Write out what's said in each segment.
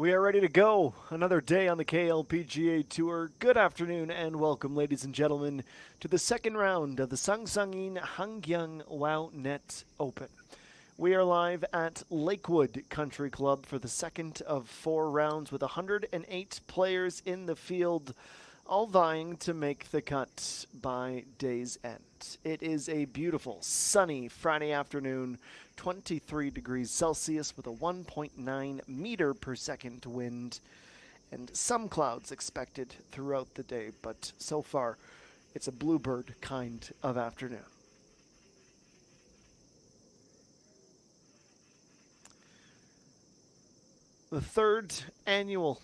We are ready to go. Another day on the KLPGA Tour. Good afternoon and welcome, ladies and gentlemen, to the second round of the Sangsangin Hangyang Wownet Open. We are live at Lakewood Country Club for the second of 4 rounds with 108 players in the field, all vying to make the cut by day's end. It is a beautiful, sunny Friday afternoon, 23 degrees Celsius with a 1.9 meter per second wind, and some clouds expected throughout the day, but so far it's a bluebird kind of afternoon. The third annual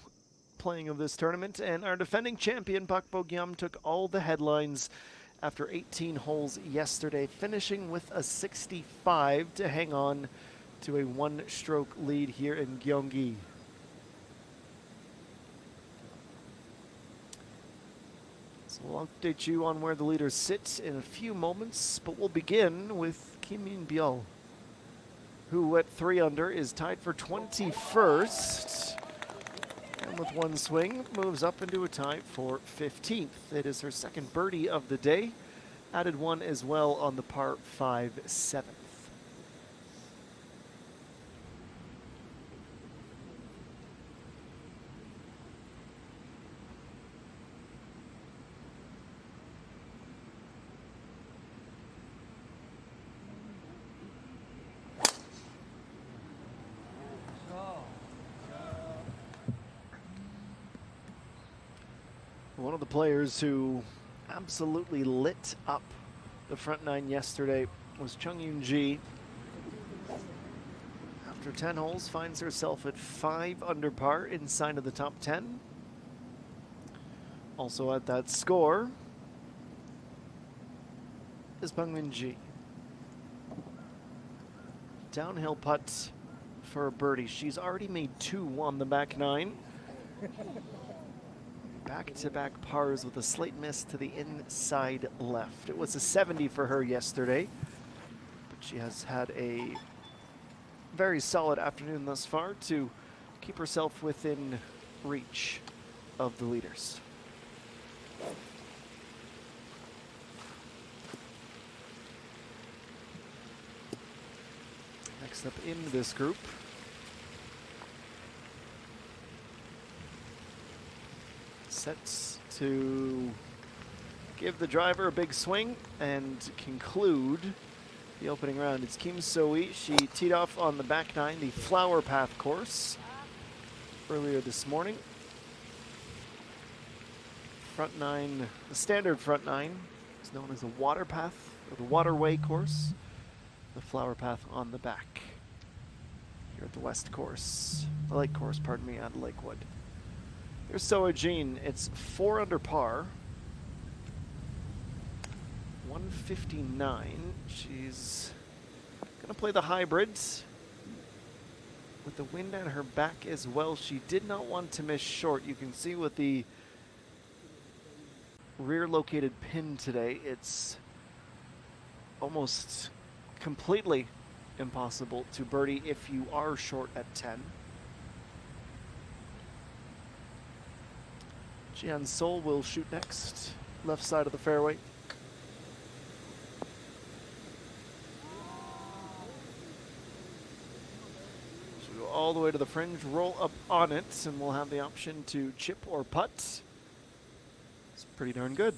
playing of this tournament, and our defending champion Bogey took all the headlines after 18 holes yesterday, finishing with a 65 to hang on to a one-stroke lead here in Gyeonggi. So we'll update you on where the leaders sit in a few moments, but we'll begin with Jung Mean, who at 3 under is tied for 21st. And with one swing, moves up into a tie for 15th. It is her second birdie of the day. Added one as well on the par 5 7th. One of the players who absolutely lit up the front nine yesterday was Jung Mean. After 10 holes, finds herself at 5 under par inside of the top 10. Also at that score is Jung Mean. Downhill putt for a birdie. She's already made 2 on the back 9. Back-to-back pars with a slight miss to the inside left. It was a 70 for her yesterday, but she has had a very solid afternoon thus far to keep herself within reach of the leaders. Next up in this group, sets to give the driver a big swing and conclude the opening round. It's Kim So-hee. She teed off on the back 9, the Flower Path course, earlier this morning. Front 9, the standard front 9 is known as the Water Path, or the Waterway course. The Flower Path on the back. Here at the West course, the Lake course, pardon me, at Lakewood. Here's So-hee. It's 4 under par. 159. She's gonna play the hybrids with the wind at her back as well. She did not want to miss short. You can see with the rear located pin today, it's almost completely impossible to birdie if you are short at 10. Jian Sol will shoot next, left side of the fairway. She'll go all the way to the fringe, roll up on it, and we'll have the option to chip or putt. It's pretty darn good.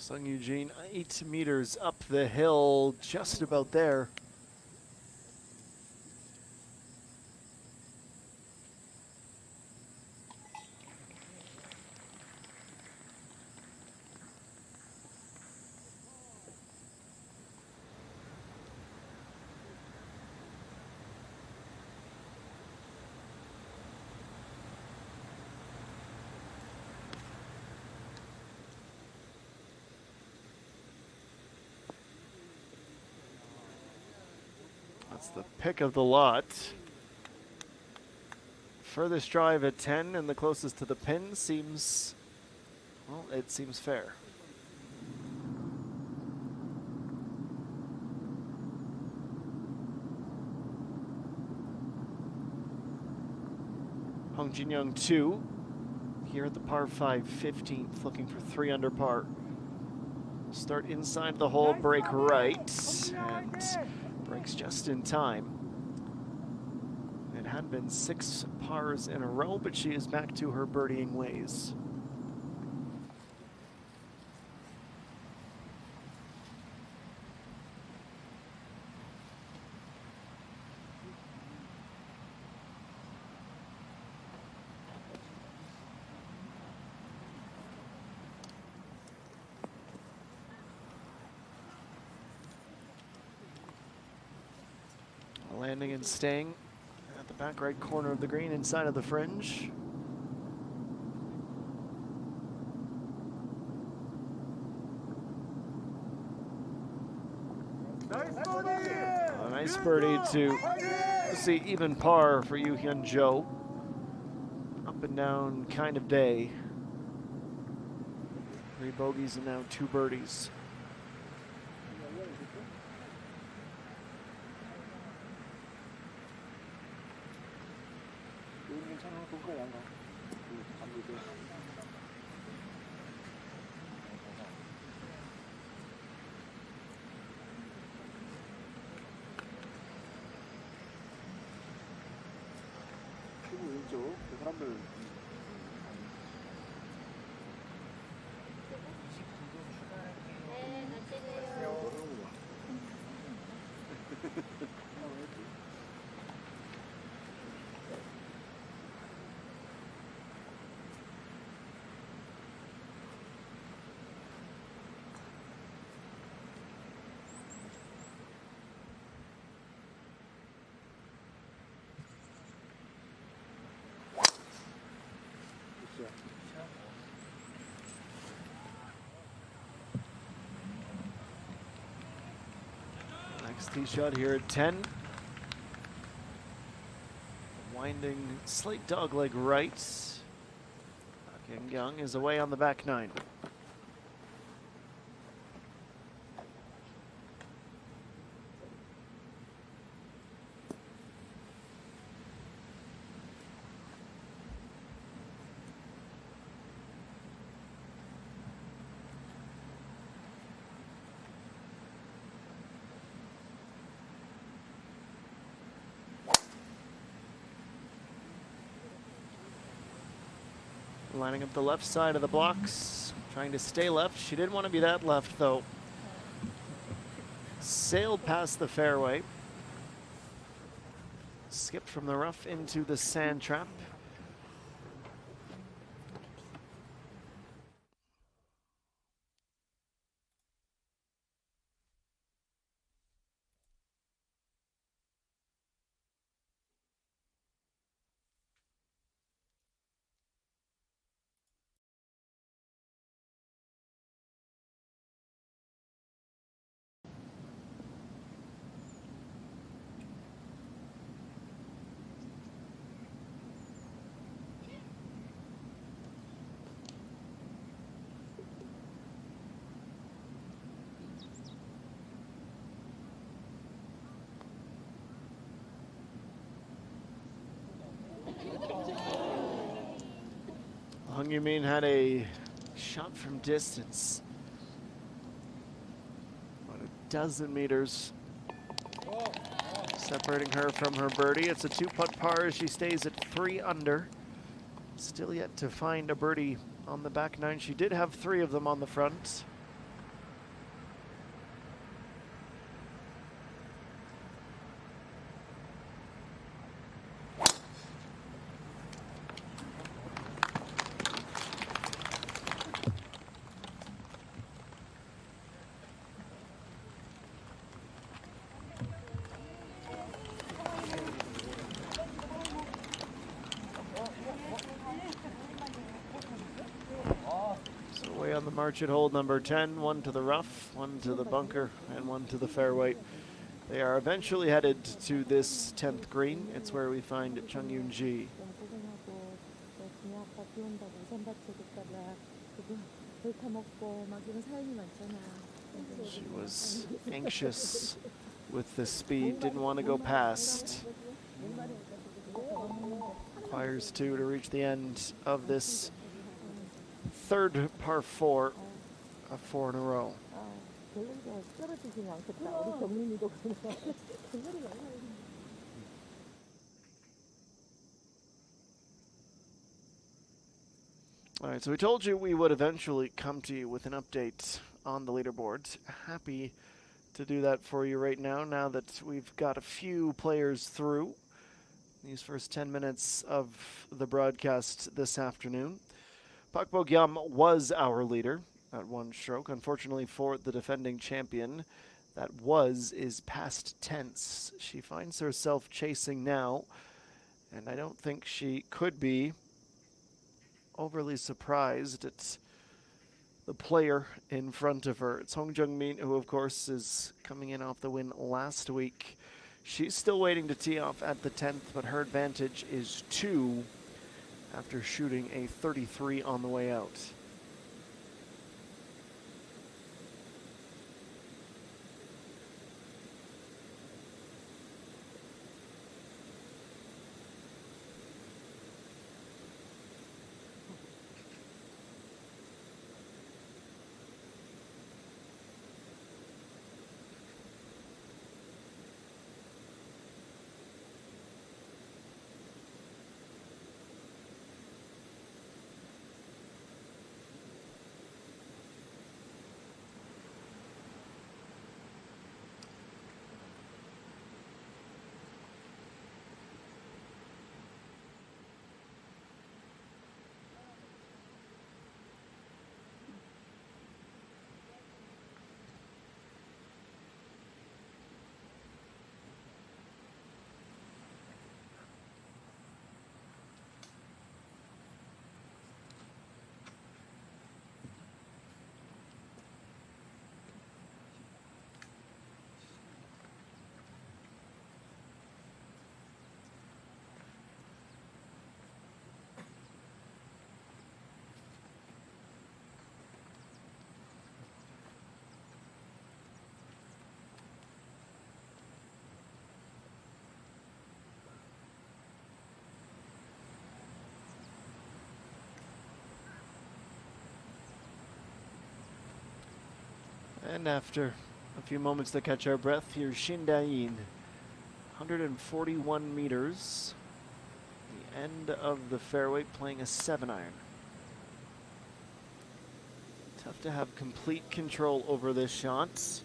Jung Mean, 8 meters up the hill, just about there. It's the pick of the lot. Furthest drive at 10 and the closest to the pin seems, well, it seems fair. Hong Jin Young 2 here at the par 5 15th, looking for 3 under par. Start inside the hole, break right, and breaks just in time. It had been 6 pars in a row, but she is back to her birdieing ways. Landing and staying at the back right corner of the green inside of the fringe. A nice birdie to see even par for Yu Hyun Jo. Up and down kind of day. 3 bogeys and now 2 birdies. Next tee shot here at 10. Winding slight dogleg right. Kim Young is away on the back 9. Lining up the left side of the blocks, trying to stay left. She didn't want to be that left, though. Sailed past the fairway. Skipped from the rough into the sand trap. Jung Mean had a shot from distance, about a dozen meters separating her from her birdie. It's a 2-putt par as she stays at 3 under. Still yet to find a birdie on the back 9. She did have 3 of them on the front. On the march at hole number 10, 1 to the rough, 1 to the bunker, and 1 to the fairway. They are eventually headed to this 10th green. It's where we find Chung Yoon-ji. She was anxious with the speed, didn't want to go past. Requires 2 to reach the end of this third par 4 of 4 in a row. All right, so we told you we would eventually come to you with an update on the leaderboard. Happy to do that for you right now that we've got a few players through these first 10 minutes of the broadcast this afternoon. Pak Bo-gyam was our leader at 1 stroke. Unfortunately for the defending champion, that is past tense. She finds herself chasing now, and I don't think she could be overly surprised at the player in front of her. It's Jung Mean, who of course is coming in off the win last week. She's still waiting to tee off at the 10th, but her advantage is 2 after shooting a 33 on the way out. And after a few moments to catch our breath, here's Shin Da-in, 141 meters, the end of the fairway, playing a 7-iron. Tough to have complete control over this shot.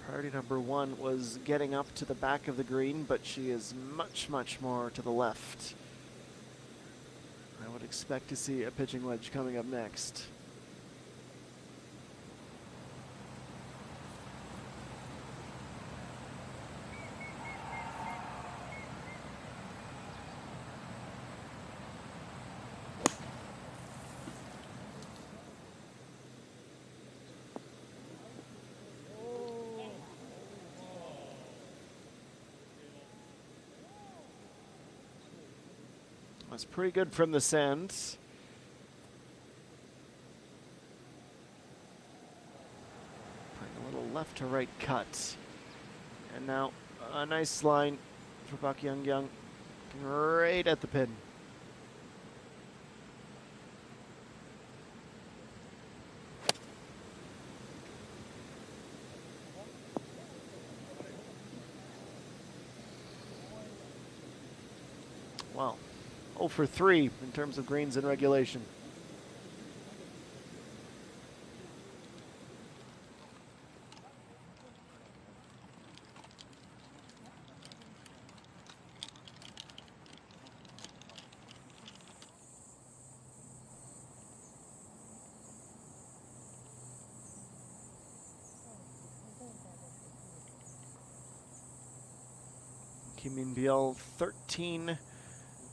Priority number 1 was getting up to the back of the green, but she is much, much more to the left. I would expect to see a pitching wedge coming up next. That's pretty good from the sand. Playing a little left to right cut. And now a nice line for Pak Young right at the pin. Wow. 0 for 3 in terms of greens in regulation. Kim Min-biol 13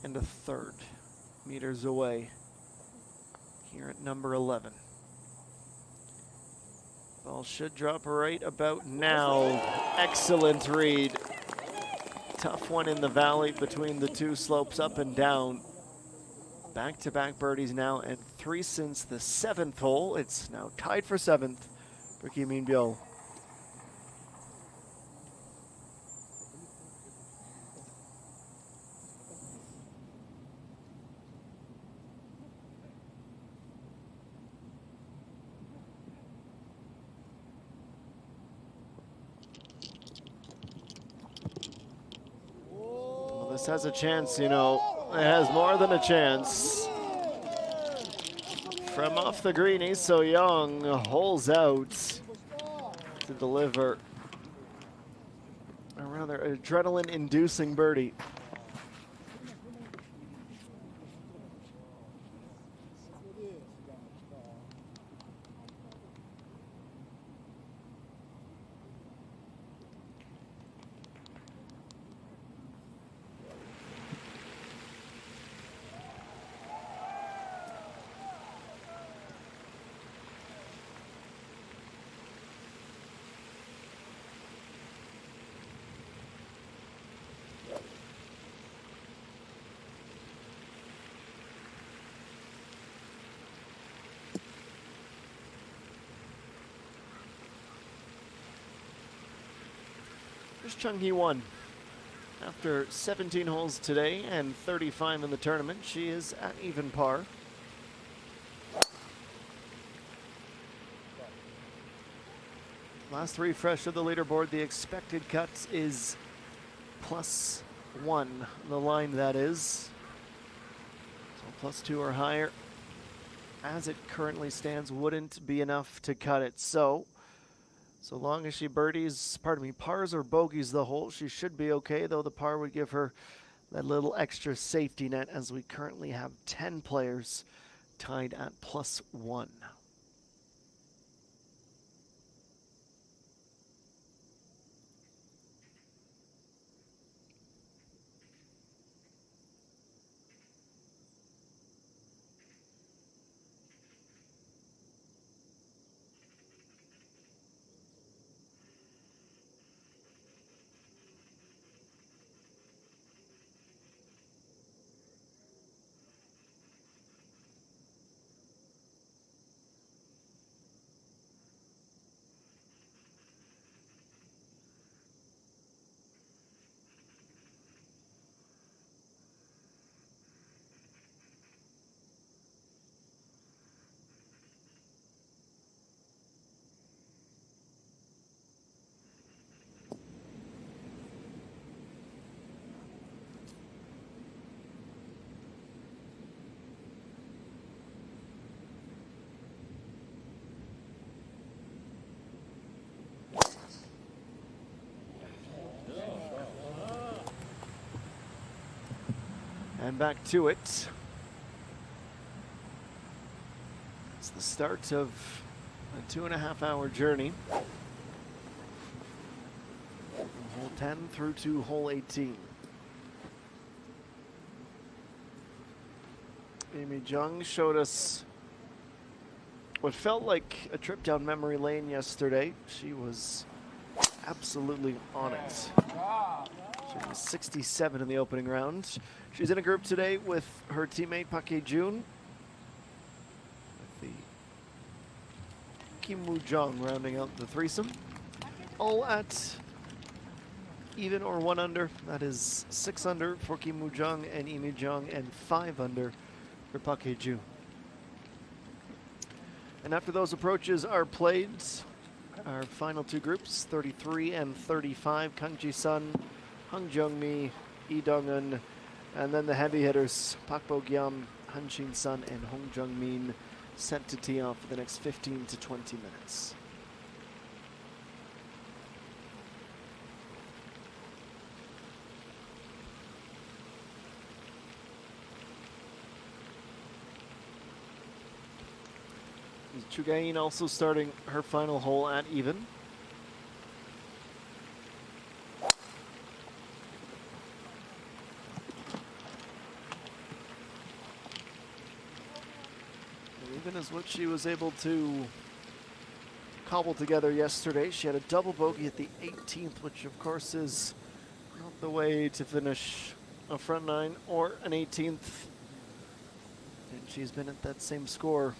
1/3 meters away here at number 11. Ball should drop right about now. Excellent read. Tough one in the valley between the two slopes up and down. Back-to-back birdies now, and 3 since the 7th hole. It's now tied for 7th for Jung Mean. This has a chance, you know. It has more than a chance. From off the greenie, so Jung holes out to deliver a rather adrenaline-inducing birdie. Here's Jung Mean. After 17 holes today and 35 in the tournament, she is at even par. Last refresh of the leaderboard, the expected cut is +1. The line, that is. So +2 or higher, as it currently stands, wouldn't be enough to cut it. So long as she pars or bogeys the hole, she should be okay, though the par would give her that little extra safety net, as we currently have 10 players tied at +1. And back to it. It's the start of a 2.5-hour journey. From hole 10 through to hole 18. Jung showed us what felt like a trip down memory lane yesterday. She was absolutely on it. She was 67 in the opening round. She's in a group today with her teammate Jung, with the Jung rounding out the threesome. All at even or 1 under. That is 6 under for Jung and Jung, and 5 under for Jung. And after those approaches are played, our final 2 groups, 33 and 35, Kang Ji-sun, Hang Jung-mi, Lee Dong-eun, and then the heavy hitters, Park Bo-gyam, Han Shin-sun, and Jung Mean, set to tee off for the next 15 to 20 minutes. Chugain also starting her final hole at even. Even is what she was able to cobbled together yesterday. She had a double bogey at the 18th, which of course is not the way to finish a front nine or an 18th. And she's been at that same score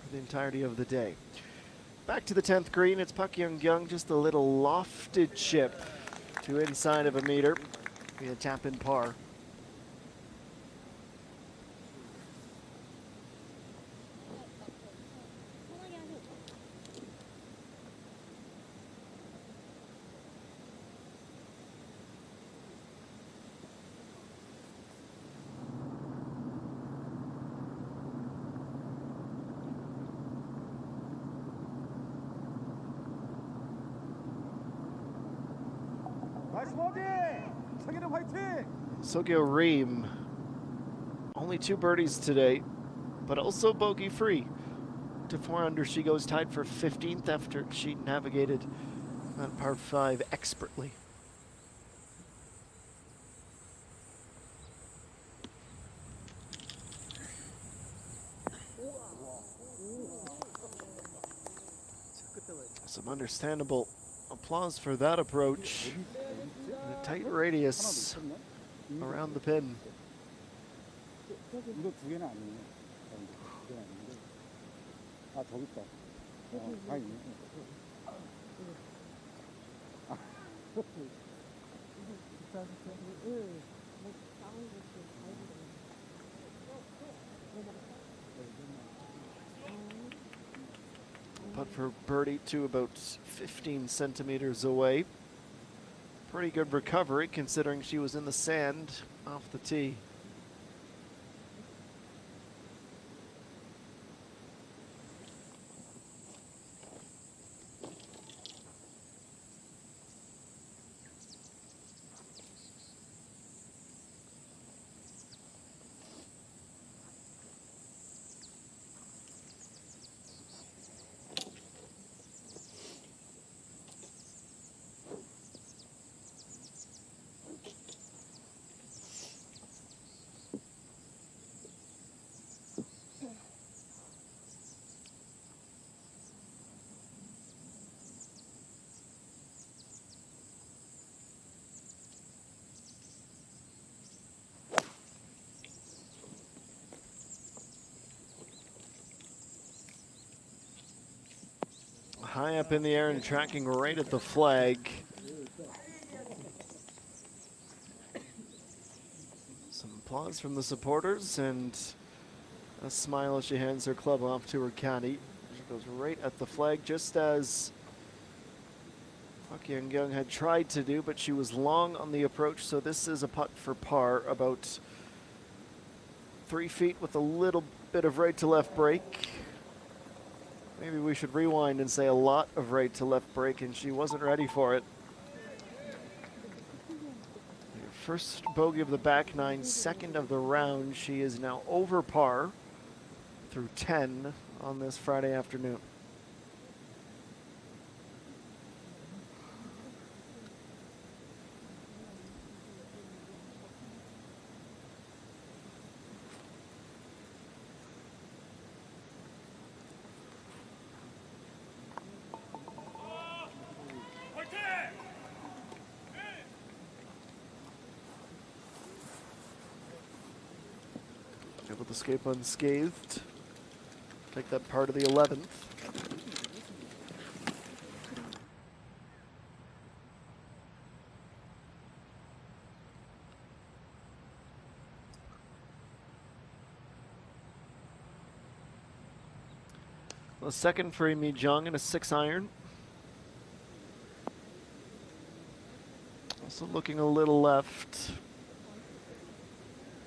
for the entirety of the day. Back to the 10th green, it's Pak Young, just a little lofted chip to inside of a meter. Be a tap in par. Sogyo Reem, only 2 birdies today, but also bogey free. To 4 under, she goes tied for 15th after she navigated that par 5 expertly. Some understandable applause for that approach. A tight radius around the pin. Putt for birdie to about 15 centimeters away. Pretty good recovery considering she was in the sand off the tee. High up in the air and tracking right at the flag. Some applause from the supporters and a smile as she hands her club off to her caddy. She goes right at the flag, just as Pak Young had tried to do, but she was long on the approach, so this is a putt for par, about 3 feet with a little bit of right to left break. Maybe we should rewind and say a lot of right to left break, and she wasn't ready for it. First bogey of the back nine, second of the round. She is now over par through 10 on this Friday afternoon. Able to escape unscathed. Take that part of the 11th. Well, second for Mi Jung and a 6-iron. Also looking a little left.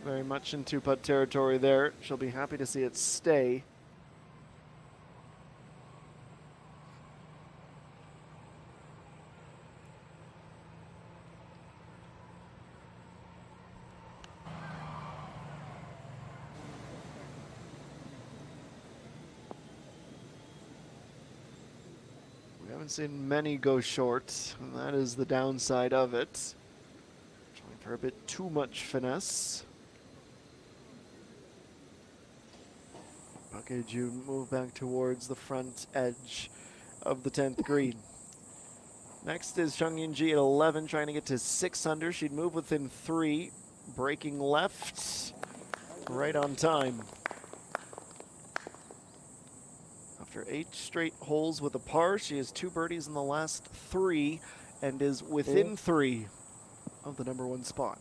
Very much in 2-putt territory there. She'll be happy to see it stay. We haven't seen many go short, and that is the downside of it. Trying for a bit too much finesse. Okay, June move back towards the front edge of the 10th green. Next is Jung Mean at 11, trying to get to 6 under. She'd move within 3, breaking left, right on time. After 8 straight holes with a par, she has 2 birdies in the last 3 and is within 3 of the #1 spot.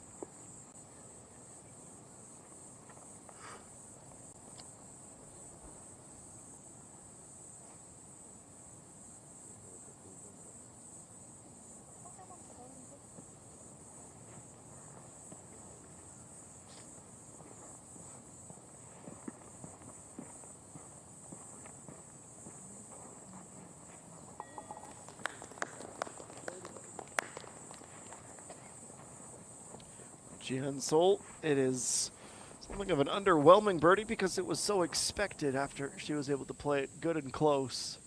Jihan Sol, it is something of an underwhelming birdie because it was so expected after she was able to play it good and close.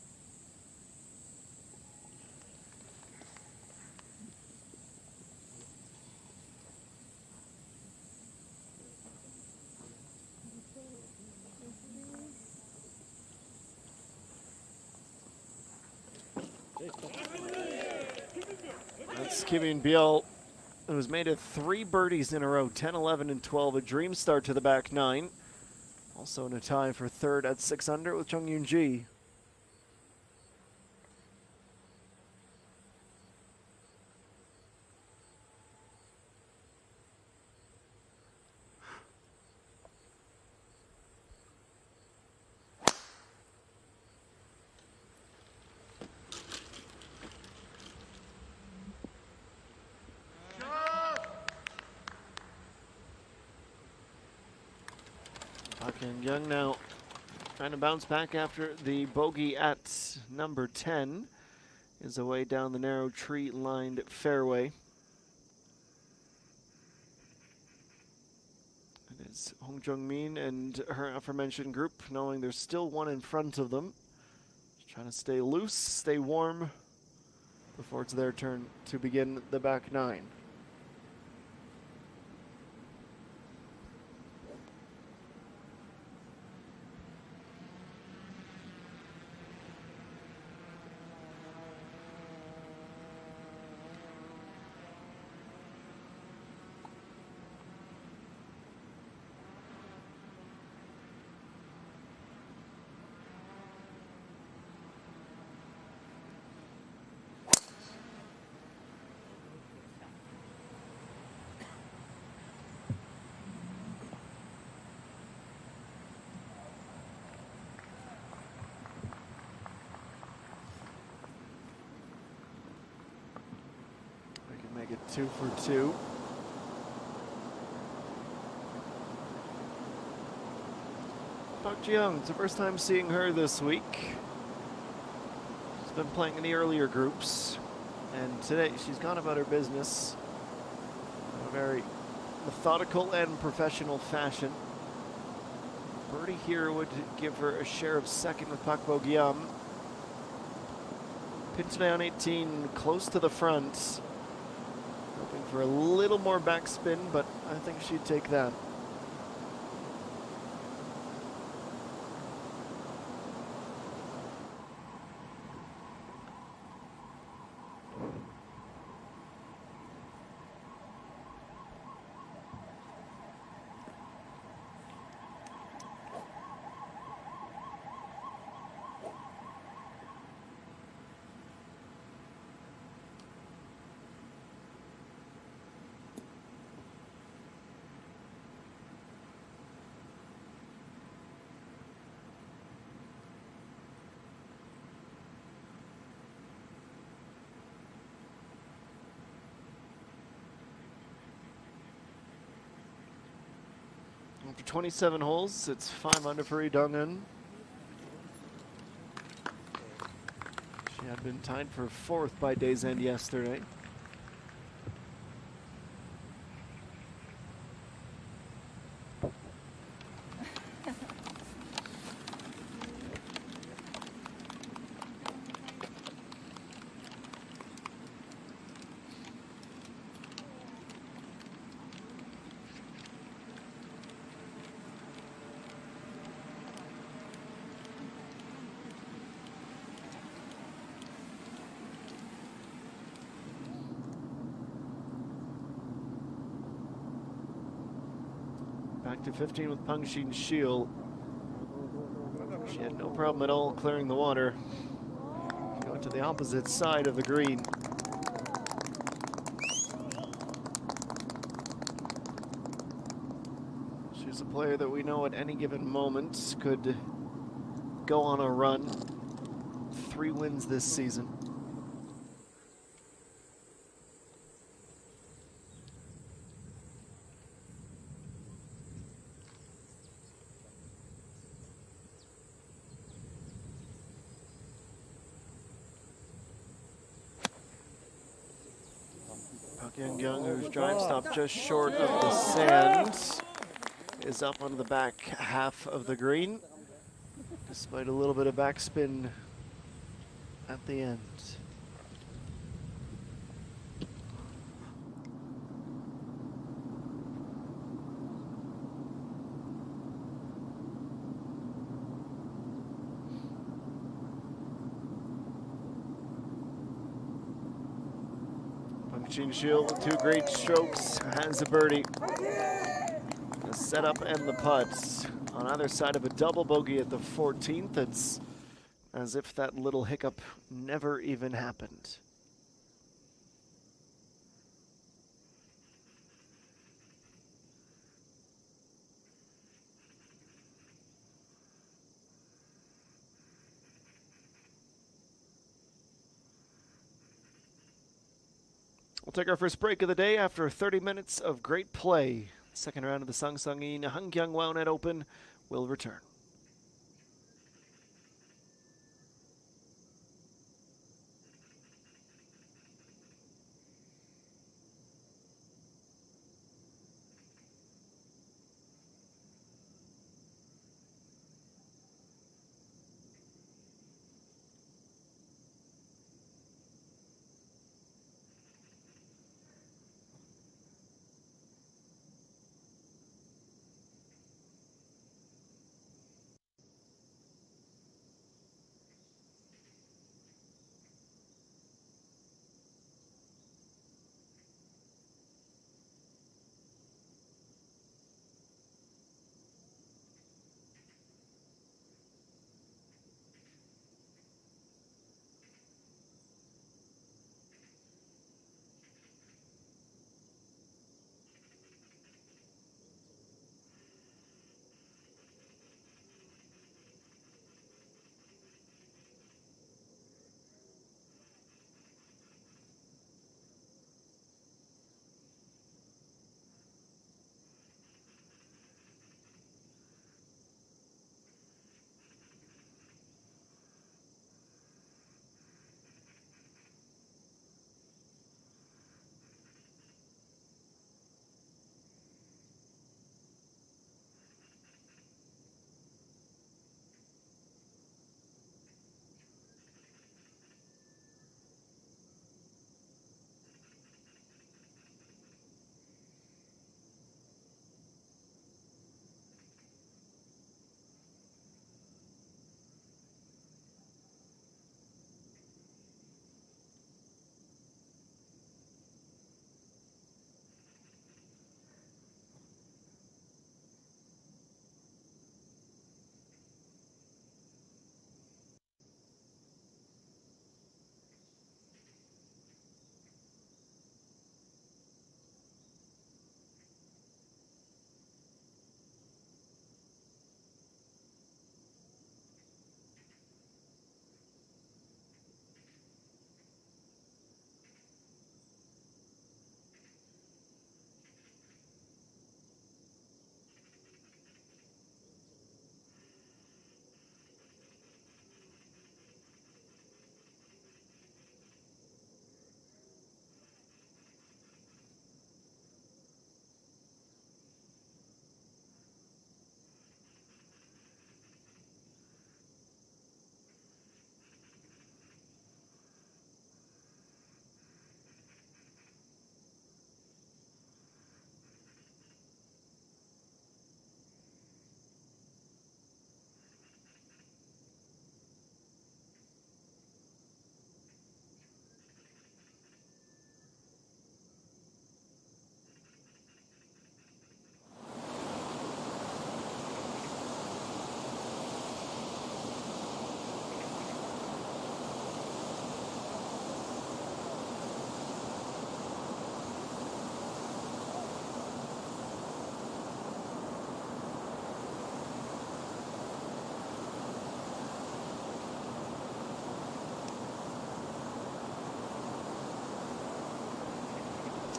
That's Kim Biel, who's made it 3 birdies in a row, 10, 11, and 12. A dream start to the back 9. Also in a tie for 3rd at 6 under with Jung Mean. And Jung now trying to bounce back after the bogey at number 10. Is away down the narrow tree-lined fairway. It is Jung Mean and her aforementioned group, knowing there's still one in front of them. Just trying to stay loose, stay warm before it's their turn to begin the back 9. Make it 2 for 2. Park Ji-young, it's the first time seeing her this week. She's been playing in the earlier groups, and today she's gone about her business in a very methodical and professional fashion. Birdie here would give her a share of 2nd with Pak Bo-gyam. Pin today on 18, close to the front. Hoping for a little more backspin, but I think she'd take that. After 27 holes, it's 5 under for Lee Dong-eun. She had been tied for 4th by day's end yesterday. Back to 15 with Pengxin Shield. She had no problem at all clearing the water. Going to the opposite side of the green. She's a player that we know at any given moment could go on a run. 3 wins this season. Young, whose drive stop just short of the sand, is up on the back half of the green, despite a little bit of backspin at the end. Pengxin Shield with 2 great strokes has a birdie. The setup and the putts on either side of a double bogey at the 14th. It's as if that little hiccup never even happened. We'll take our first break of the day after 30 minutes of great play. Second round of the Sangsangin Hangyang Wownet Open will return.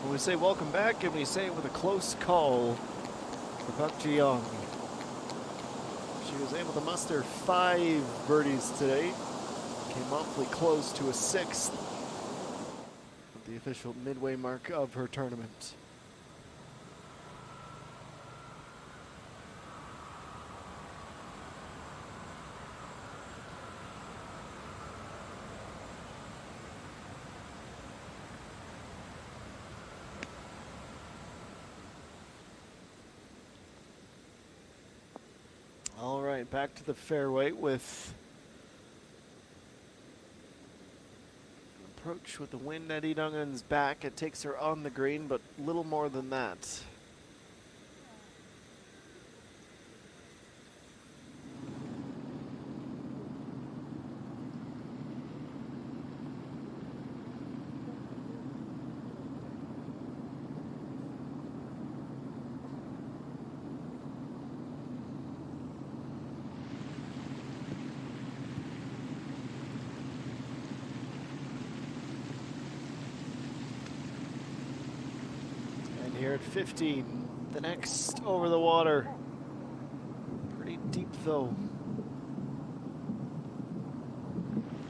When we say welcome back, and we say it with a close call for Park Ji-young. She was able to muster 5 birdies today. Came awfully close to a 6th at the official midway mark of her tournament. All right, back to the fairway with an approach with the wind at Lee Dong-eun's back. It takes her on the green, but little more than that. Here at 15, the next over the water. Pretty deep though.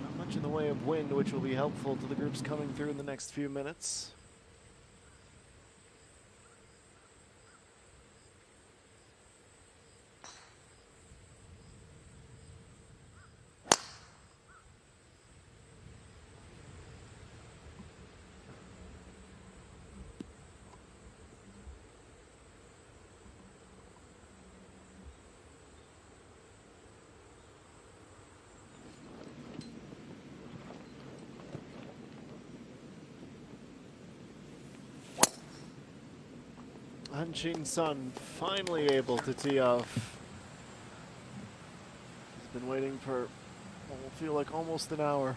Not much in the way of wind, which will be helpful to the groups coming through in the next few minutes. Han-Chin Sun finally able to tee off. He's been waiting for what will feel like almost an hour.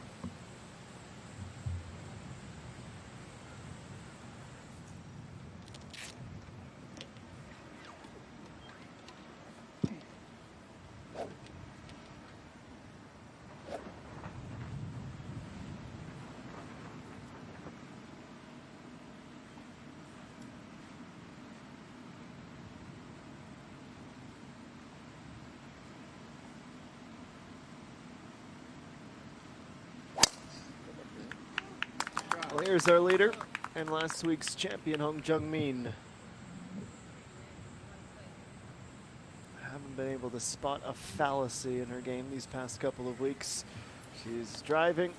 Well, here's our leader and last week's champion, Jung Mean. Haven't been able to spot a fallacy in her game these past couple of weeks. She's driving,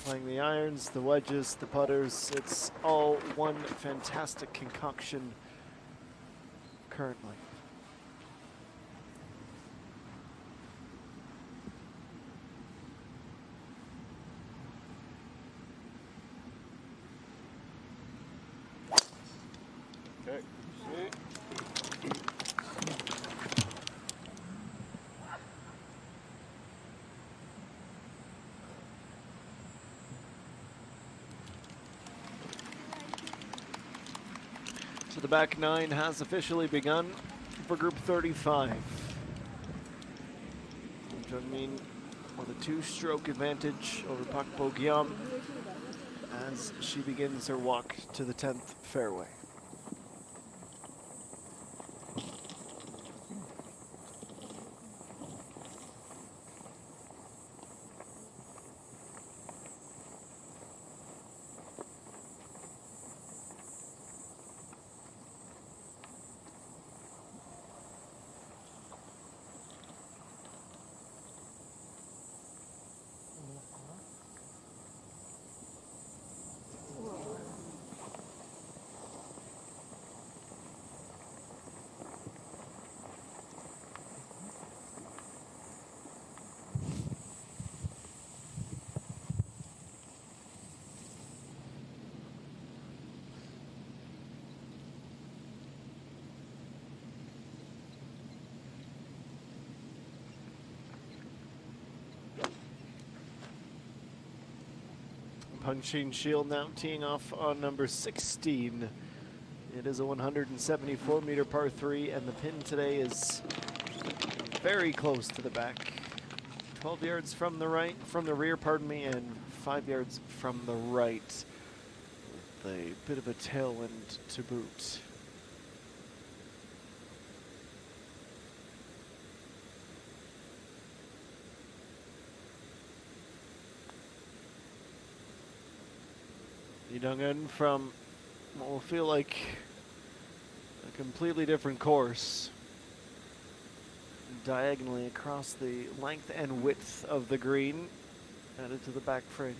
playing the irons, the wedges, the putters. It's all one fantastic concoction currently. Okay. So the back nine has officially begun for group 35. Jung Mean with a 2-stroke advantage over Park Bogey as she begins her walk to the 10th fairway. Han-Chin Shield now teeing off on number 16. It is a 174-meter par 3, and the pin today is very close to the back. 12 yards from the rear, and 5 yards from the right. a bit of a tailwind to boot. Jung Mean from what will feel like a completely different course, diagonally across the length and width of the green, added to the back fringe.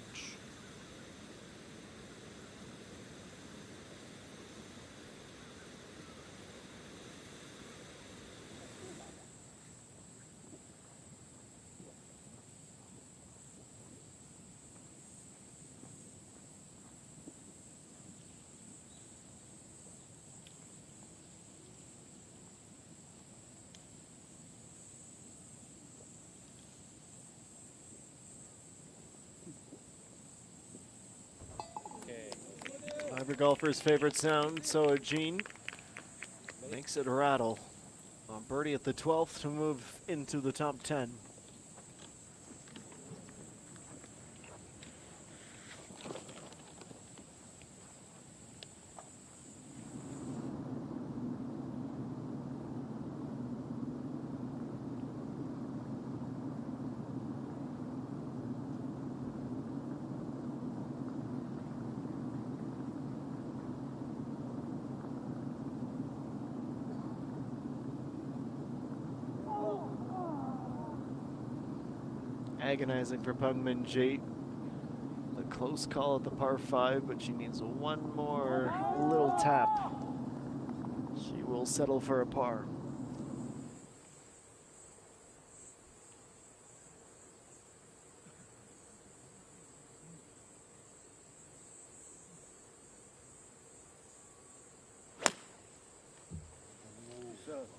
Every golfer's favorite sound, so Gene makes it rattle. Birdie at the 12th to move into the top 10. Agonizing for Peng Min-ji. The close call at the par 5, but she needs one more little tap. She will settle for a par.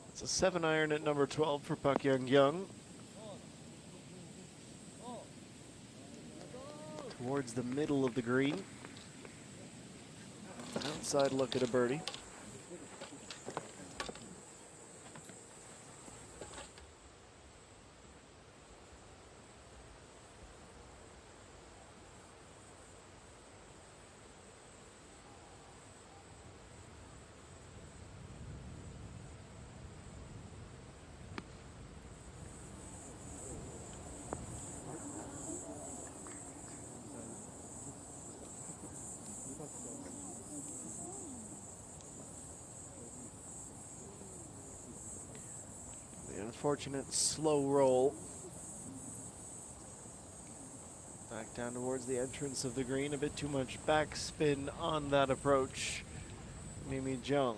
It's a 7-iron at number 12 for Pak Young. Towards the middle of the green. Outside look at a birdie. Unfortunate slow roll. Back down towards the entrance of the green. A bit too much backspin on that approach. Mimi Jung.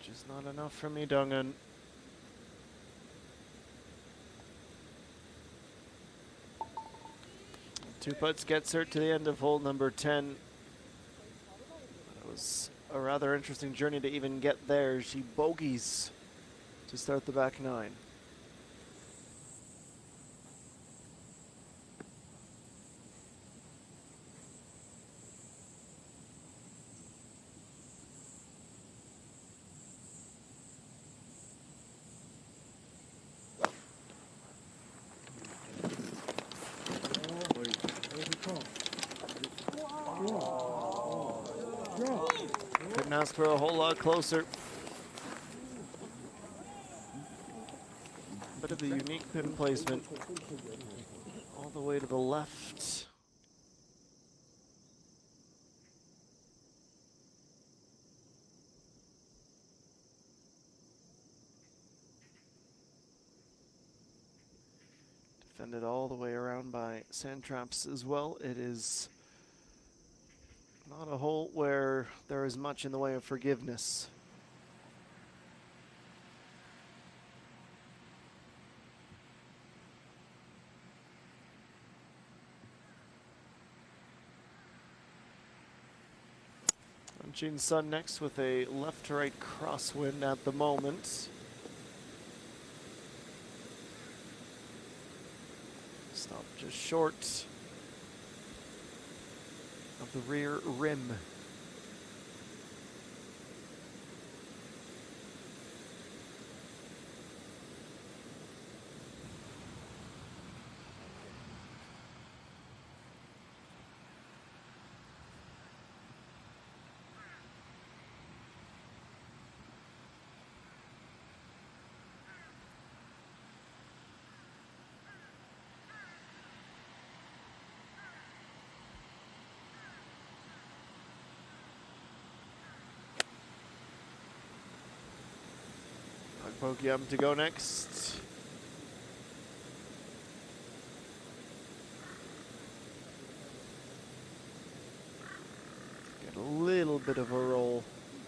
Just not enough for me, Jung Mean. Two putts gets her to the end of hole number 10. It was a rather interesting journey to even get there. She bogeys to start the back 9. Couldn't ask for a whole lot closer. Bit of a unique pin placement. All the way to the left. Defended all the way around by sand traps as well. It is not a hole where there is much in the way of forgiveness. Jin Sun next with a left to right crosswind at the moment. Stop just short of the rear rim. Bogey to go next. Get a little bit of a roll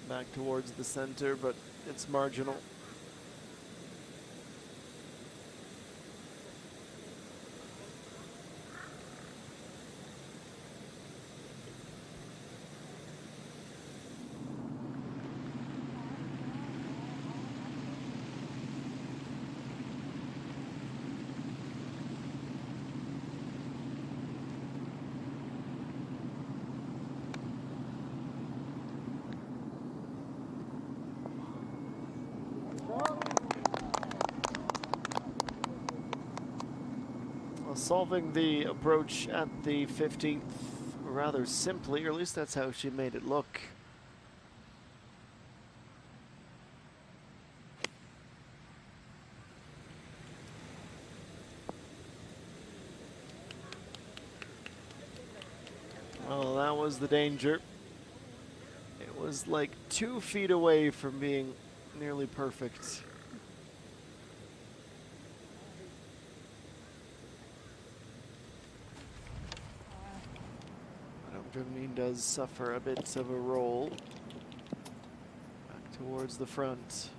back towards the center, but it's marginal. Solving the approach at the 15th rather simply, or at least that's how she made it look. Well, that was the danger. It was like 2 feet away from being nearly perfect. Jung Mean does suffer a bit of a roll back towards the front.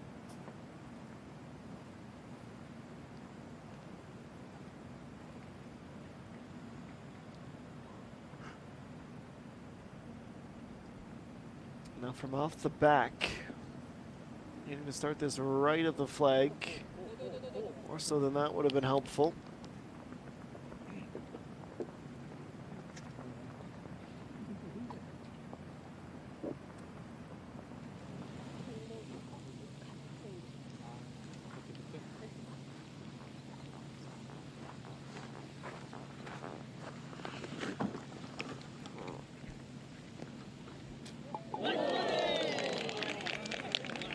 Now from off the back, needing to start this right of the flag. More so than that would have been helpful.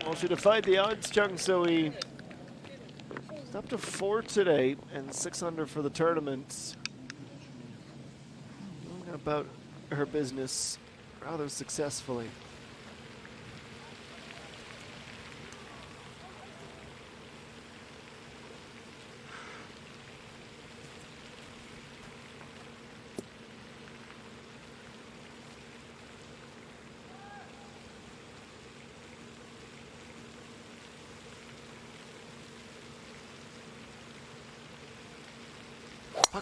Well, she defied the odds, Jung, so he's up to 4 today and 6 under for the tournament. Going about her business rather successfully.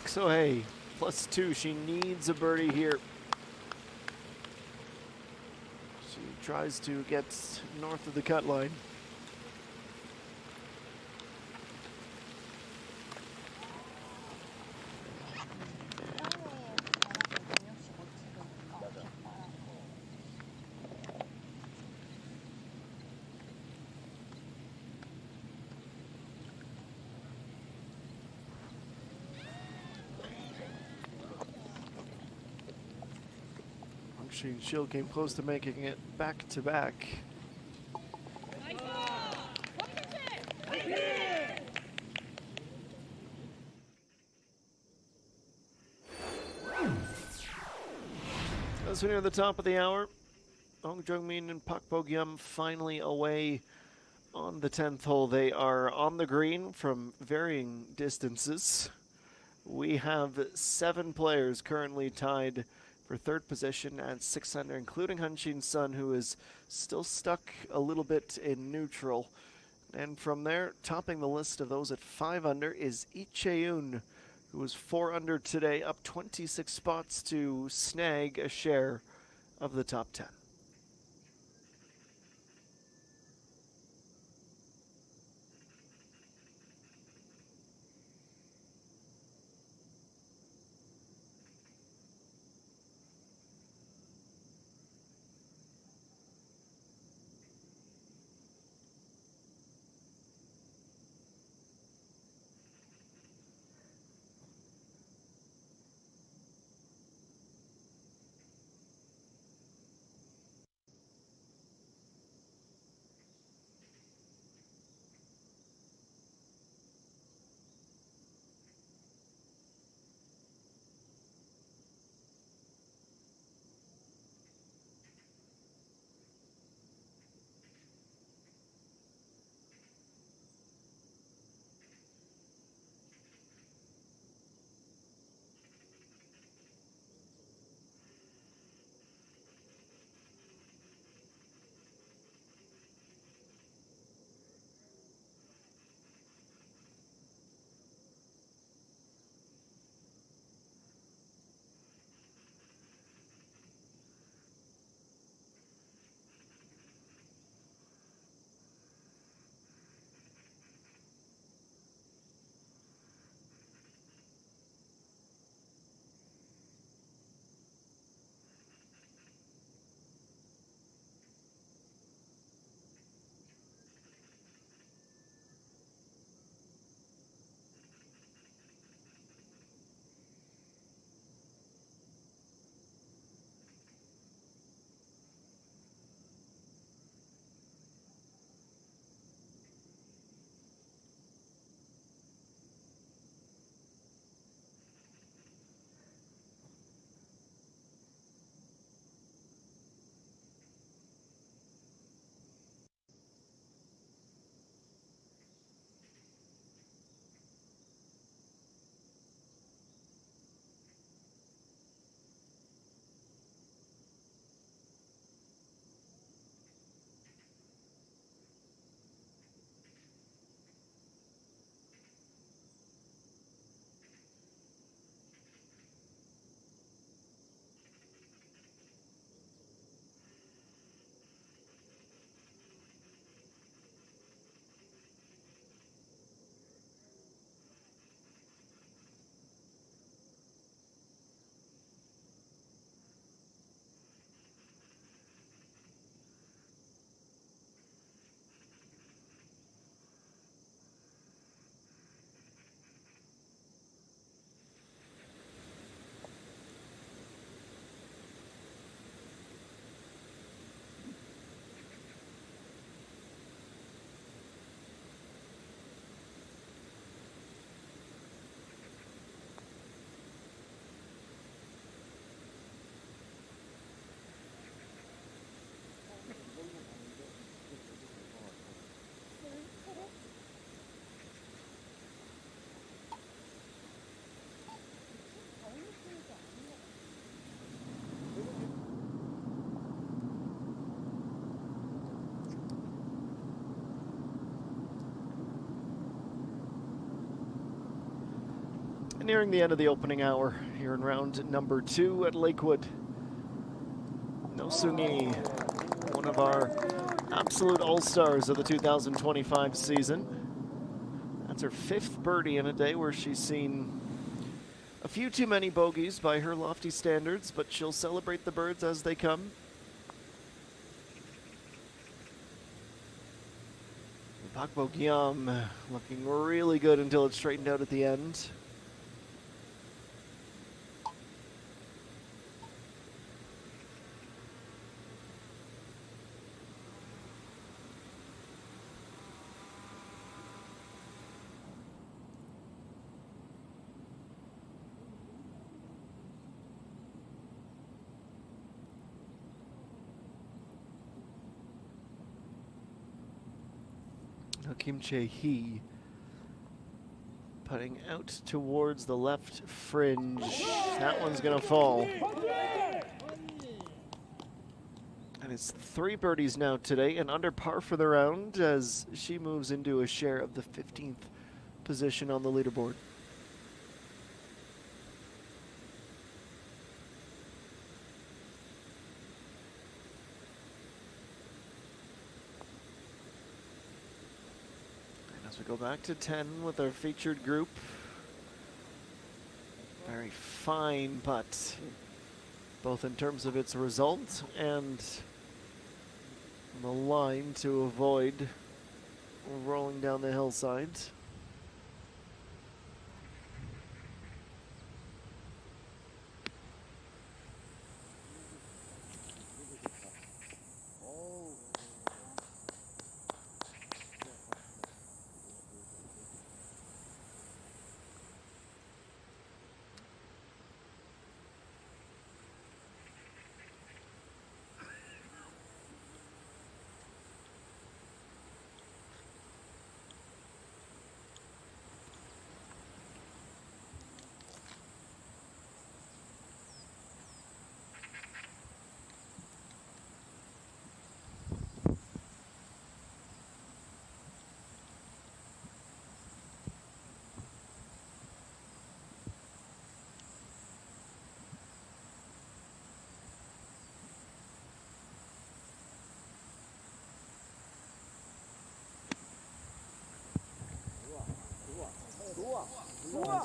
Sohei, +2. She needs a birdie here. She tries to get north of the cut line. Shield came close to making it back to back. As we near the top of the hour, Jung Mean and Pak Bogey finally away on the 10th hole. They are on the green from varying distances. We have 7 players currently tied for 3rd position at 6 under, including Hanshin Sun, who is still stuck a little bit in neutral. And from there, topping the list of those at 5 under is Lee Chae-eun, who was 4 under today, up 26 spots to snag a share of the top 10. nearing the end of the opening hour here in round number 2 at Lakewood. No Sungi, one of our absolute all-stars of the 2025 season. That's her 5th birdie in a day where she's seen a few too many bogeys by her lofty standards, but she'll celebrate the birds as they come. Pak Bogyam looking really good until it straightened out at the end. Kim Chae-hee putting out towards the left fringe. That one's gonna fall. And it's 3 birdies now today and under par for the round as she moves into a share of the 15th position on the leaderboard. We go back to 10 with our featured group. Very fine putt, both in terms of its result and the line to avoid rolling down the hillside.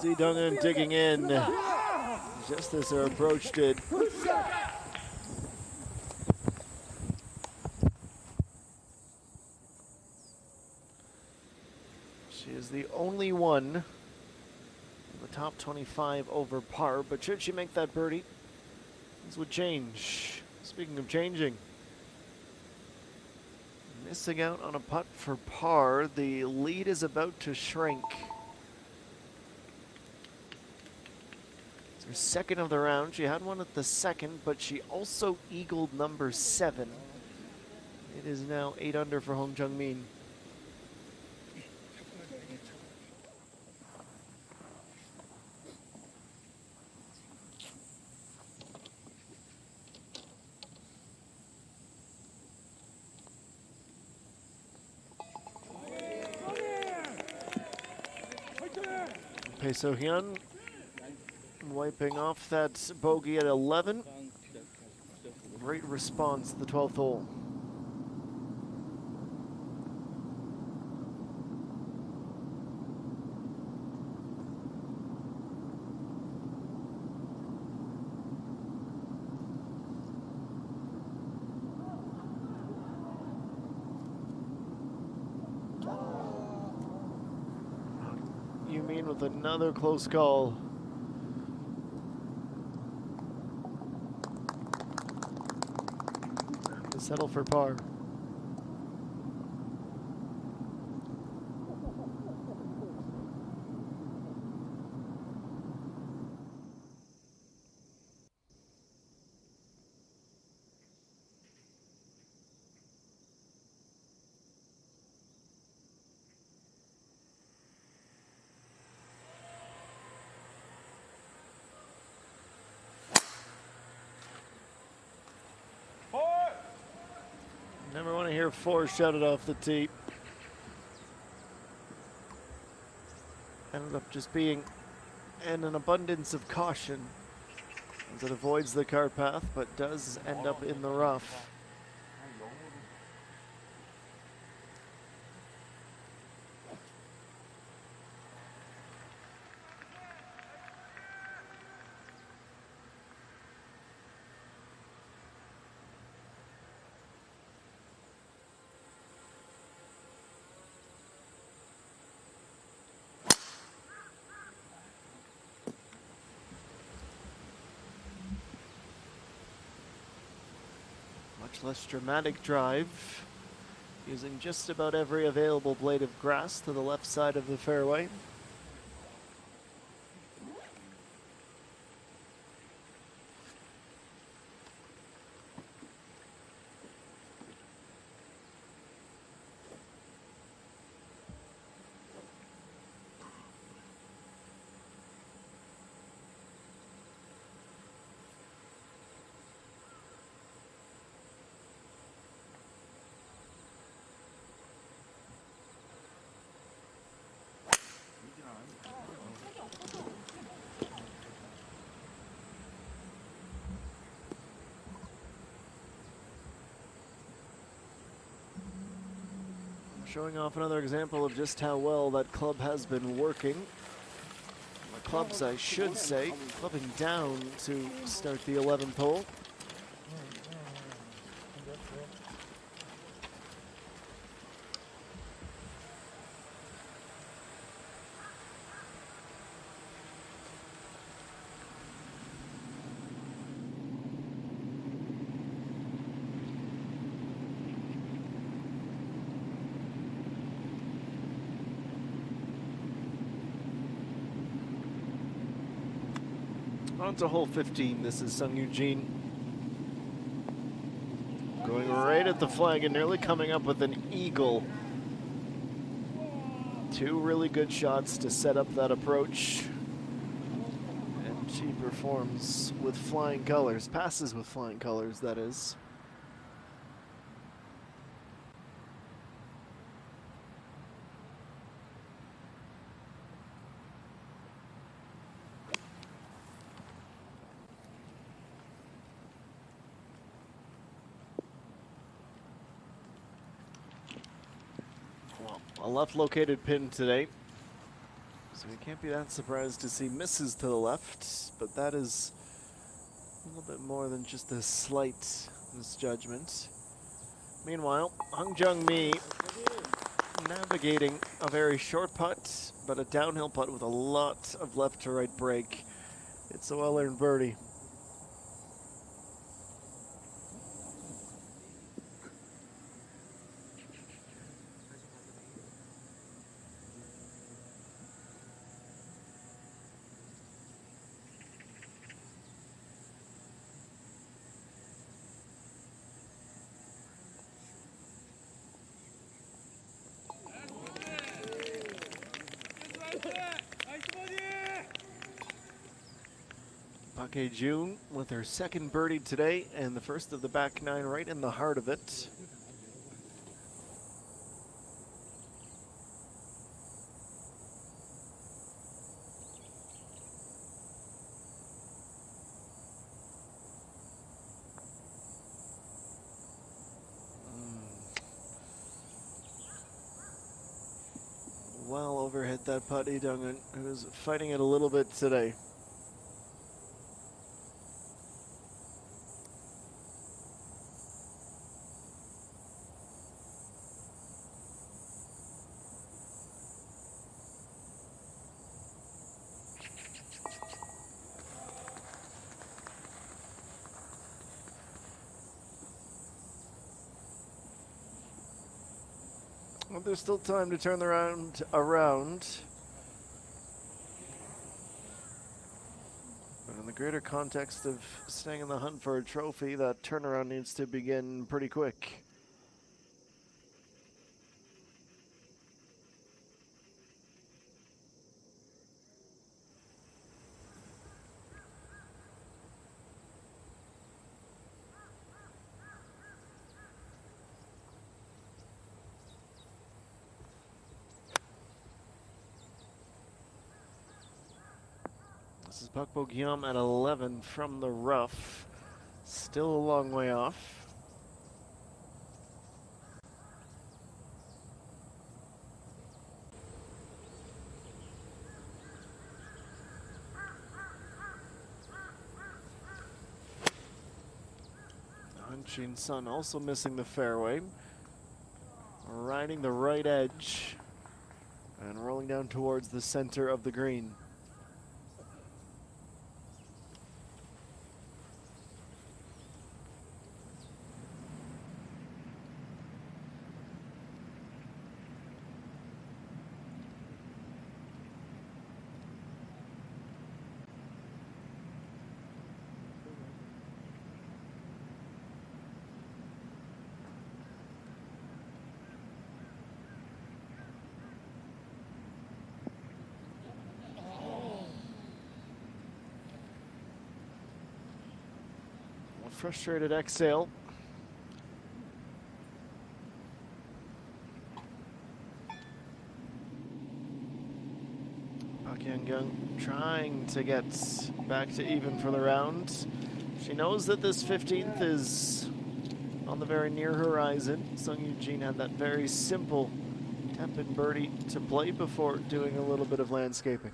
Zidongan digging in just as her approach did. She is the only one in the top 25 over par, but should she make that birdie, things would change. Speaking of changing, missing out on a putt for par, the lead is about to shrink. Her 2nd of the round. She had one at the 2nd, but she also eagled number 7. It is now 8 under for Jung Mean. Pei So-hyun wiping off that bogey at 11. Great response at the 12th hole. You mean with another close call. Settle for par. Never want to hear 4 shouted off the tee. Ended up just being and an abundance of caution as it avoids the cart path, but does end up in the rough. Much less dramatic drive, using just about every available blade of grass to the left side of the fairway. Showing off another example of just how well that club has been working. The clubs, I should say, clubbing down to start the 11th hole. On to hole 15. This is Sangsangin. Going right at the flag and nearly coming up with an eagle. Two really good shots to set up that approach. And she performs with flying colors. Passes with flying colors, that is. A left located pin today, so we can't be that surprised to see misses to the left, but that is a little bit more than just a slight misjudgment. Meanwhile, Jung Mean navigating a very short putt, but a downhill putt with a lot of left to right break. It's a well-earned birdie. Jung with her second birdie today and the first of the back nine right in the heart of it. Well overhit that putt, Dungan, who's fighting it a little bit today. Well, there's still time to turn the round around. But in the greater context of staying in the hunt for a trophy, that turnaround needs to begin pretty quick. This is Bogey at 11 from the rough. Still a long way off. Jung Sun also missing the fairway. Riding the right edge and rolling down towards the center of the green. Frustrated exhale. Park Young trying to get back to even for the round. She knows that this 15th is on the very near horizon. Sung Eugene had that very simple tap-in birdie to play before doing a little bit of landscaping.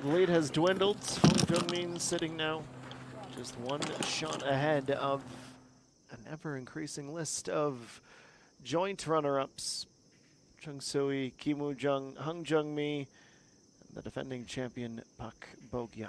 The lead has dwindled. Jung Mean sitting now just one shot ahead of an ever-increasing list of joint runner-ups. Chung Sui, Kimu Jung, Hung Jung Mi, and the defending champion Pak Bogey.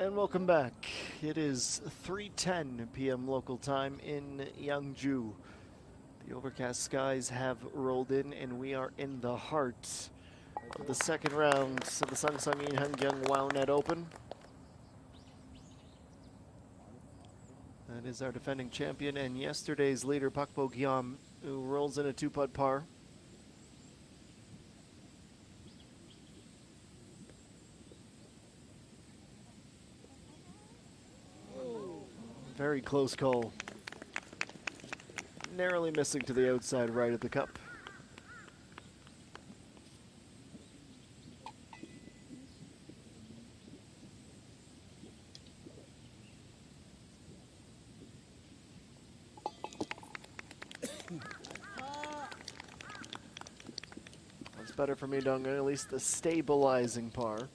And welcome back. It is 3:10 p.m. local time in Yangju. The overcast skies have rolled in, and we are in the heart of the second round of the Sangsangin Wownet Open. That is our defending champion and yesterday's leader, Bogey, who rolls in a two-putt par. Very close call. Narrowly missing to the outside right of the cup. That's better for me, Dungan, at least the stabilizing par.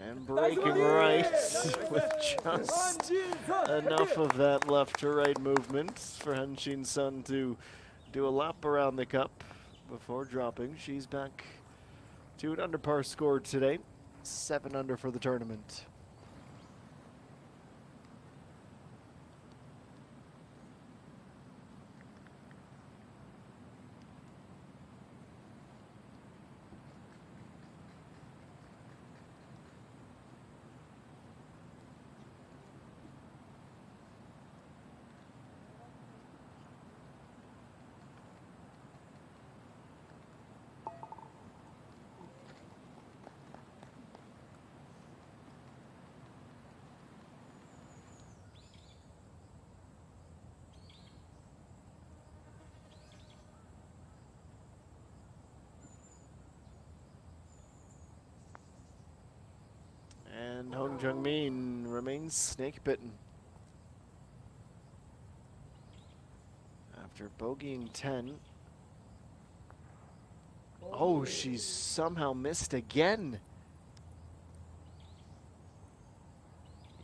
And breaking right with just enough of that left to right movement for Hanshin Sun to do a lap around the cup before dropping. She's back to an under par score today, 7 under for the tournament. And Jung Mean remains snake bitten. After bogeying 10. Oh, she's somehow missed again.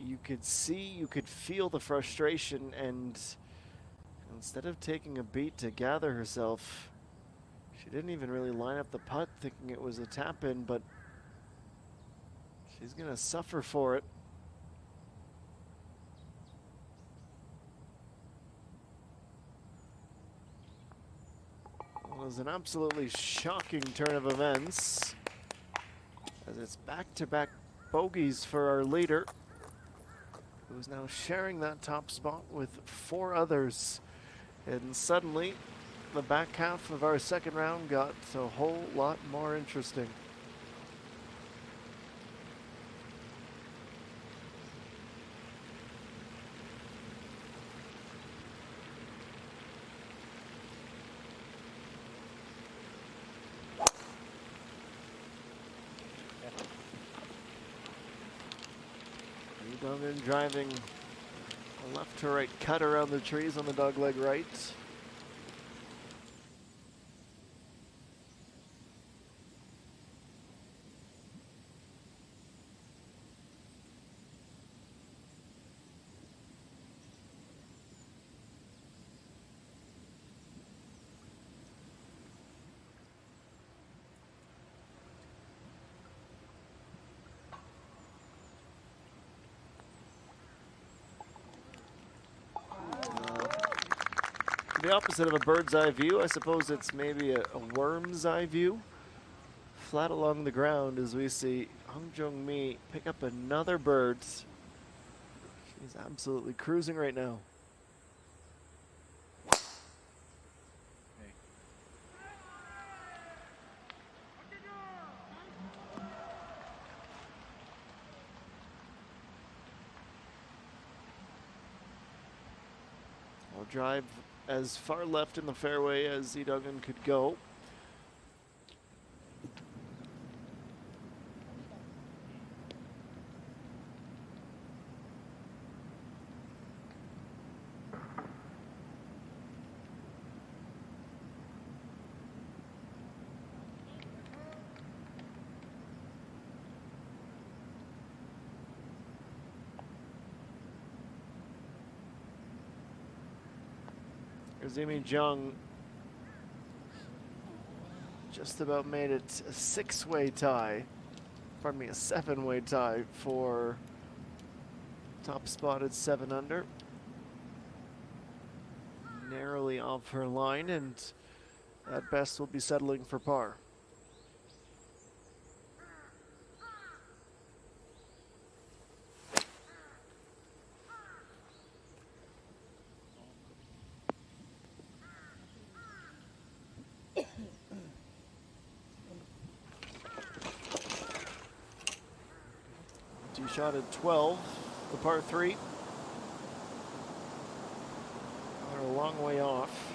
You could see, you could feel the frustration, and instead of taking a beat to gather herself, she didn't even really line up the putt thinking it was a tap in, but she's gonna suffer for it. It was an absolutely shocking turn of events, as it's back-to-back bogeys for our leader, who's now sharing that top spot with 4 others. And suddenly, the back half of our second round got a whole lot more interesting. Dungan driving a left to right cut around the trees on the dogleg right. The opposite of a bird's eye view, I suppose it's maybe a worm's eye view. Flat along the ground as we see Jung Mean pick up another bird. She's absolutely cruising right now. I'll drive as far left in the fairway as Dungan could go. Kazumi Jung just about made it a 6-way tie. Pardon me, a 7-way tie for top spot at 7 under. Narrowly off her line, and at best will be settling for par. Tee shot at 12, the par 3. They're a long way off.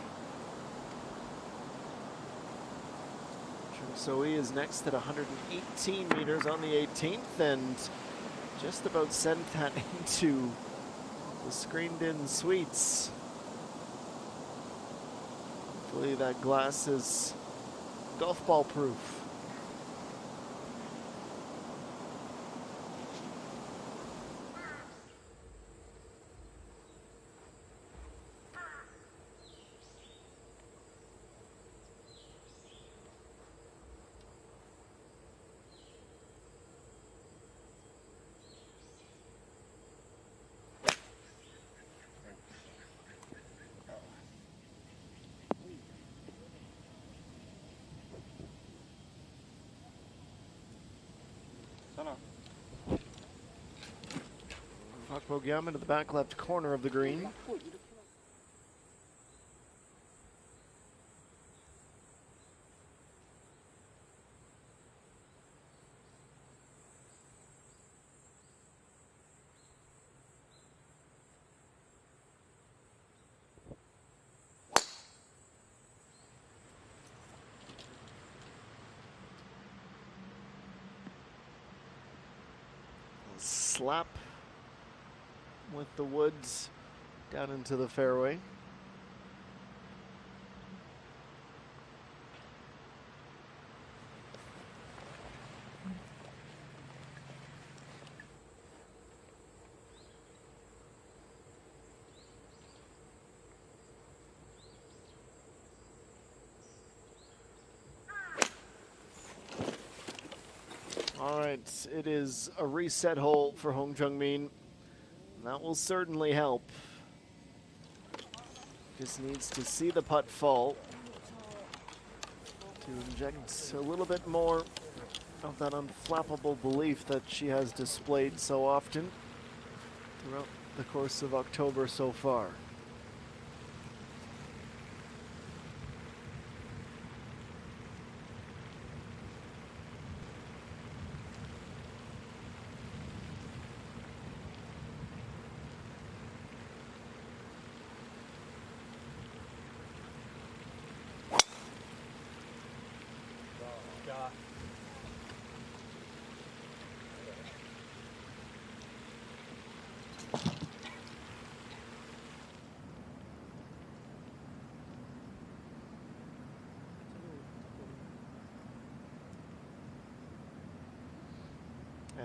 Soi is next at 118 meters on the 18th, and just about sent that into the screened-in suites. Hopefully that glass is golf ball proof. Bogey into the back left corner of the green. Slap with the woods down into the fairway. All right, it is a reset hole for Jung Mean. That will certainly help. Just needs to see the putt fall to inject a little bit more of that unflappable belief that she has displayed so often throughout the course of October so far.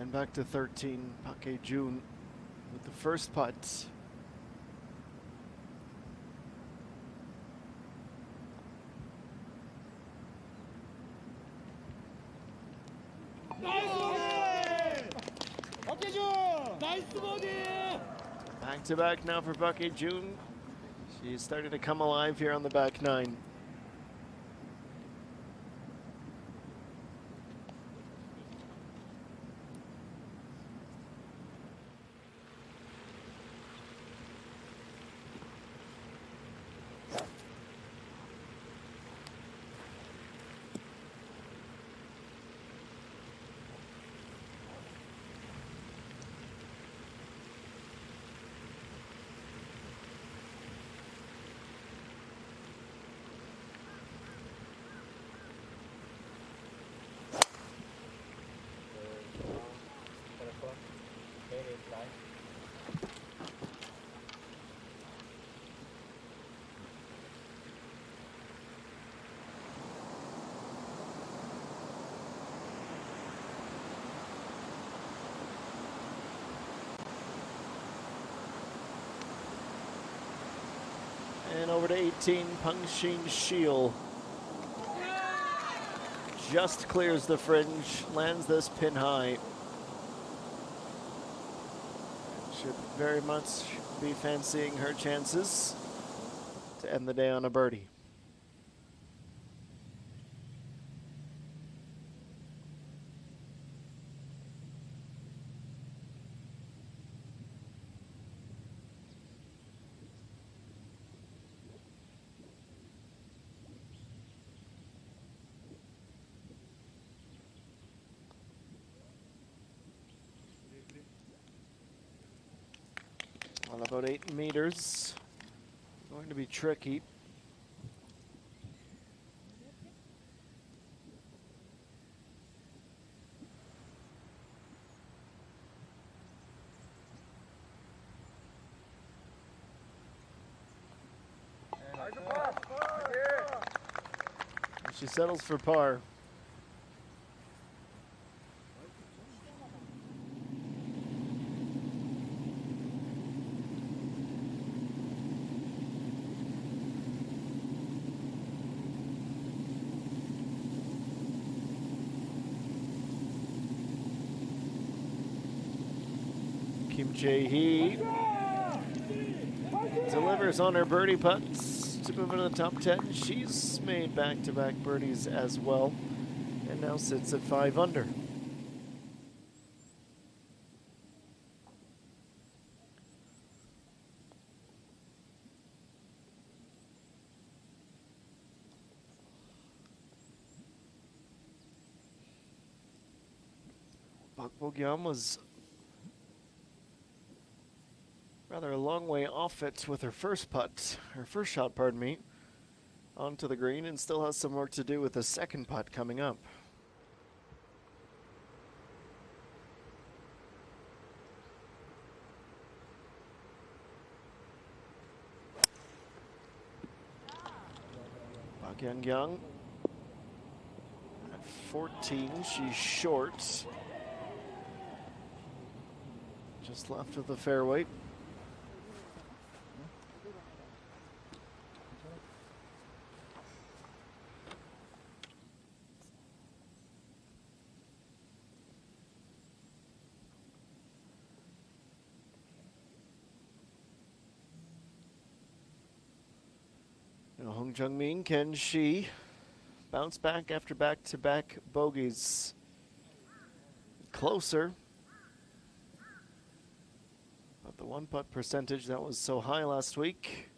And back to 13, Park Jun with the first putt. Back to back now for Park Jun. She's starting to come alive here on the back nine. And over to 18, Pengxin Shiel. Just clears the fringe, lands this pin high. Should very much be fancying her chances to end the day on a birdie. Well, about 8 meters. Going to be tricky. She settles for par. Kim Jae-hee delivers on her birdie putts to move into the top 10. She's made back-to-back birdies as well and now sits at 5 under. Bogey was rather a long way off it with her first shot, pardon me, onto the green, and still has some work to do with the second putt coming up. Park Young at 14, she's short. Just left of the fairway. Jung Mean, can she bounce back after back-to-back bogeys? Closer. But the one-putt percentage that was so high last week,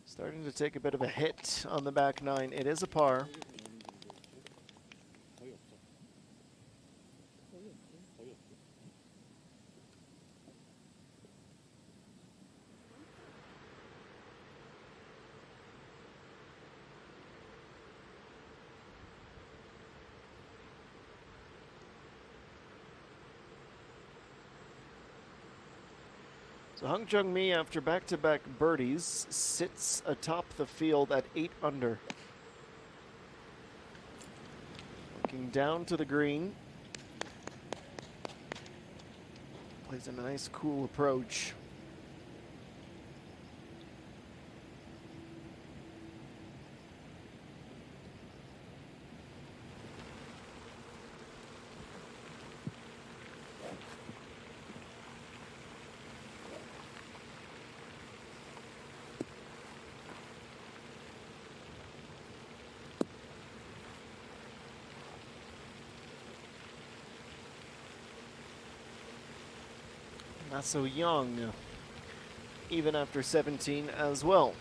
starting to take a bit of a hit on the back nine. It is a par. So Jung Mean, after back-to-back birdies, sits atop the field at 8 under. Looking down to the green. Plays in a nice, cool approach. Not so young, even after 17 as well.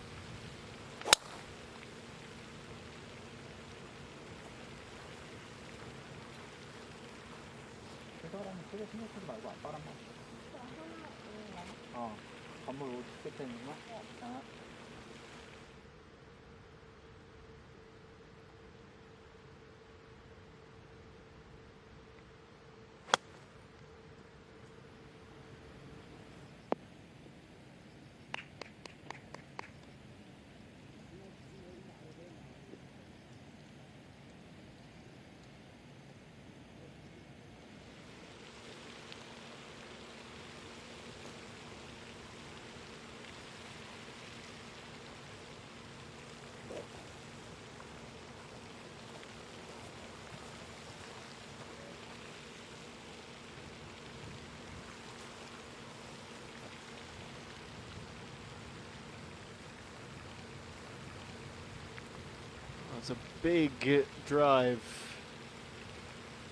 It's a big drive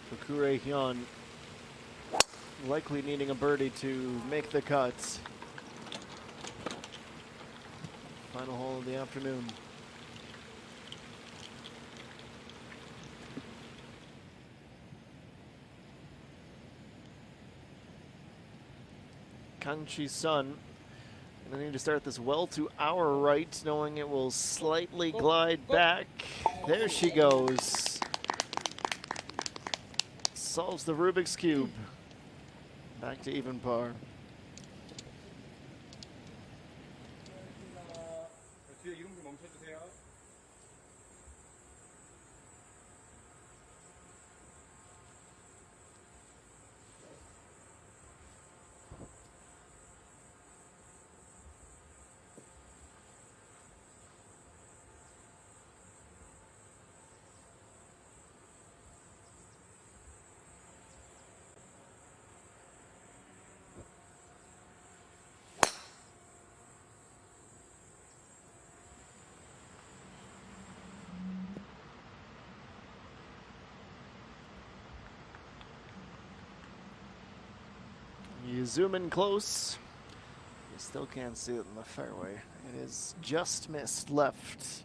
for Kure Hyun. Likely needing a birdie to make the cuts. Final hole of the afternoon. Kang Chi-sun gonna need to start this well to our right, knowing it will slightly glide back. There she goes. Solves the Rubik's Cube. Back to even par. You zoom in close, you still can't see it in the fairway. It is just missed left.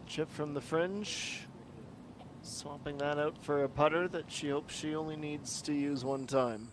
Chip from the fringe. Swapping that out for a putter that she hopes she only needs to use one time.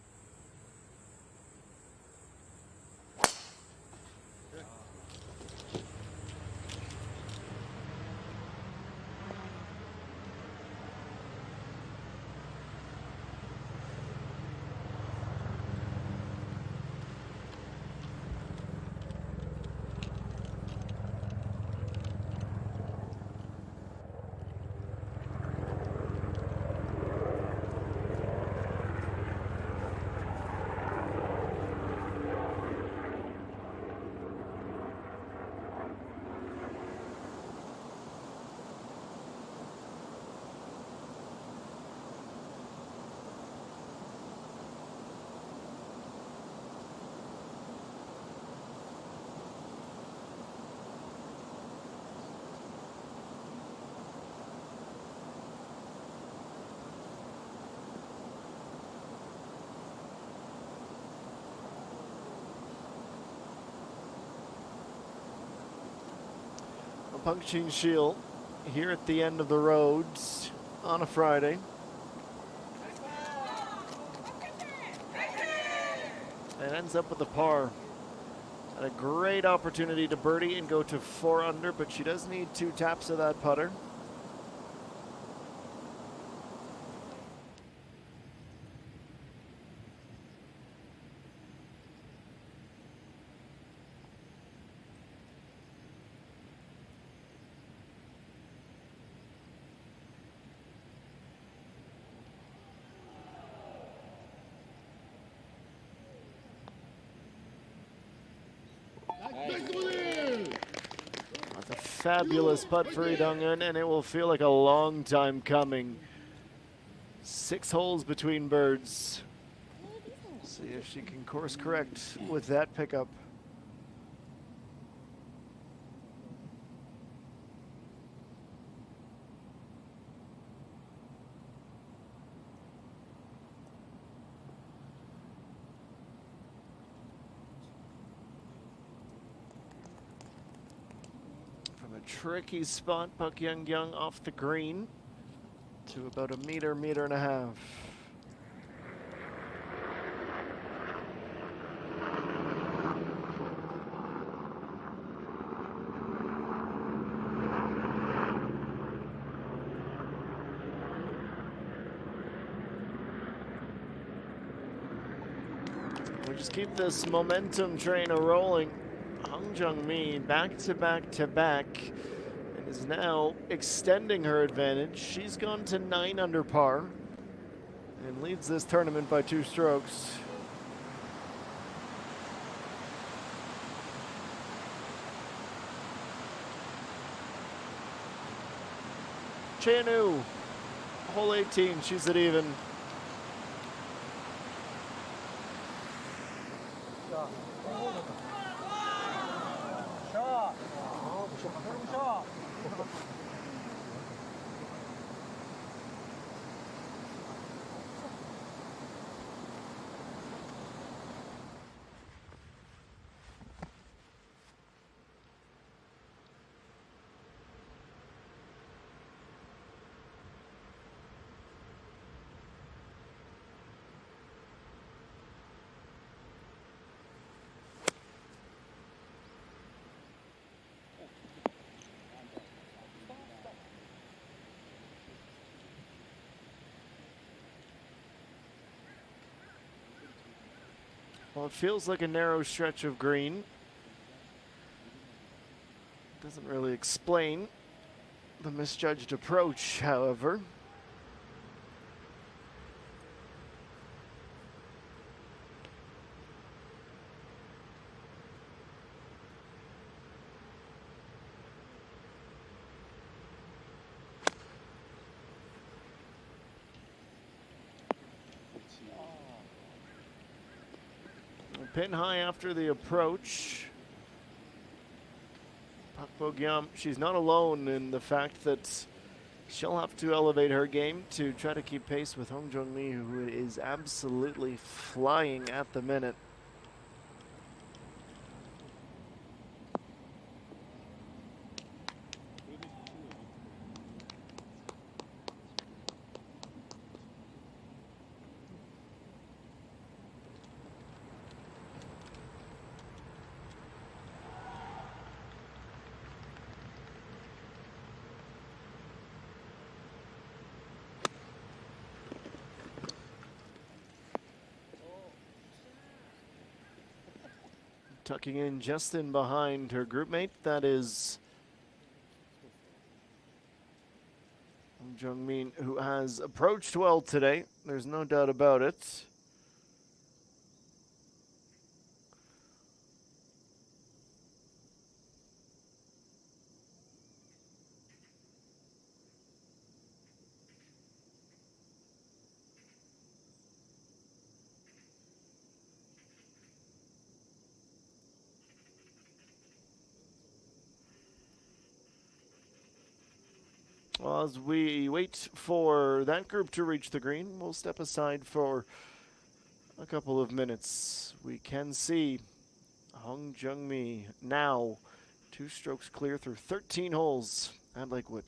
Punching Shield here at the end of the roads on a Friday. And ends up with a par. Had a great opportunity to birdie and go to 4 under, but she does need 2 taps of that putter. That's a fabulous putt for Lee Dong-eun, and it will feel like a long time coming. 6 holes between birds. See if she can course correct with that pickup. Tricky spot, Park Young off the green to about a meter, meter and a half. We just keep this momentum train a-rolling. Jung Mean back to back to back and is now extending her advantage. She's gone to 9 under par and leads this tournament by 2 strokes. Chanu, hole 18, she's at even. Well, it feels like a narrow stretch of green. Doesn't really explain the misjudged approach, however. Pin high after the approach. Pak Bo-gyam, she's not alone in the fact that she'll have to elevate her game to try to keep pace with Jung Mean, who is absolutely flying at the minute. Tucking in just in behind her group mate, that is Jung Mean, who has approached well today. There's no doubt about it. Well, as we wait for that group to reach the green, we'll step aside for a couple of minutes. We can see Jung Mean now 2 strokes clear through 13 holes at Lakewood.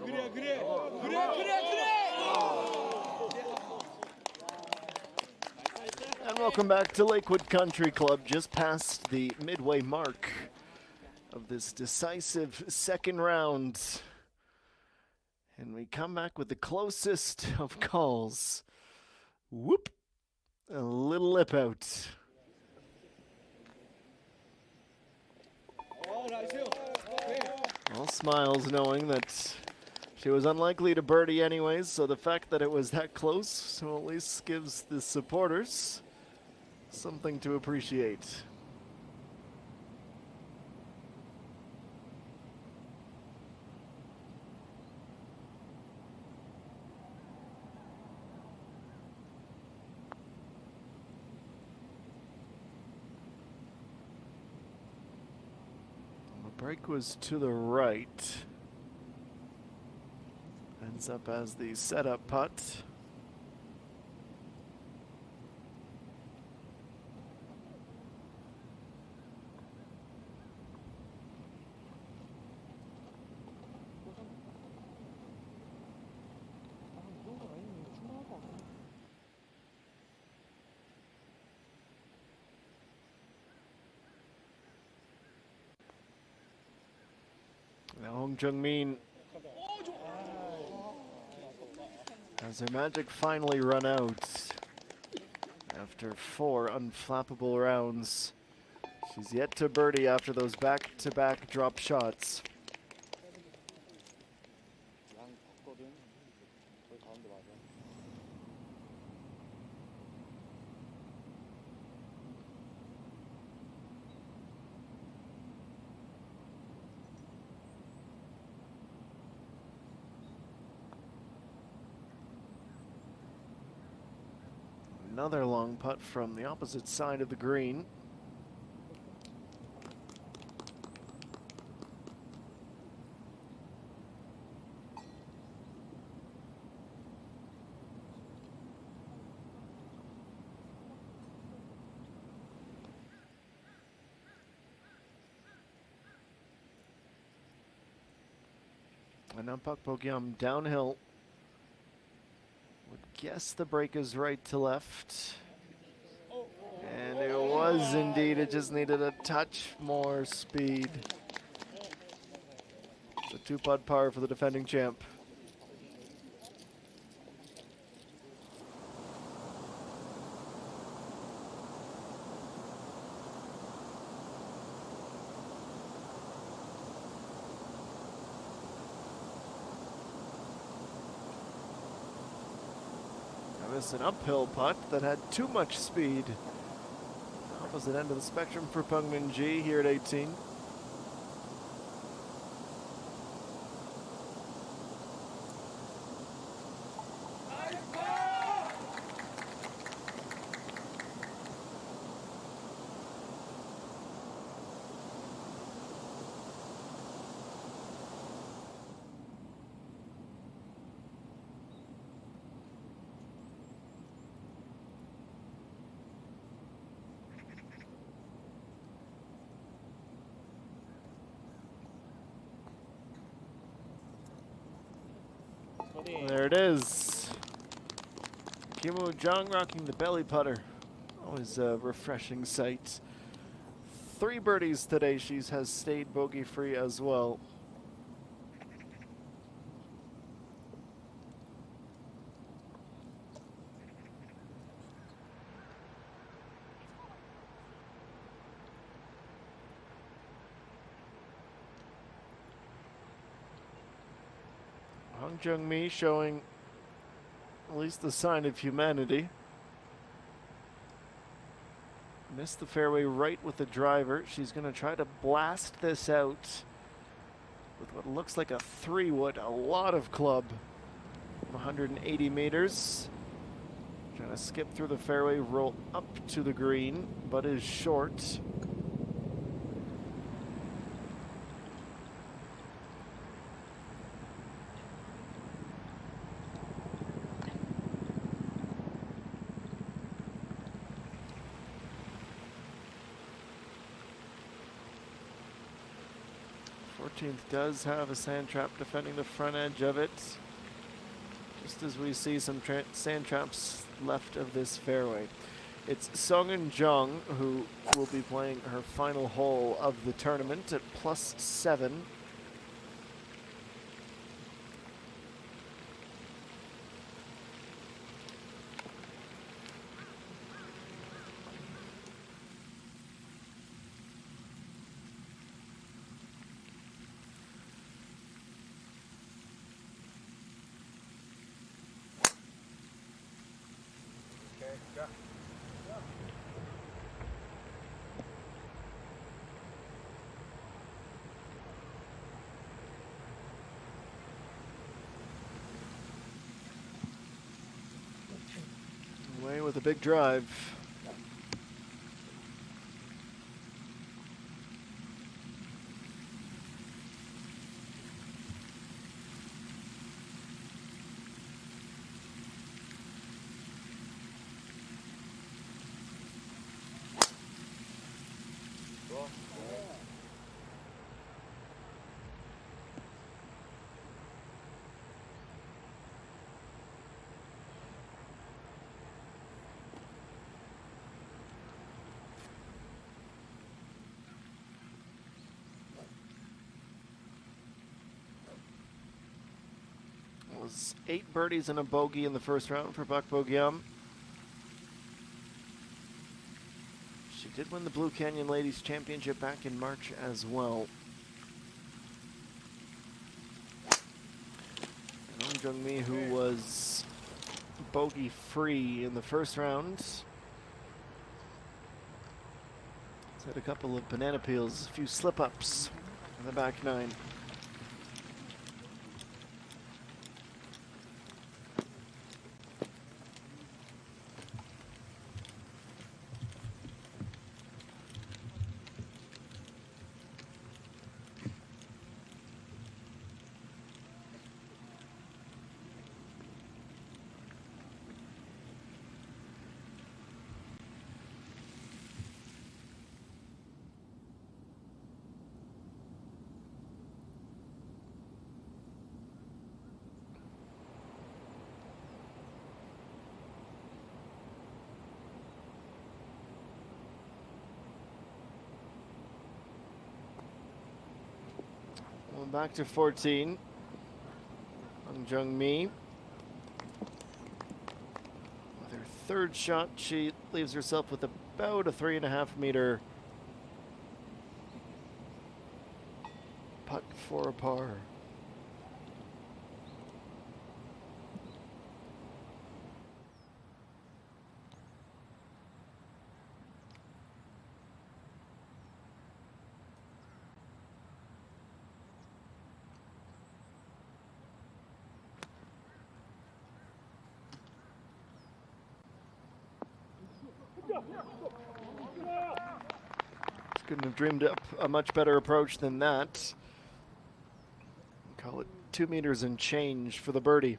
And welcome back to Lakewood Country Club, just past the midway mark of this decisive second round. And we come back with the closest of calls. Whoop! A little lip out. All smiles, knowing that she was unlikely to birdie anyways, so the fact that it was that close, so at least gives the supporters something to appreciate. The break was to the right. Ends up as the setup putt. Now Jung Mean has her magic finally run out after 4 unflappable rounds. She's yet to birdie after those back-to-back drop shots. Another long putt from the opposite side of the green. And now puck Bogey downhill. Would guess the break is right to left. And it was indeed, it just needed a touch more speed. It's a 2-putt par for the defending champ. This an uphill putt that had too much speed. Opposite end of the spectrum for Jung Mean here at 18. There it is. Kimu Jung rocking the belly putter. Always a refreshing sight. 3 birdies today. She has stayed bogey free as well. Jung Mean showing at least the sign of humanity. Missed the fairway right with the driver. She's going to try to blast this out with what looks like a 3-wood, a lot of club. 180 meters. Trying to skip through the fairway, roll up to the green, but is short. 14th does have a sand trap defending the front edge of it. Just as we see some sand traps left of this fairway. It's Sangsangin who will be playing her final hole of the tournament at +7. Away with a big drive. It was 8 birdies and a bogey in the first round for Bogey. She did win the Blue Canyon Ladies Championship back in March as well. And Jung Mean, who was bogey free in the first round, had a couple of banana peels, a few slip-ups in the back nine. Back to 14. Jung Mean. With her third shot, she leaves herself with about a 3.5 meter putt for a par. Couldn't have dreamed up a much better approach than that. Call it 2 meters and change for the birdie.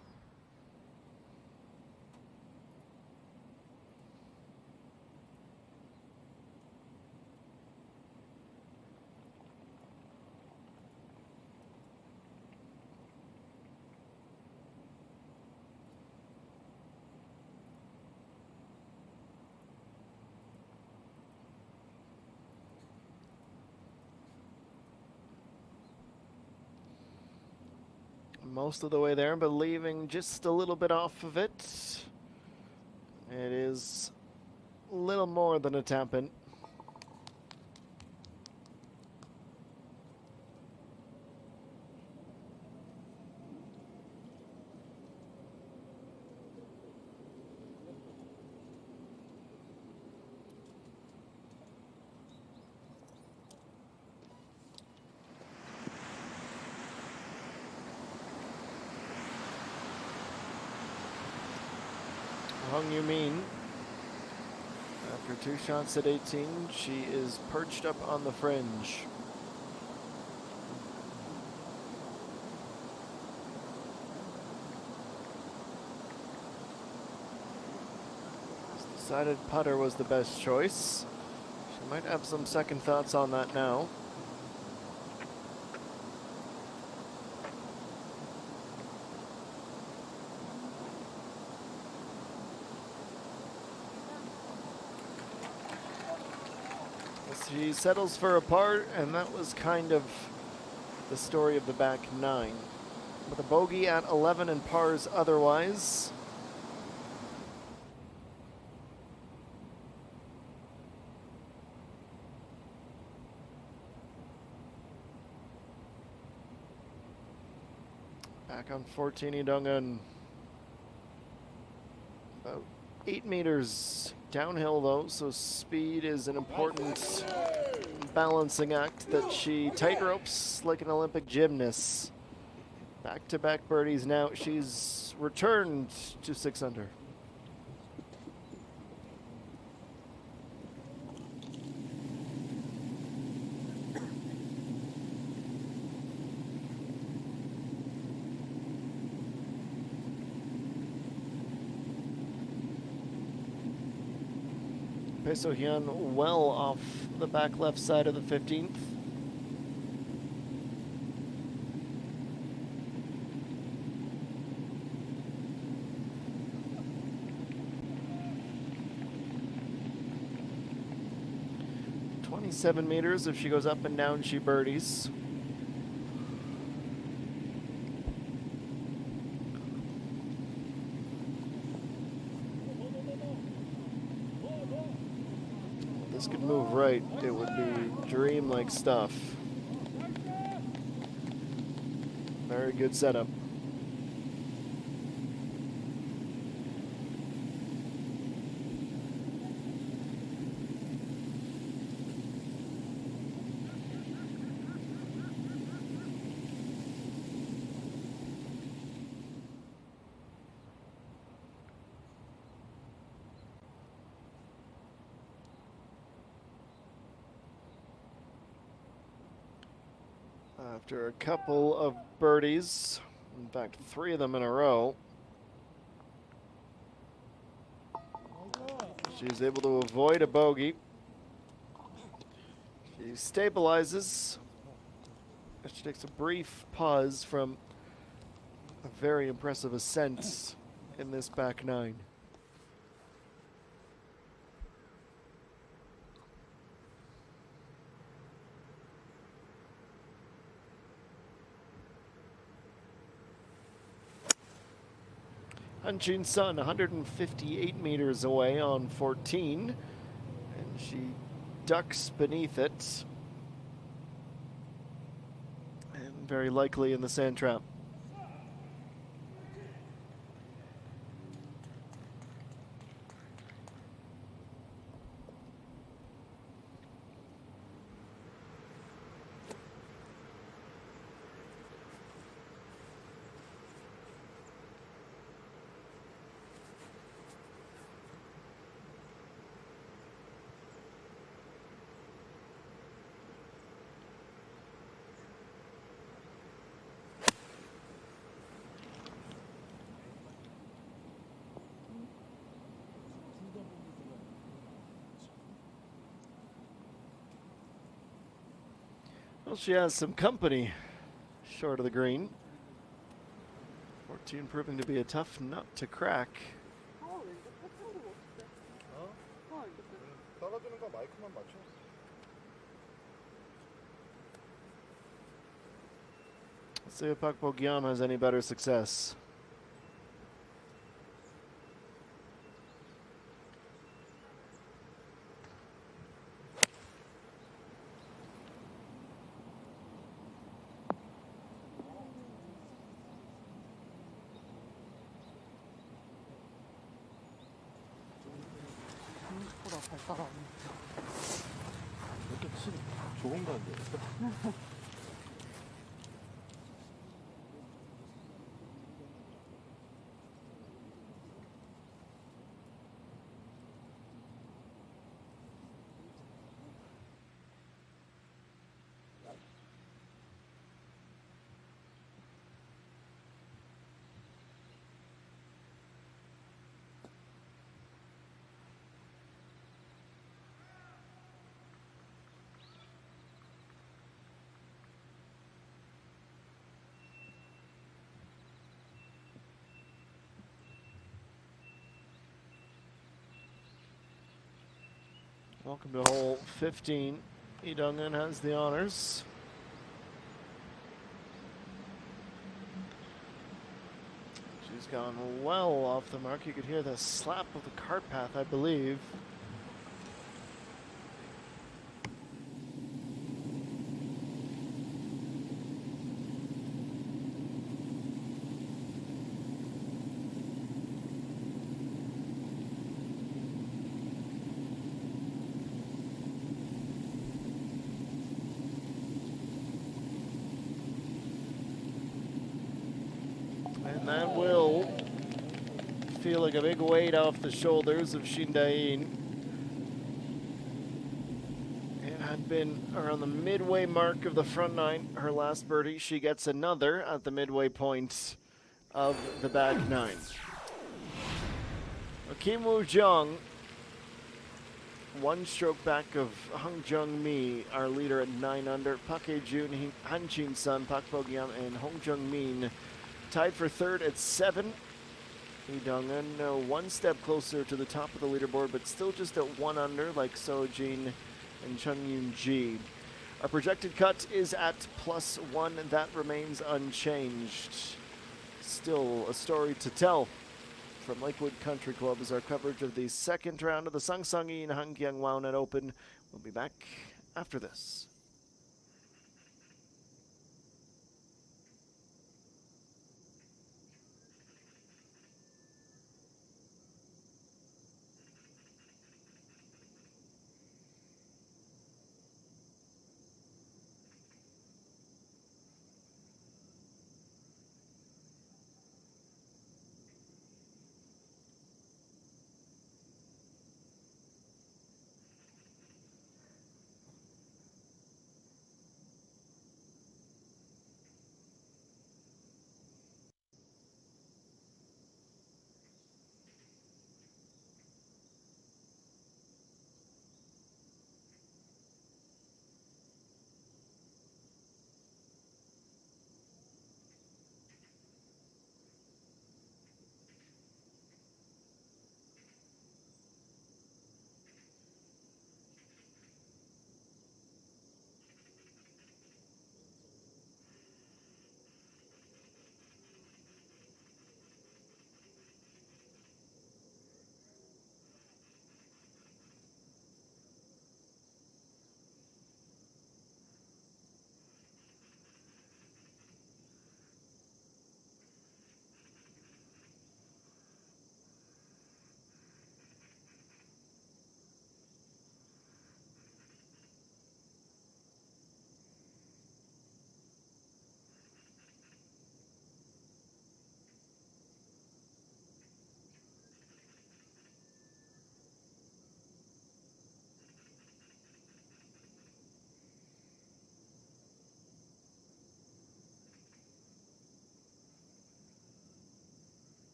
Most of the way there, but leaving just a little bit off of it. It is a little more than a tap in. Jung Mean, after 2 shots at 18, she is perched up on the fringe. Decided putter was the best choice. She might have some second thoughts on that now. She settles for a par, and that was kind of the story of the back nine. With a bogey at 11 and pars otherwise. Back on 14, Idongan. About 8 meters downhill though, so speed is an important balancing act that she tightropes like an Olympic gymnast. Back-to-back birdies now. She's returned to 6 under. Peso Hyun well off the back left side of the 15th. .7 meters. If she goes up and down, she birdies. If this could move right, it would be dream-like stuff. Very good setup. After a couple of birdies, in fact 3 of them in a row, she's able to avoid a bogey. She stabilizes. She takes a brief pause from a very impressive ascent in this back nine. Hanjin Sun, 158 meters away on 14, and she ducks beneath it, and very likely in the sand trap. Well, she has some company short of the green. 14 proving to be a tough nut to crack. Let's see if Pak Bogyam has any better success. Welcome to hole 15. Lee Dong-eun has the honors. She's gone well off the mark. You could hear the slap of the cart path, I believe. And that will feel like a big weight off the shoulders of Shin Dae-in. It had been around the midway mark of the front nine, her last birdie. She gets another at the midway point of the back nine. Kim Woo-jung, one stroke back of Jung Mean, our leader at 9 under. Park Hae-jun, Han Chin-sun, Park Bo-gyam, and Jung Mean tied for third at 7. Lee Dong-eun one step closer to the top of the leaderboard, but still just at 1 under, like So-jin and Chung Yoon-ji. Our projected cut is at +1, and that remains unchanged. Still a story to tell from Lakewood Country Club as our coverage of the second round of the Sangsangin Hanggyang Wownet Open. We'll be back after this.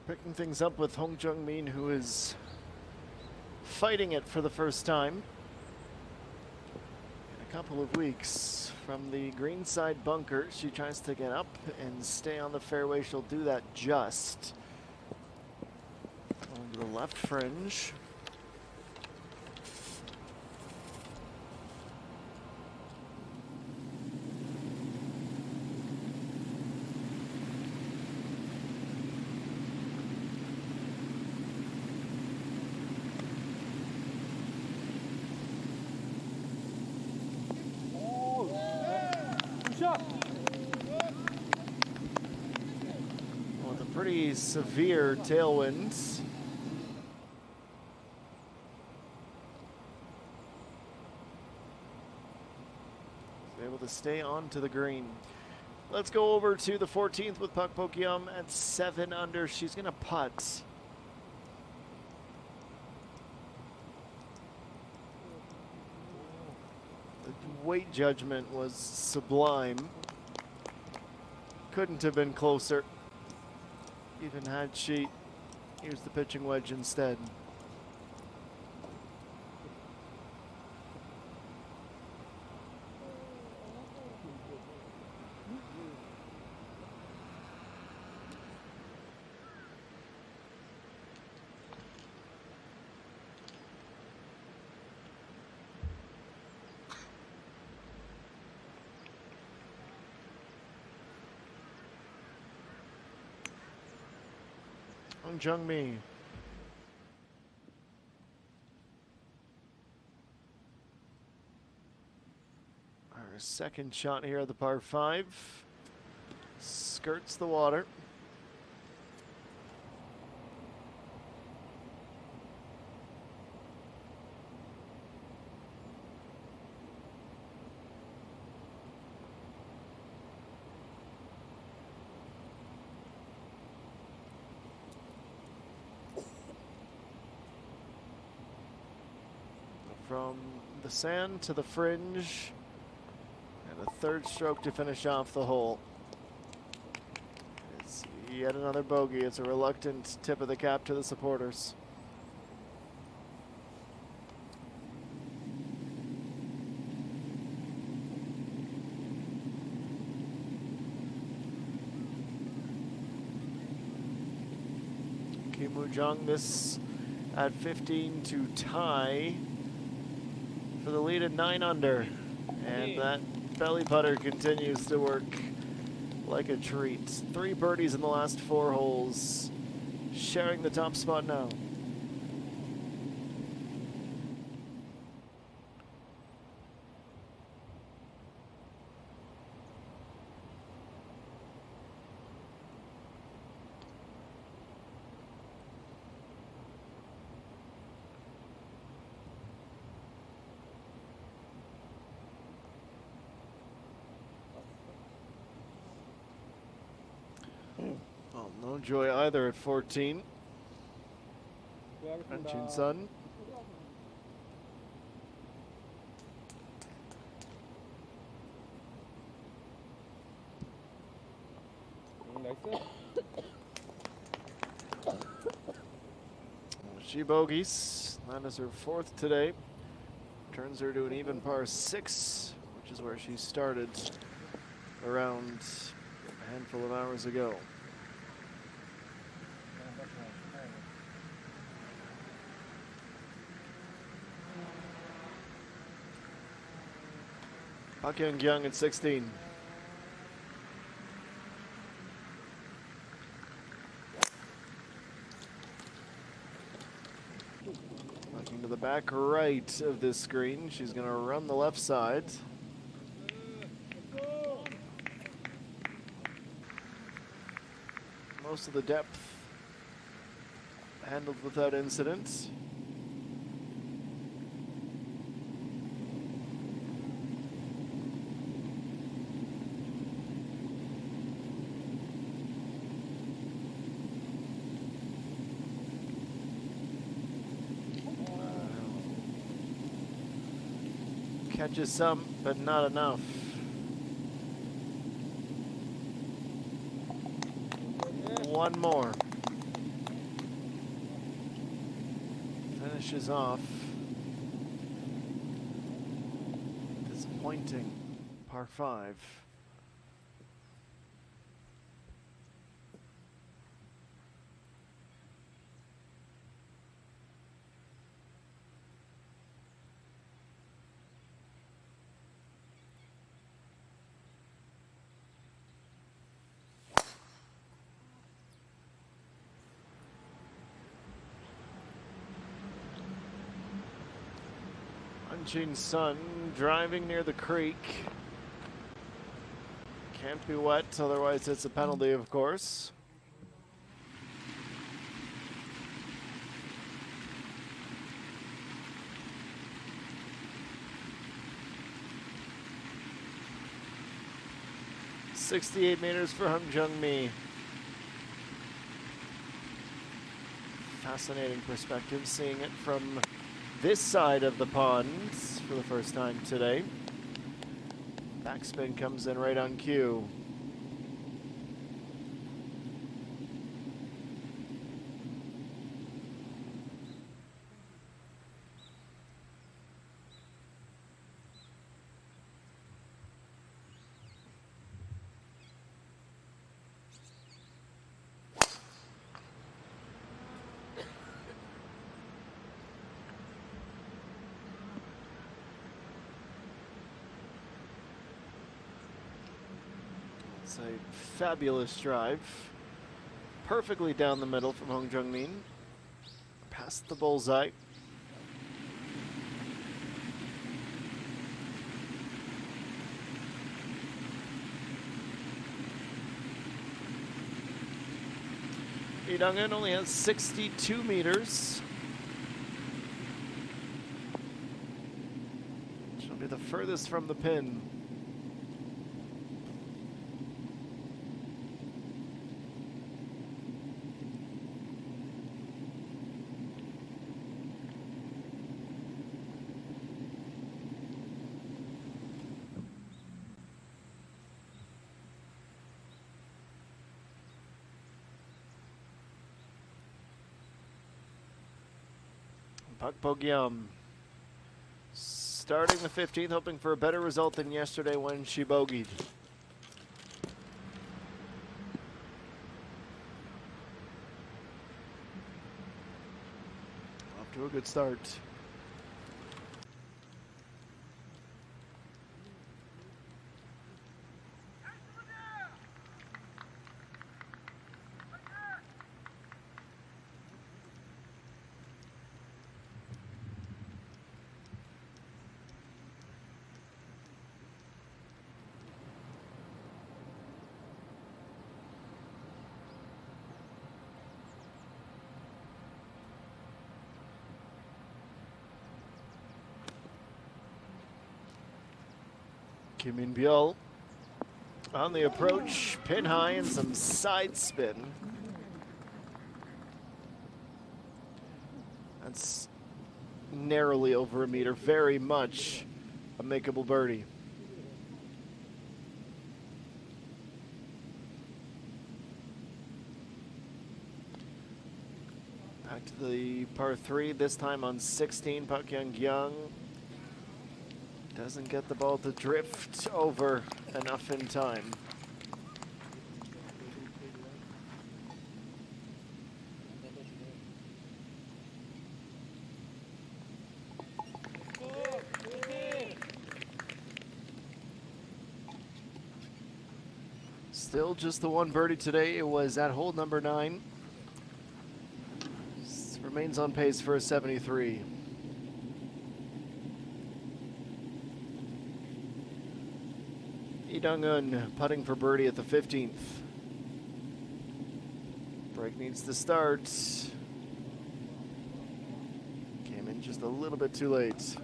Picking things up with Jung Mean, who is fighting it for the first time in a couple of weeks. From the greenside bunker, she tries to get up and stay on the fairway. She'll do that just on the left fringe. With a pretty severe tailwind. Able to stay on to the green. Let's go over to the 14th with Pak Pokyam at 7 under. She's going to putt. The weight judgment was sublime. Couldn't have been closer, even had she used the pitching wedge instead. Jung Mean. Our second shot here at the par 5. Skirts the water. From the sand to the fringe, and a third stroke to finish off the hole. It's yet another bogey. It's a reluctant tip of the cap to the supporters. Kim Woo-jung, this at 15 to tie for the lead at 9 under, and that belly putter continues to work like a treat. 3 birdies in the last 4 holes, sharing the top spot now. Well, no joy either at 14. Jun Sun. She bogeys. That is her 4th today. Turns her to an even par 6, which is where she started around a handful of hours ago. Pak Young at 16. Looking to the back right of this screen. She's going to run the left side. Most of the depth handled without incident. Catches some, but not enough. One more. finishes off. Disappointing par 5. Punching sun, driving near the creek. Can't be wet, otherwise it's a penalty, of course. .68 meters for Jung Mean. Fascinating perspective, seeing it from this side of the pond for the first time today. Backspin comes in right on cue. It's a fabulous drive. Perfectly down the middle from Jung Mean. Past the bullseye. Sangsangin only has 62 meters. She'll be the furthest from the pin. Bogey starting the 15th, hoping for a better result than yesterday when she bogeyed. Off to a good start. Kim Byul on the approach, pin high and some side spin. That's narrowly over a meter, very much a makeable birdie. Back to the par 3, this time on 16, Pak Young. Doesn't get the ball to drift over enough in time. Still just the one birdie today. It was at hole number 9. Remains on pace for a 73. Sangsangin putting for birdie at the 15th. Break needs to start. Came in just a little bit too late.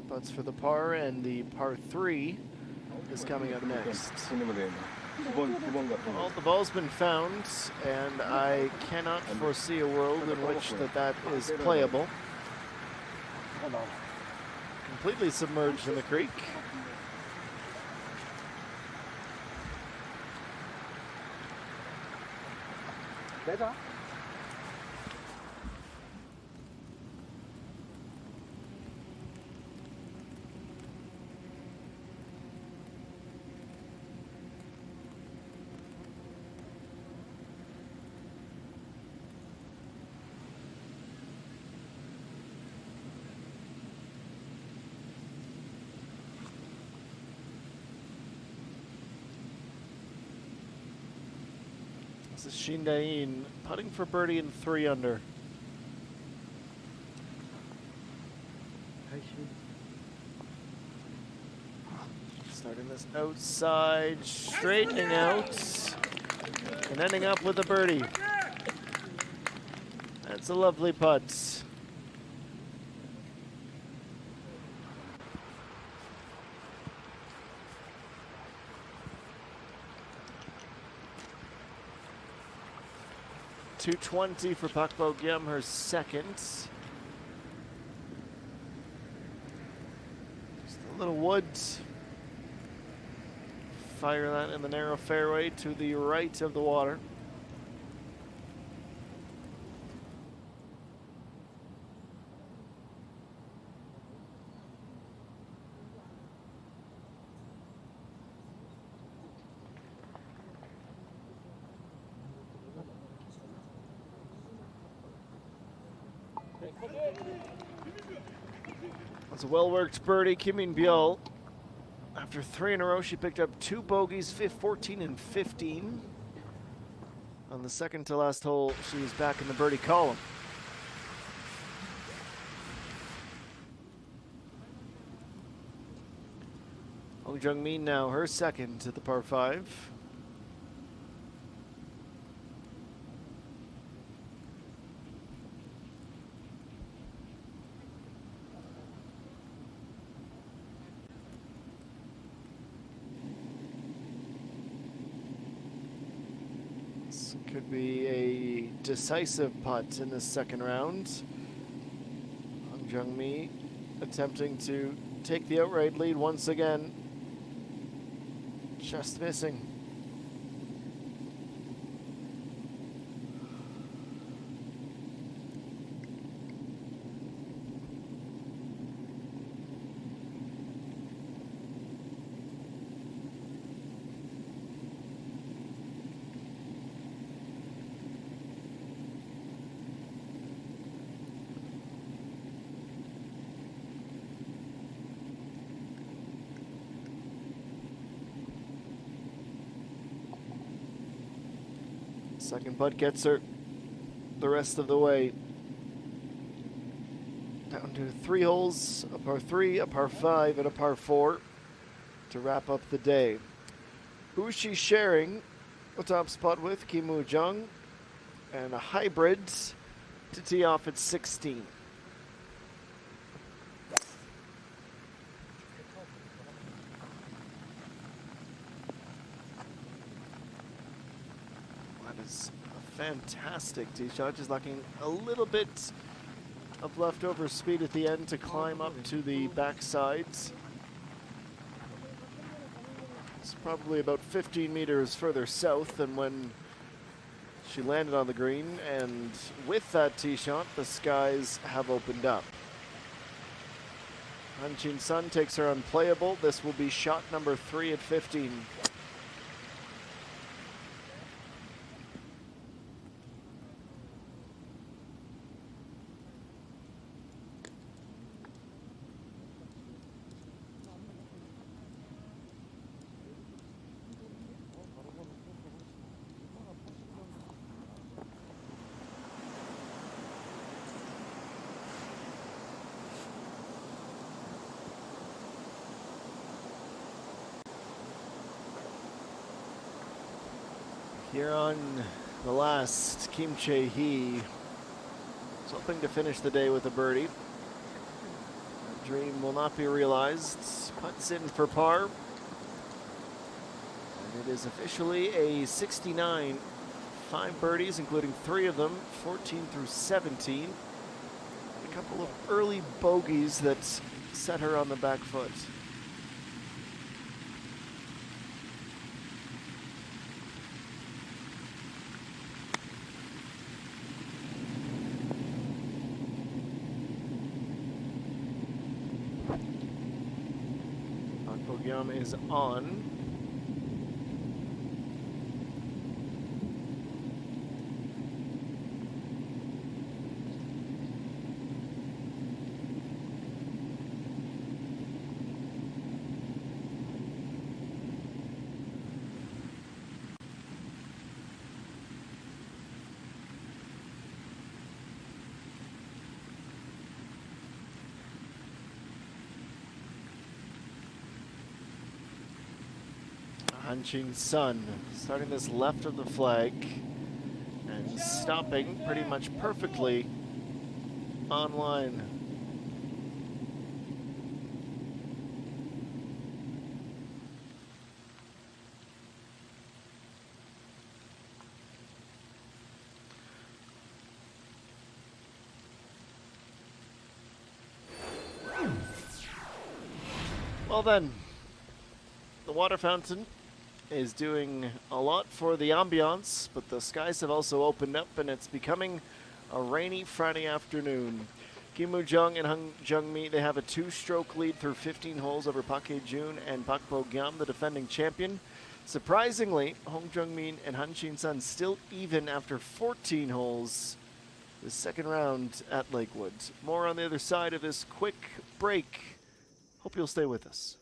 Putts for the par, and the par 3 is coming up next. Well, the ball's been found, and I cannot foresee a world in which that is playable. Completely submerged in the creek. This is Shindain putting for birdie in 3 under. Starting this outside, straightening out, and ending up with a birdie. That's a lovely putt. .220 for Pak Bo-gyum, her second. Just a little woods. Fire that in the narrow fairway to the right of the water. That's a well-worked birdie, Kim Min-byul. After 3 in a row, she picked up 2 bogeys, 14 and 15. On the second to last hole, she was back in the birdie column. Jung Mean now, her second to the par 5. Could be a decisive putt in this second round. Jung Mean attempting to take the outright lead once again. Just missing. Second putt gets her the rest of the way. Down to 3 holes, a par 3, a par 5, and a par 4 to wrap up the day. Who is she sharing a top spot with? Kim Woo-jung, and a hybrid to tee off at 16. Fantastic tee shot, just lacking a little bit of leftover speed at the end to climb up to the backside. It's probably about 15 meters further south than when she landed on the green, and with that tee shot, the skies have opened up. Han Jin-sun takes her unplayable. This will be shot number 3 at 15. Here on the last, Kim Chae-hee is hoping to finish the day with a birdie. That dream will not be realized. Putts in for par. And It is officially a 69. 5 birdies, including 3 of them, 14 through 17. A couple of early bogeys that set her on the back foot. Bogey is on. Hanshin Sun starting this left of the flag and stopping pretty much perfectly on line. Well then, the water fountain is doing a lot for the ambiance, but the skies have also opened up and it's becoming a rainy Friday afternoon. Kim Woo-jung and Jung Mean, they have a 2-stroke lead through 15 holes over Park Hae-jun and Park Bo-gyam, the defending champion. Surprisingly, Hong Jung-min and Han Shin-sun still even after 14 holes. The second round at Lakewood. More on the other side of this quick break. Hope you'll stay with us.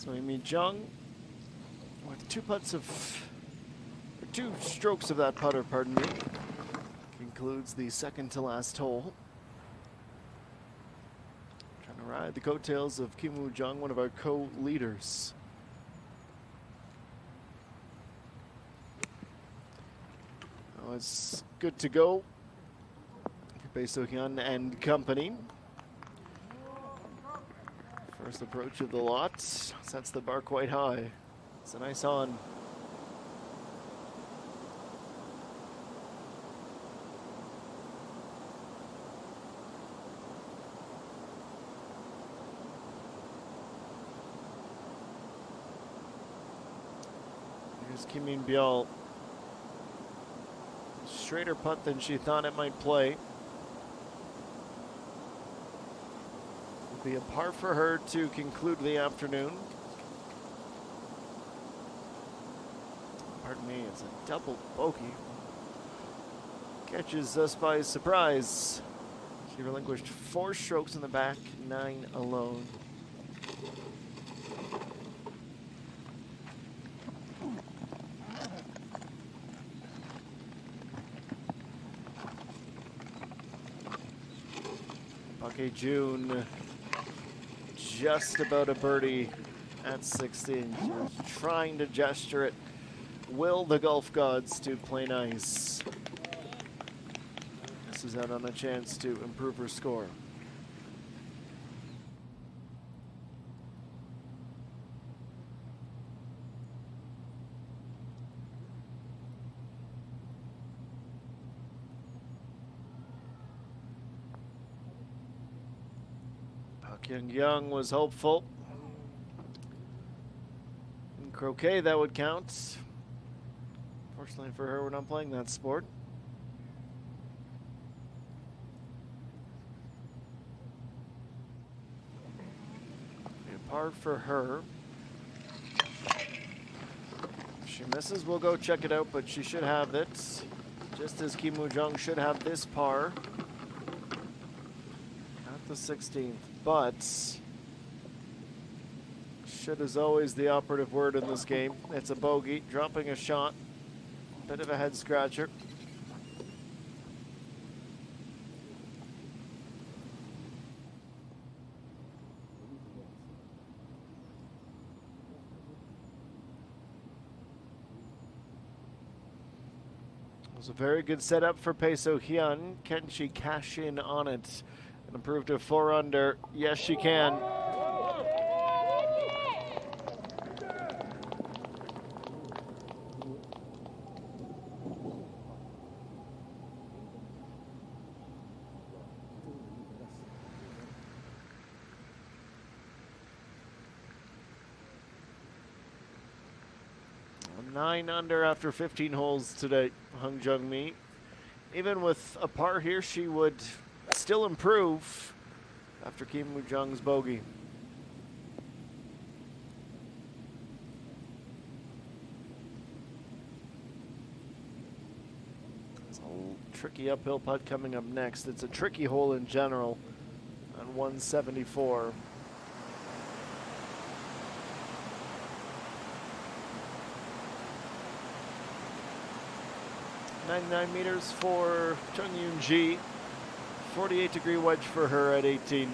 So Amy Jung with two strokes of that putter, pardon me, concludes the second to last hole. Trying to ride the coattails of Kim Woo Jung, one of our co-leaders. Oh, it's good to go for Bae So-hyun and company. First approach of the lot sets the bar quite high. It's a nice on. Here's Kim Min Byul. Straighter putt than she thought it might play. Will be a par for her to conclude the afternoon. Pardon me, it's a double bogey. Catches us by surprise. She relinquished 4 strokes in the back, 9 alone. June just about a birdie at 16. She was trying to gesture it. Will the golf gods to play nice? This is out on a chance to improve her score. Young was hopeful. In croquet, that would count. Fortunately for her, we're not playing that sport. A par for her. If she misses, we'll go check it out, but she should have it. Just as Kim Woo Jung should have this par at the 16th. But should is always the operative word in this game. It's a bogey, dropping a shot, bit of a head scratcher. It was a very good setup for Bae So-hyun. Can she cash in on it and improve to 4 under? Yes, she can. A 9 under after 15 holes today, Jung Mean. Even with a par here, she would still improve after Kim Woo Jung's bogey. It's a tricky uphill putt coming up next. It's a tricky hole in general on 174. .99 meters for Chung Yoon-ji. 48-degree wedge for her at 18.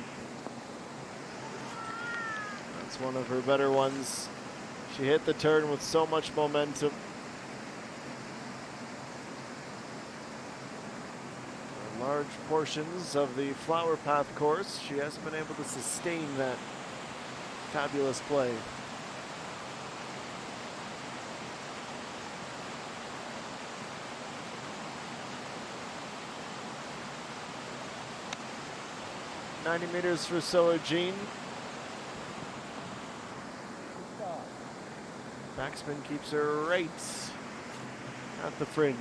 That's one of her better ones. She hit the turn with so much momentum. For large portions of the Flower Path course, she hasn't been able to sustain that fabulous play. .90 meters for So-Jean. Backspin keeps her right at the fringe.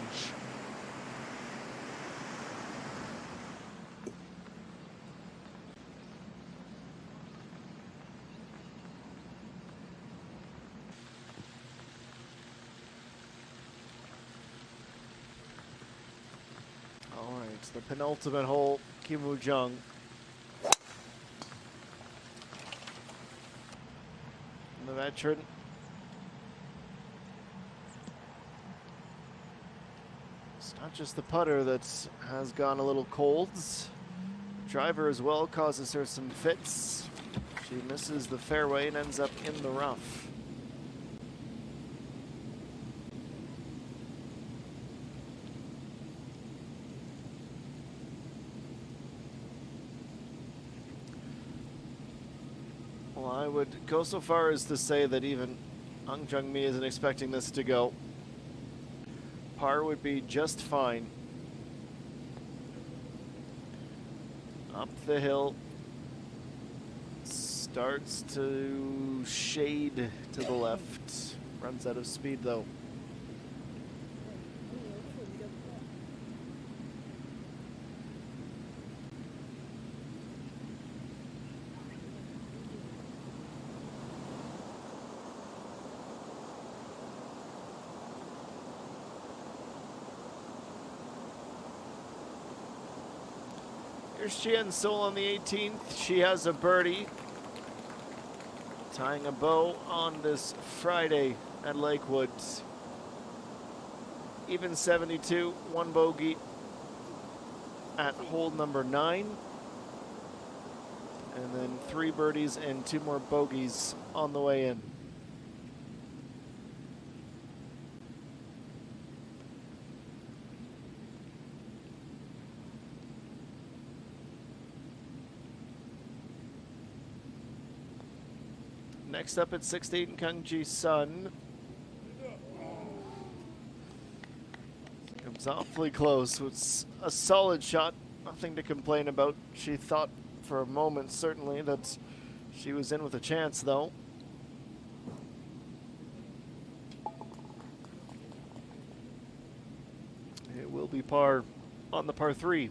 All right, the penultimate hole, Kim Woo Jung. veteran. It's not just the putter that has gone a little cold. Driver as well causes her some fits. She misses the fairway and ends up in the rough. Well, I would go so far as to say that even Jung Mean isn't expecting this to go. Par would be just fine. Up the hill. Starts to shade to the left. Runs out of speed though. Here's Chien Sol on the 18th. She has a birdie, tying a bow on this Friday at Lakewood. Even 72, one bogey at hole number 9. And then 3 birdies and 2 more bogeys on the way in. Next up at 16, Kang Ji Sun. Comes awfully close. It's a solid shot. Nothing to complain about. She thought for a moment, certainly, that she was in with a chance, though. It will be par on the par 3.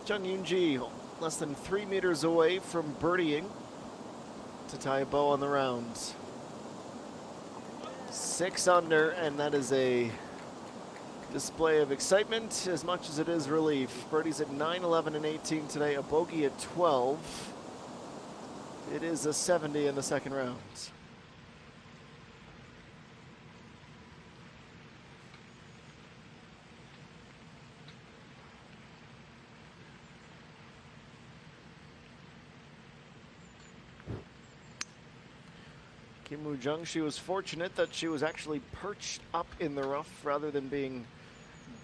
Jung Mean, less than 3 meters away from birdieing to tie a bow on the round. 6 under, and that is a display of excitement as much as it is relief. Birdie's at 9, 11, and 18 today, a bogey at 12. It is a 70 in the second round. Kim Woo-jung, she was fortunate that she was actually perched up in the rough rather than being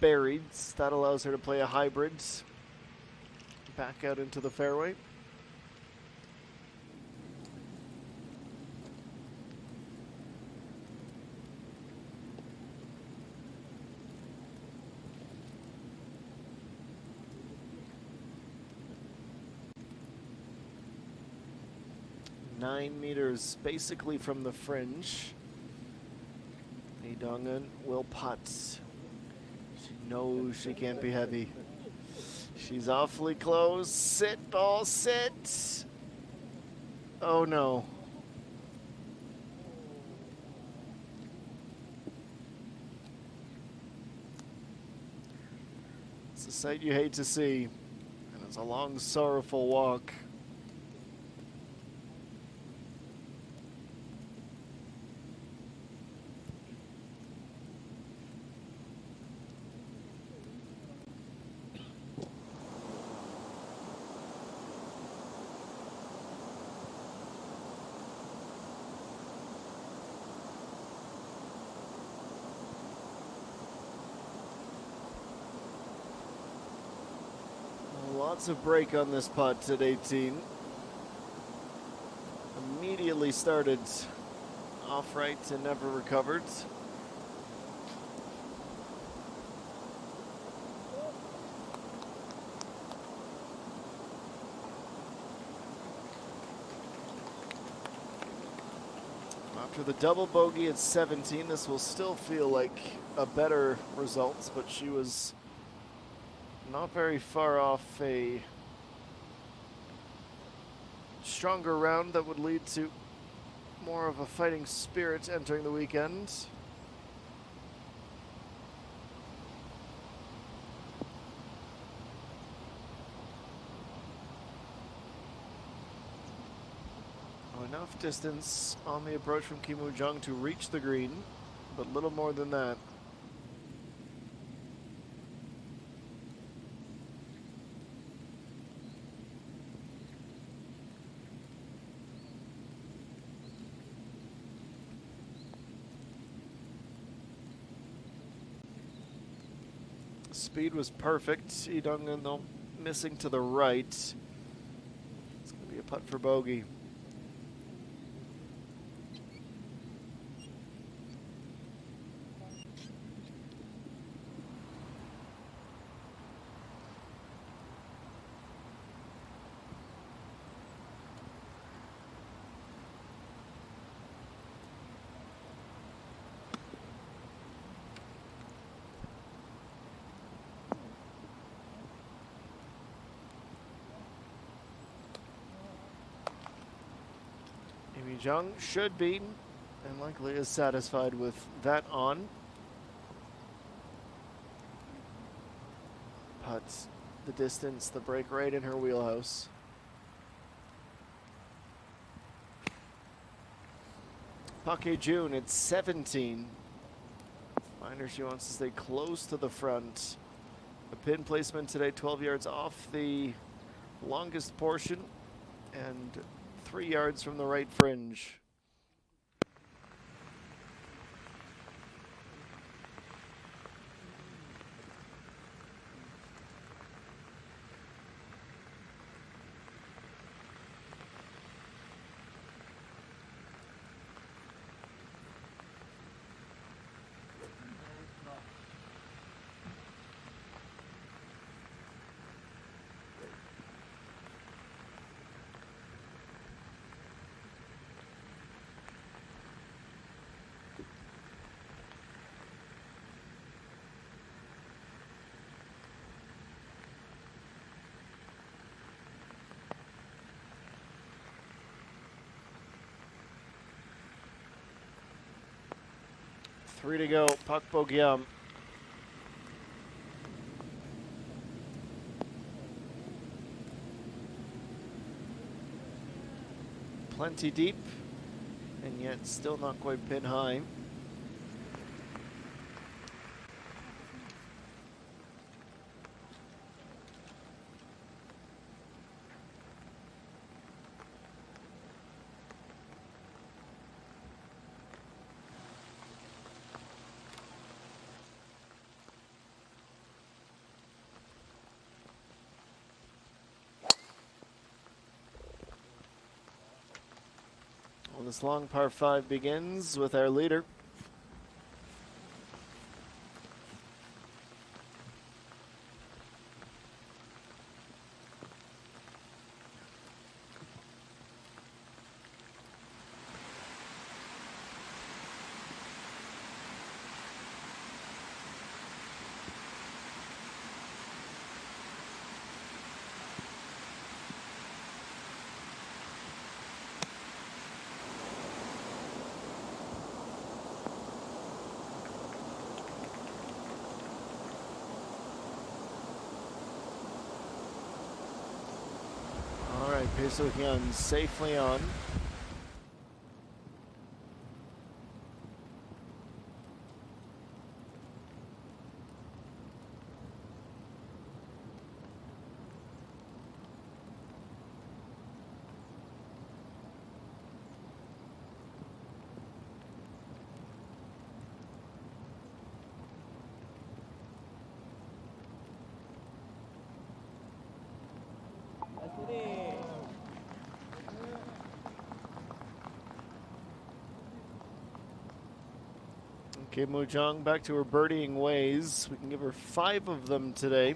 buried. That allows her to play a hybrid back out into the fairway. Nine meters basically from the fringe. Lee Dong-eun will putt. She knows she can't be heavy. She's awfully close. Sit, ball, sit. Oh no. It's a sight you hate to see, and it's a long, sorrowful walk. Lots of break on this putt at 18. Immediately started off right and never recovered. After the double bogey at 17, this will still feel like a better result, but she was not very far off a stronger round that would lead to more of a fighting spirit entering the weekend. Enough distance on the approach from Kim Woo-jung to reach the green, but little more than that. Speed was perfect. Idong, though, missing to the right. It's going to be a putt for bogey. Jung should be, and likely is satisfied with that on. Puts the distance, the break right in her wheelhouse. Park June at 17. Reminder, she wants to stay close to the front. The pin placement today, 12 yards off the longest portion and 3 yards from the right fringe. Three to go, Park Bo-gyam. Plenty deep, and yet still not quite pin high. This long par 5 begins with our leader. Hyun safely on. Kim Woo-jung back to her birdieing ways. We can give her 5 of them today.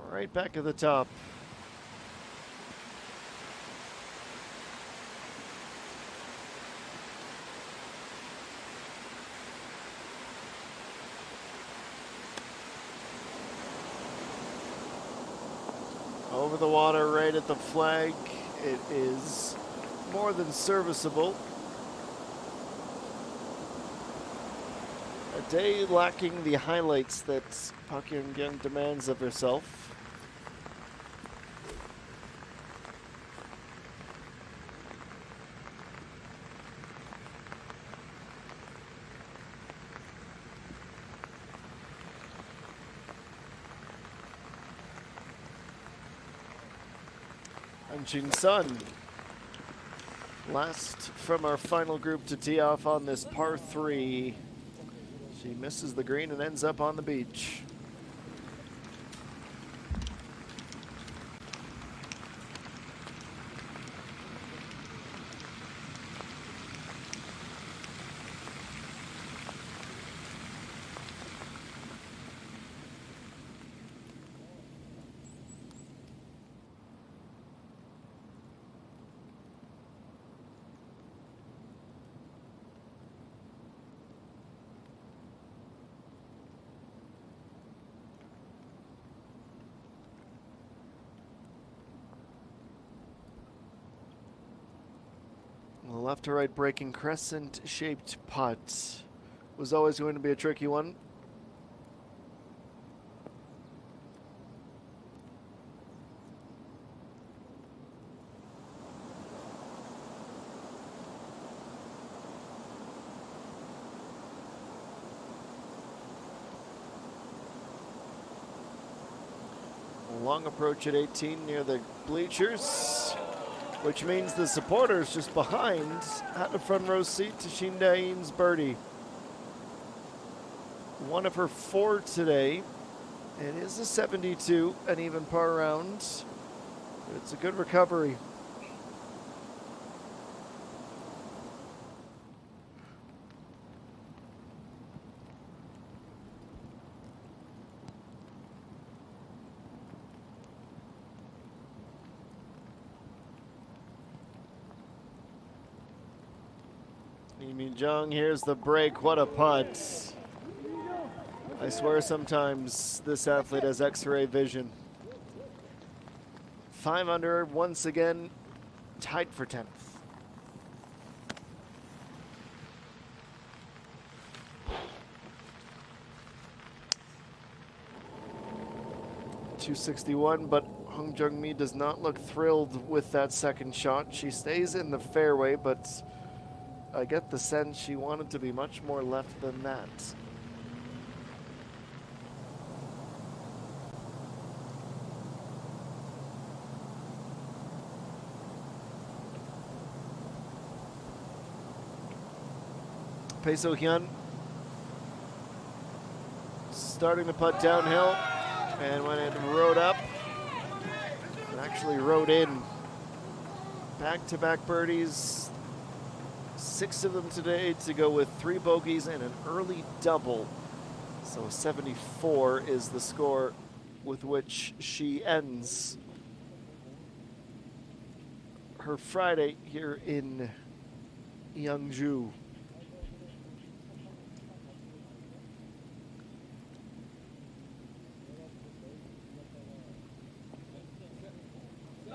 Right back at the top. Over the water, right at the flag. it is more than serviceable. A day lacking the highlights that Park Young demands of herself. Jung Sun, last from our final group to tee off on this par 3. She misses the green and ends up on the beach. Left to right breaking crescent shaped putt was always going to be a tricky one. A long approach at 18 near the bleachers, which means the supporters just behind had a front row seat to Sheen Daein's birdie. One of her 4 today. It is a 72, an even par round. But it's a good recovery. Jung, here's the break. What a putt. I swear sometimes this athlete has X-ray vision. 5 under, once again, tied for 10th. .261, but Jung Mean does not look thrilled with that second shot. She stays in the fairway, but I get the sense she wanted to be much more left than that. Pae So Hyun starting to putt downhill, and when it rode up, it actually rode in. Back-to-back birdies. 6 of them today to go with 3 bogeys and an early double. So 74 is the score with which she ends her Friday here in Yeongju.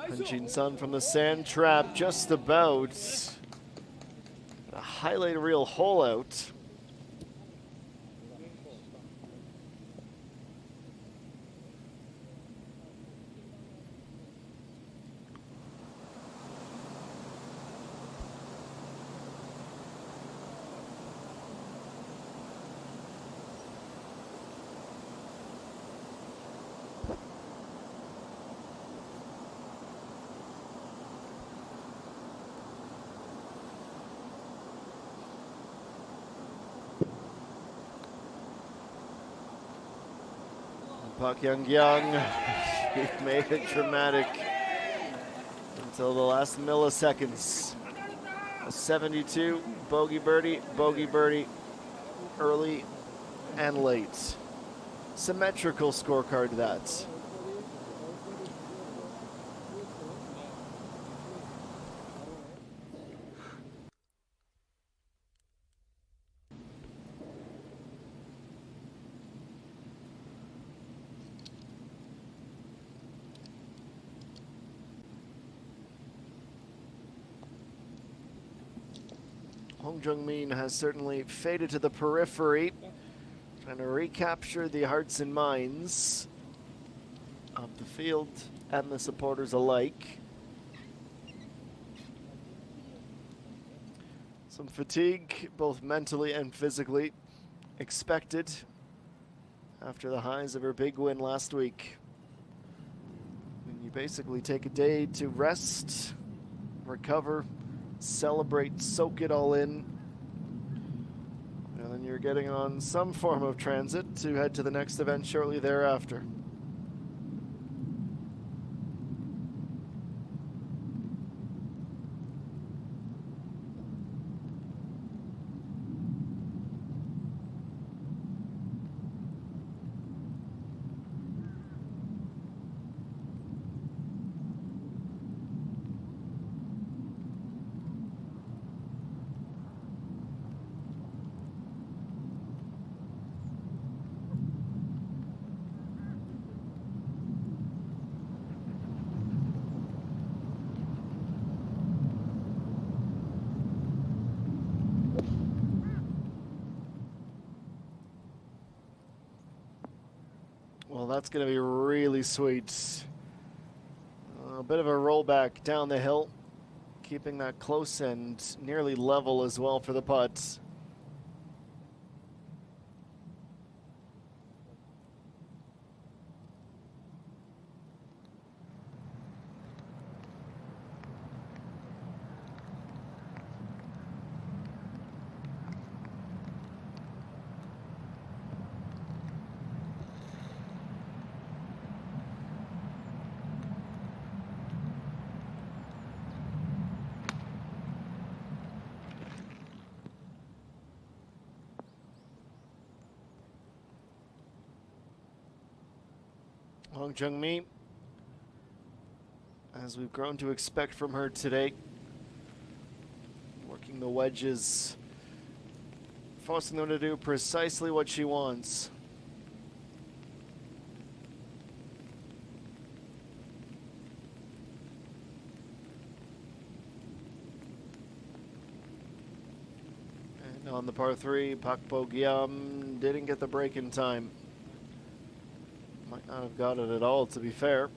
And Jin Sun from the sand trap just about. A highlight reel hole out. Park Young he made it dramatic until the last milliseconds. A 72, bogey birdie, early and late. Symmetrical scorecard that. Jung Mean has certainly faded to the periphery, trying to recapture the hearts and minds of the field and the supporters alike. Some fatigue, both mentally and physically, expected after the highs of her big win last week. When you basically take a day to rest, recover, celebrate, soak it all in, and then you're getting on some form of transit to head to the next event shortly thereafter. Well, that's going to be really sweet. A bit of a rollback down the hill, keeping that close and nearly level as well for the putt. Jung Mean, as we've grown to expect from her today, working the wedges, forcing them to do precisely what she wants. And on the par 3, Bogey didn't get the break in time. Might not have got it at all, to be fair.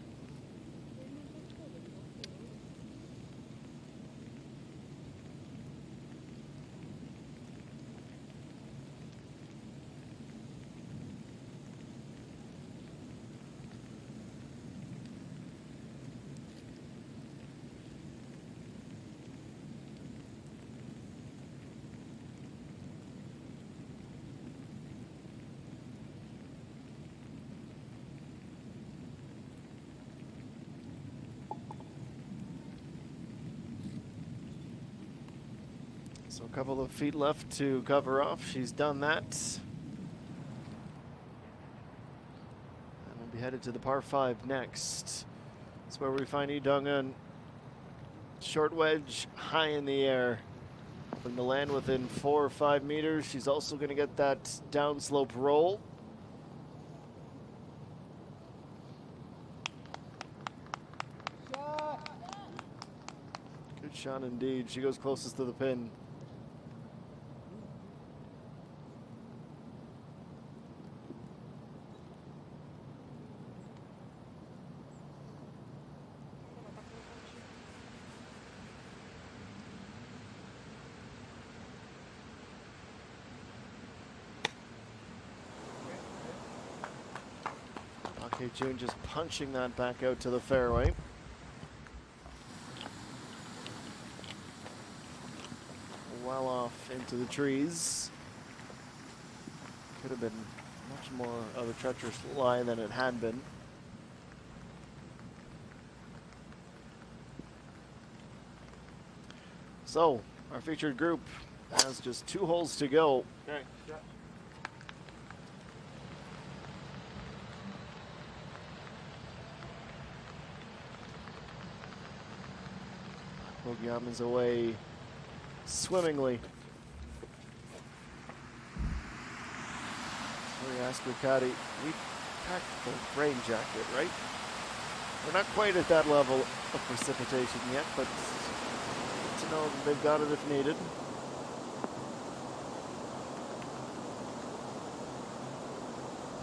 So a couple of feet left to cover off. She's done that. And we'll be headed to the par 5 next. That's where we find Lee Dong-eun. Short wedge, high in the air. From the land within 4 or 5 meters. She's also going to get that downslope roll. Good shot indeed. She goes closest to the pin. June just punching that back out to the fairway. Well off into the trees. Could have been much more of a treacherous lie than it had been. So, our featured group has just 2 holes to go. Okay. Yeah. Bogey is away swimmingly. So we asked your caddy, we packed the rain jacket, right? We're not quite at that level of precipitation yet, but good to know that they've got it if needed.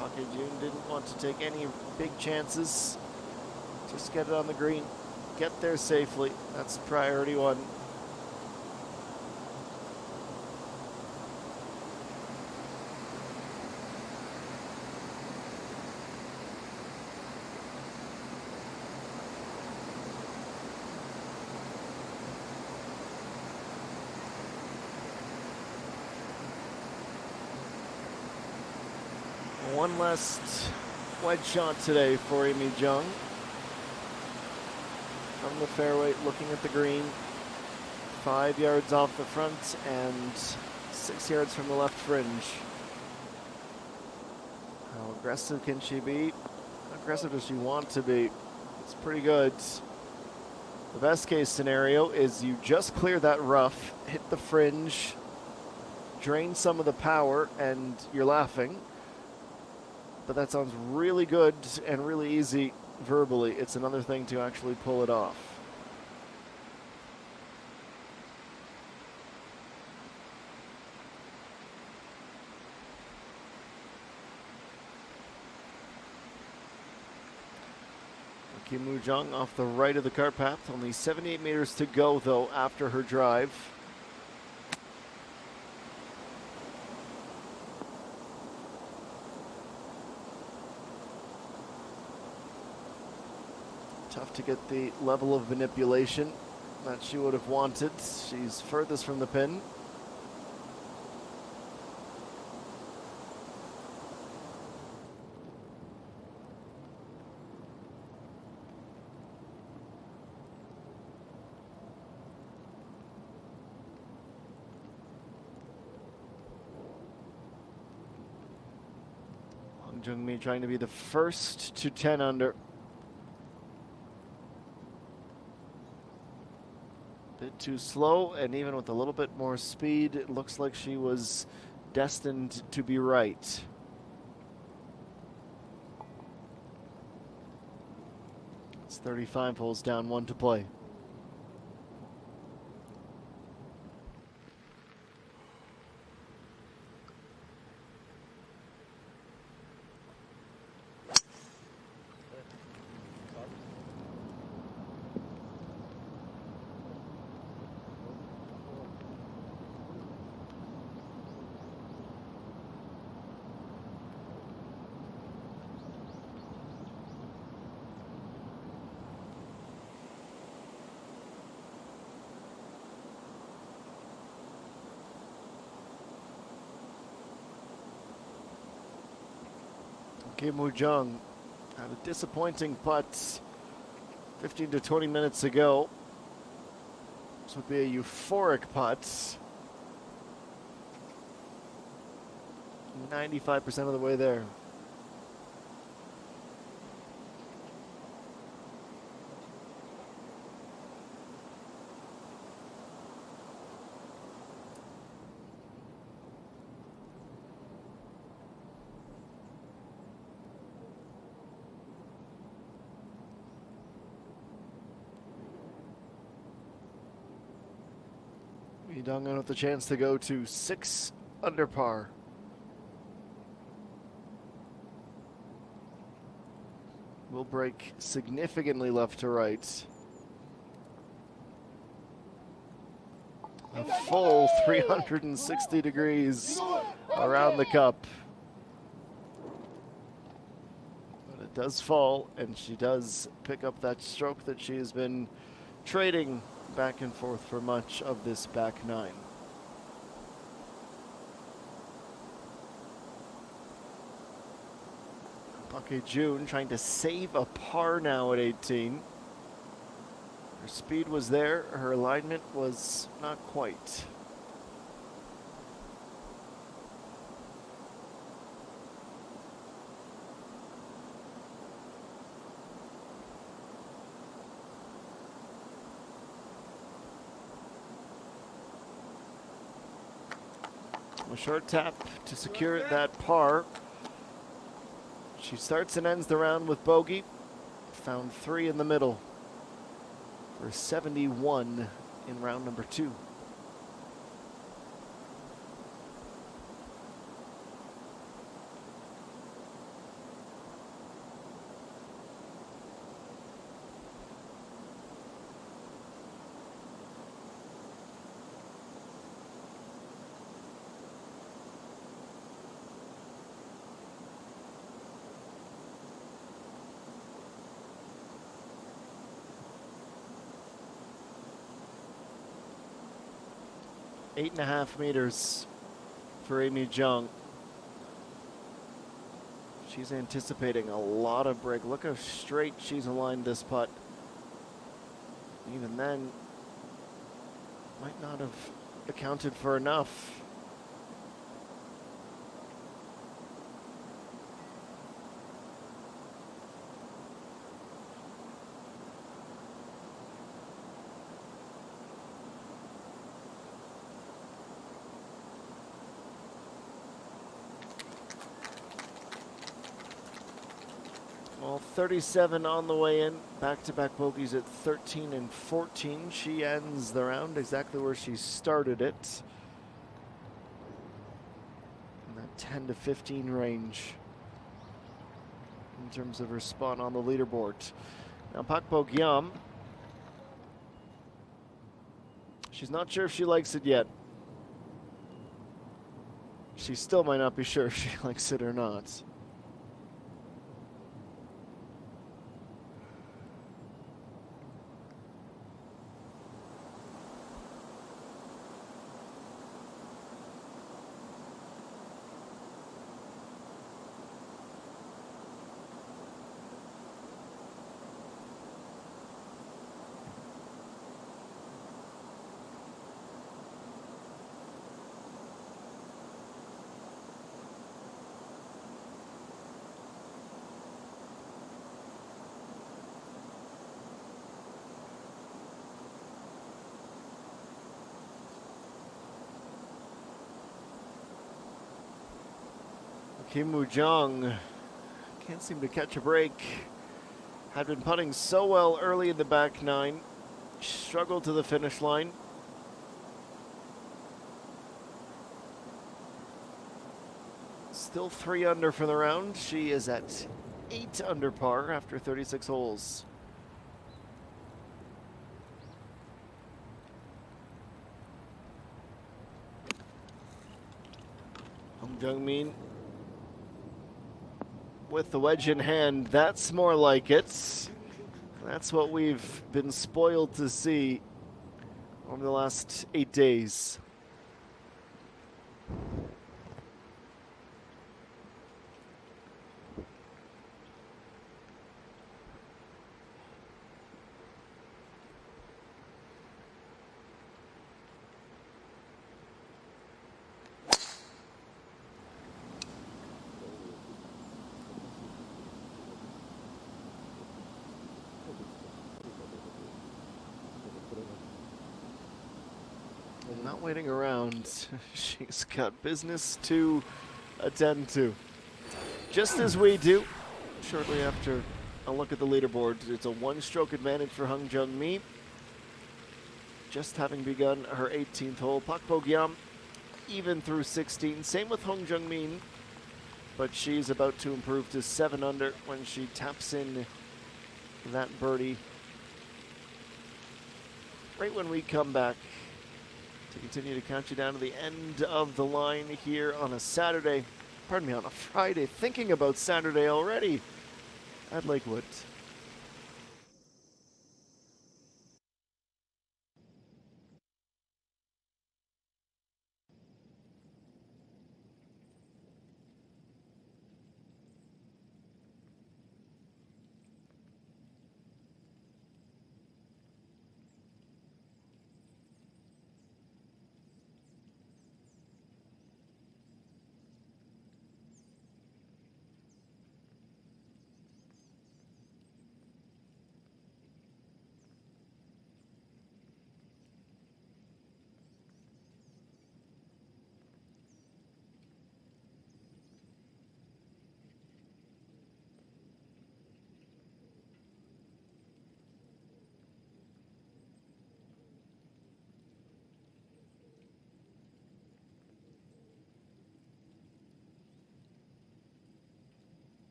Pocket June didn't want to take any big chances. Just get it on the green. Get there safely. That's priority one. One last wedge shot today for Amy Jung. From the fairway, looking at the green. 5 yards off the front and 6 yards from the left fringe. How aggressive can she be? How aggressive does she want to be? It's pretty good. The best case scenario is you just clear that rough, hit the fringe, drain some of the power, and you're laughing. But that sounds really good and really easy verbally. It's another thing to actually pull it off. Kim Woo-jung off the right of the cart path. Only 78 meters to go, though, after her drive. Tough to get the level of manipulation that she would have wanted. She's furthest from the pin. Jung Mean trying to be the first to 10 under. Bit too slow, and even with a little bit more speed, it looks like she was destined to be right. It's 35 holes down, 1 to play. Kim Woo-jung had a disappointing putt 15 to 20 minutes ago. This would be a euphoric putt. 95% of the way there. Donghan with the chance to go to 6 under par. Will break significantly left to right. A full 360 degrees around the cup. But it does fall, and she does pick up that stroke that she has been trading back and forth for much of this back nine. Pocket June trying to save a par now at 18. Her speed was there, her alignment was not quite. A short tap to secure that par. She starts and ends the round with bogey. Found 3 in the middle for 71 in round number 2. 8.5 meters for Amy Jung. She's anticipating a lot of break. Look how straight she's aligned this putt. Even then, might not have accounted for enough. Well, 37 on the way in. Back-to-back bogeys at 13 and 14. She ends the round exactly where she started it. In that 10 to 15 range in terms of her spot on the leaderboard. Now, Pak Bogyam. She's not sure if she likes it yet. She still might not be sure if she likes it or not. Kim Woo-jung can't seem to catch a break. Had been putting so well early in the back nine. Struggled to the finish line. Still 3 under for the round. She is at 8 under par after 36 holes. Jung Mean with the wedge in hand. That's more like it. That's what we've been spoiled to see over the last 8 days. Not waiting around. She's got business to attend to. Just as we do, shortly after a look at the leaderboard. It's a 1-stroke advantage for Jung Mean. Just having begun her 18th hole. Pak Bogyam even through 16. Same with Jung Mean, but she's about to improve to 7 under when she taps in that birdie. Right when we come back to continue to count you down to the end of the line here on a Saturday, pardon me, on a Friday, thinking about Saturday already at Lakewood.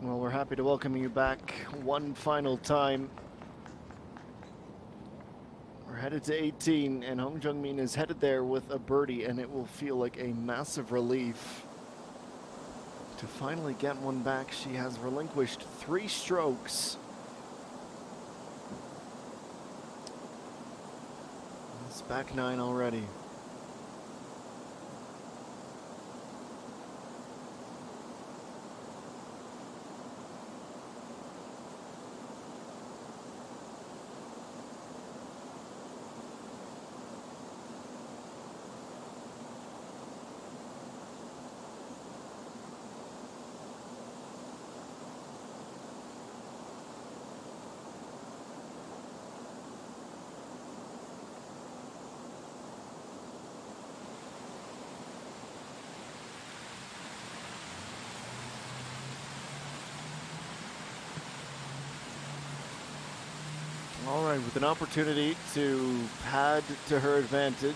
Well, we're happy to welcome you back one final time. We're headed to 18, and Jung Mean is headed there with a birdie, and it will feel like a massive relief to finally get one back. She has relinquished 3 strokes. It's back 9 already. All right, with an opportunity to pad to her advantage.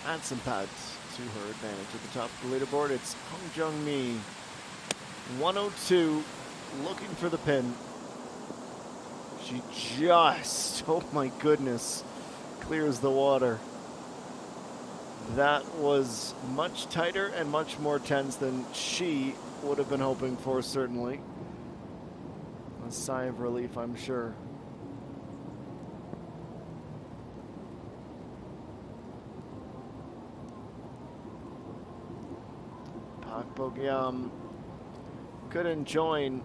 Add some pads to her advantage at the top of the leaderboard. It's Jung Mean, 102, looking for the pin. She just, oh my goodness, clears the water. That was much tighter and much more tense than she would have been hoping for, certainly. A sigh of relief, I'm sure. Bogey couldn't join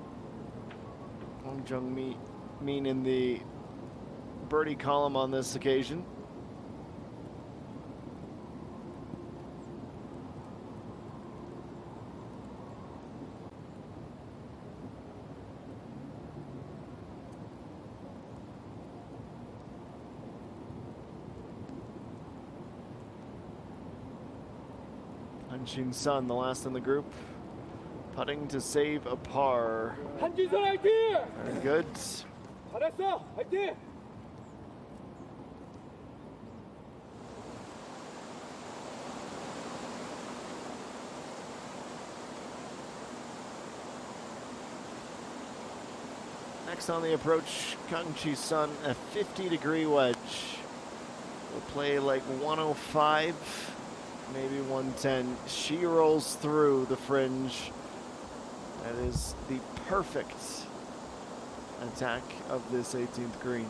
Jung Mean in the birdie column on this occasion. Jung Sun, the last in the group, putting to save a par. Very good. Next on the approach, Jung Sun, a 50-degree wedge. Will play like 105. Maybe 110. She rolls through the fringe. That is the perfect attack of this 18th green.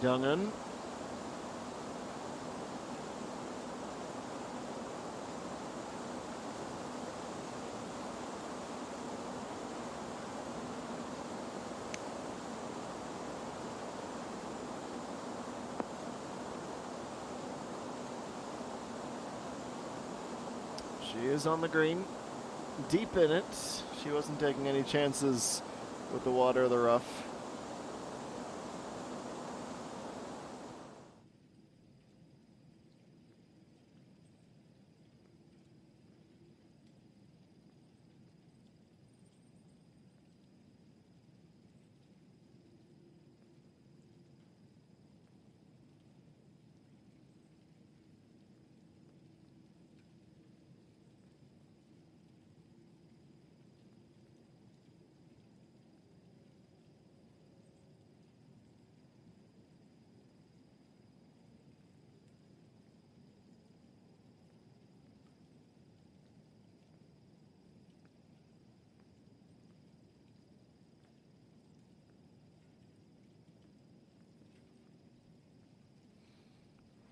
Dungen. She is on the green, deep in it. She wasn't taking any chances with the water or the rough.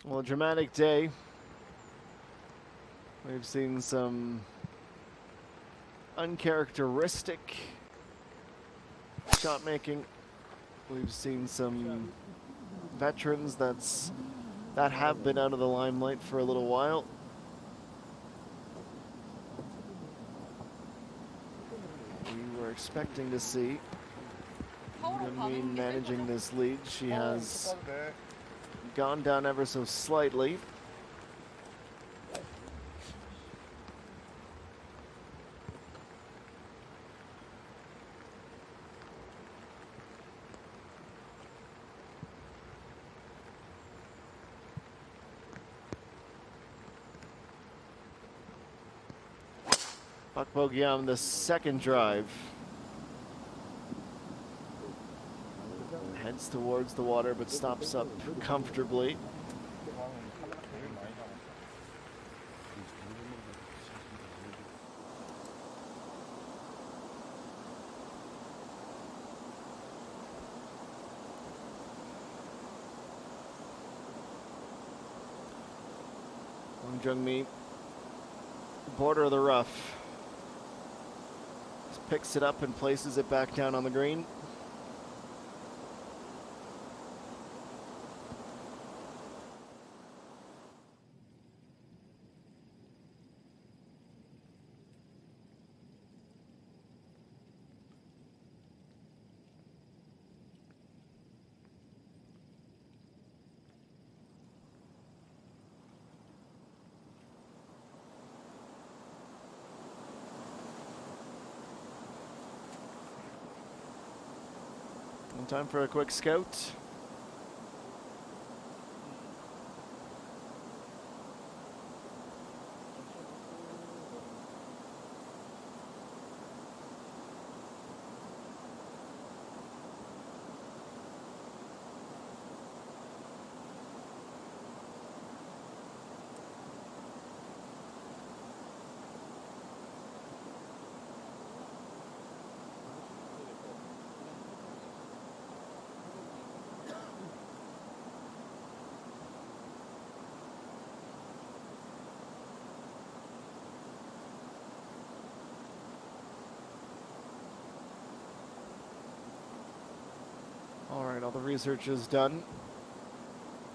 Well, a dramatic day. We've seen some uncharacteristic shot making. We've seen some veterans that have been out of the limelight for a little while. We were expecting to see Jung Mean managing this lead. She has gone down ever so slightly. Puck bogey on the second drive. Heads towards the water, but stops up comfortably. Jung Mean, border of the rough. Just picks it up and places it back down on the green. Time for a quick scout. All right, all the research is done.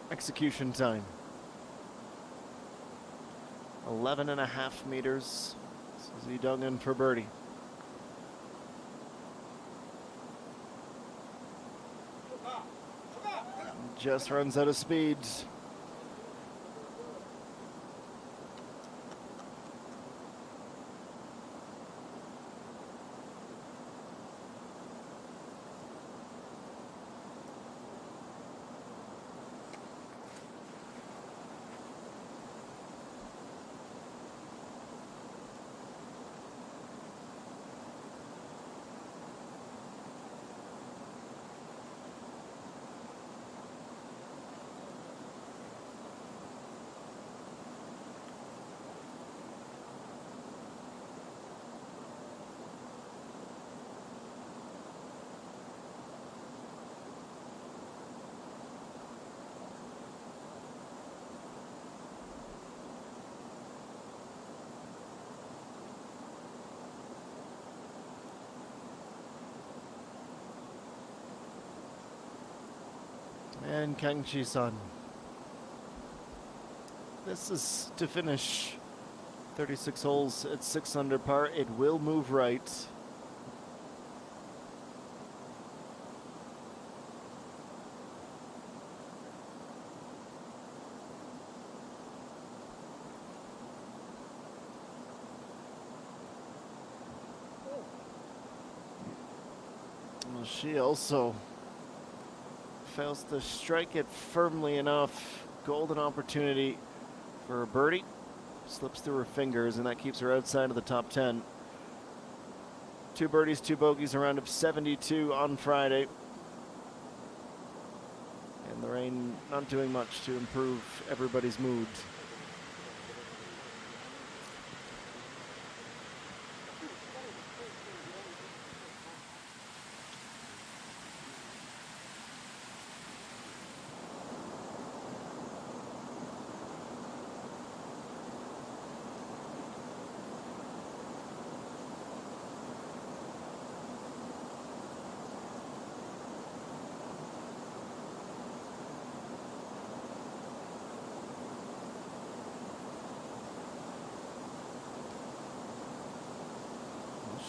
Execution time. 11.5 meters. This is Jung in for birdie. Just runs out of speed. And Kang Chi-sun. This is to finish 36 holes at 6 under par. It will move right. Well, she also fails to strike it firmly enough. Golden opportunity for a birdie. Slips through her fingers, and that keeps her outside of the top 10. 2 birdies, 2 bogeys, a round of 72 on Friday. And the rain not doing much to improve everybody's mood.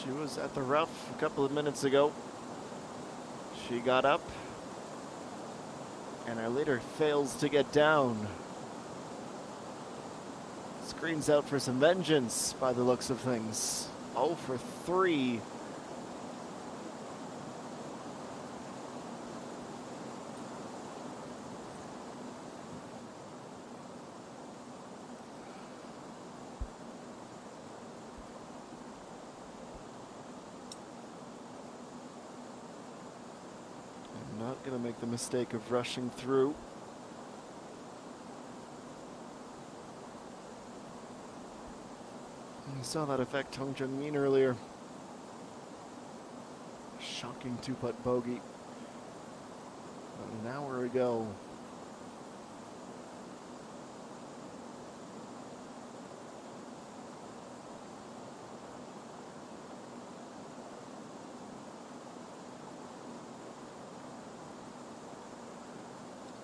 She was at the rough a couple of minutes ago. She got up, and our leader fails to get down. Screens out for some vengeance by the looks of things. 0 for 3. make the mistake of rushing through. You saw that affect Jung Mean earlier. Shocking two-putt bogey about an hour ago.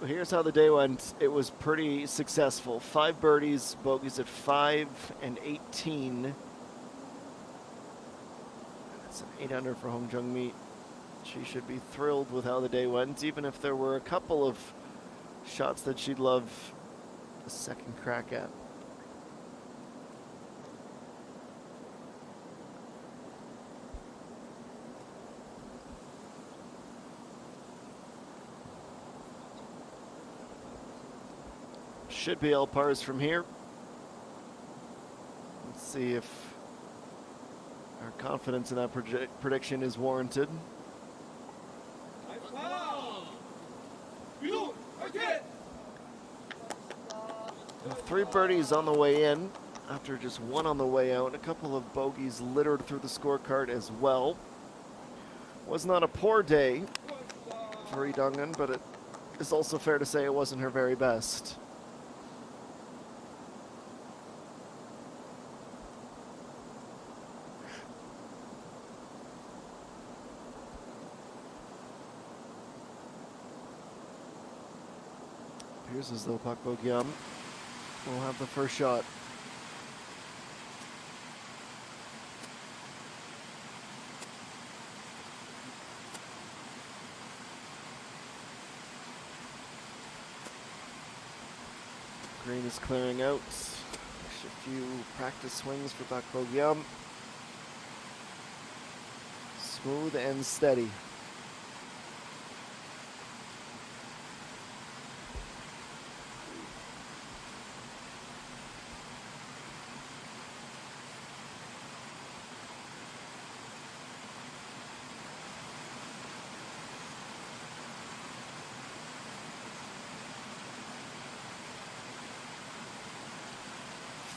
Well, here's how the day went. It was pretty successful. 5 birdies, bogeys at 5 and 18. That's an 8-under for Jung Mean. She should be thrilled with how the day went, even if there were a couple of shots that she'd love a second crack at. Should be all pars from here. Let's see if our confidence in that prediction is warranted. 3 birdies on the way in, after just 1 on the way out. A couple of bogeys littered through the scorecard as well. Was not a poor day for Lee Dong-eun, but it is also fair to say it wasn't her very best. Appears as though Pak Bogey will have the first shot. Green is clearing out. Just a few practice swings for Pak Bogey. Smooth and steady.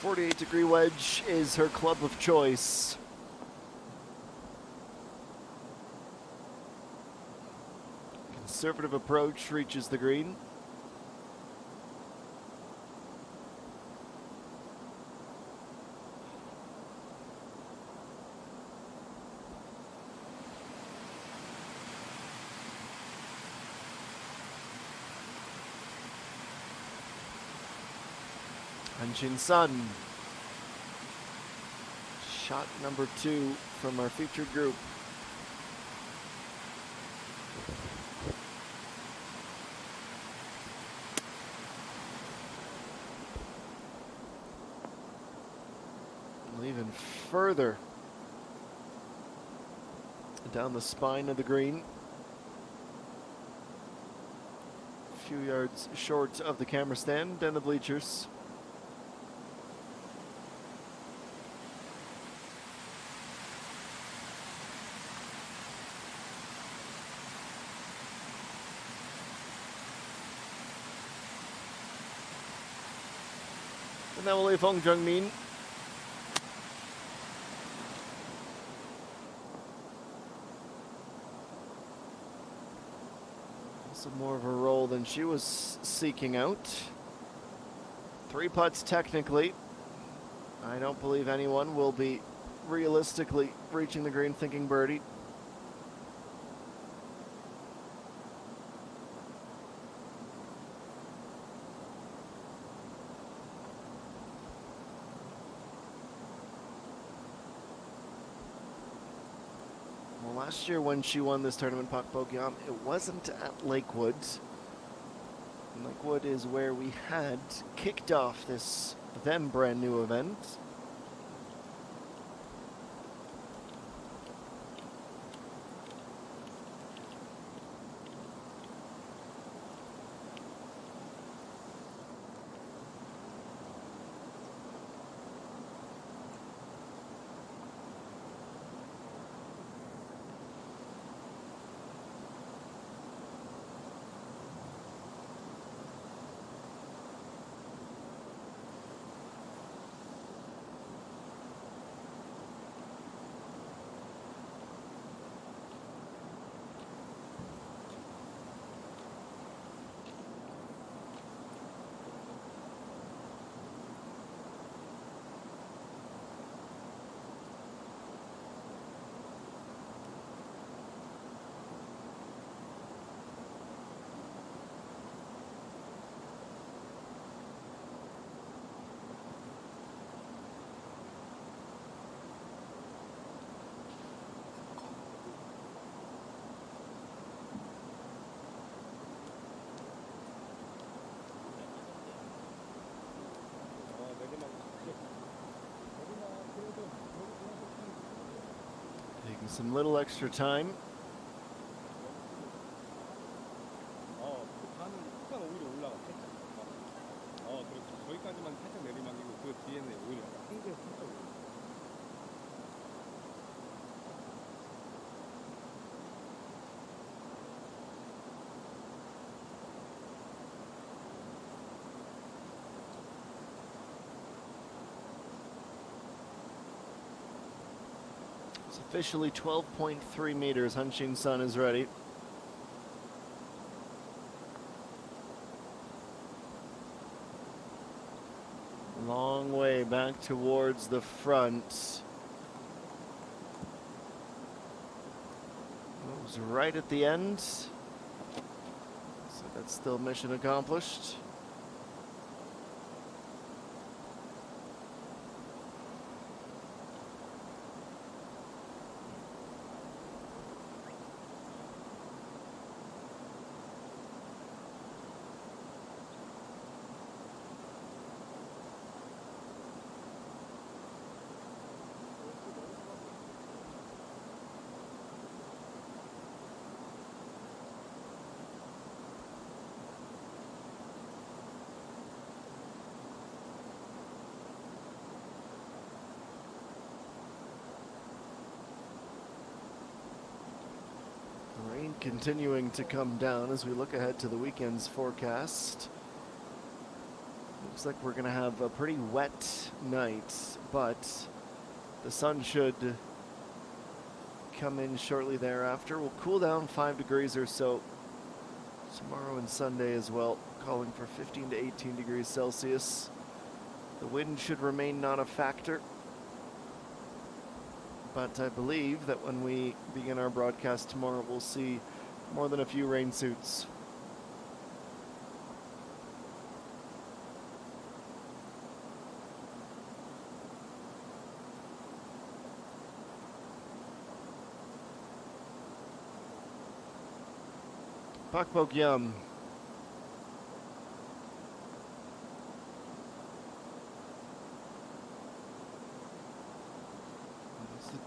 .48-degree wedge is her club of choice. Conservative approach reaches the green. Hanshin Sun. Shot number 2 from our featured group. And even further down the spine of the green. A few yards short of the camera stand and the bleachers. And that will leave Jung Mean. Also more of a roll than she was seeking out. 3 putts technically. I don't believe anyone will be realistically reaching the green thinking birdie. Last year when she won this tournament, Pak Bogey, it wasn't at Lakewood. And Lakewood is where we had kicked off this then brand new event. some little extra time. 후반 오히려 올라가 살짝. 그렇죠. 거기까지만 살짝 내리막이고 그 뒤에는 오히려 한개 살짝. It's officially 12.3 meters. Hunching Sun is ready. Long way back towards the front. Moves right at the end. So that's still mission accomplished. Rain continuing to come down as we look ahead to the weekend's forecast. Looks like we're going to have a pretty wet night, but the sun should come in shortly thereafter. We'll cool down 5 degrees or so tomorrow and Sunday as well, calling for 15 to 18 degrees Celsius. The wind should remain not a factor. But I believe that when we begin our broadcast tomorrow, we'll see more than a few rain suits. Bogey.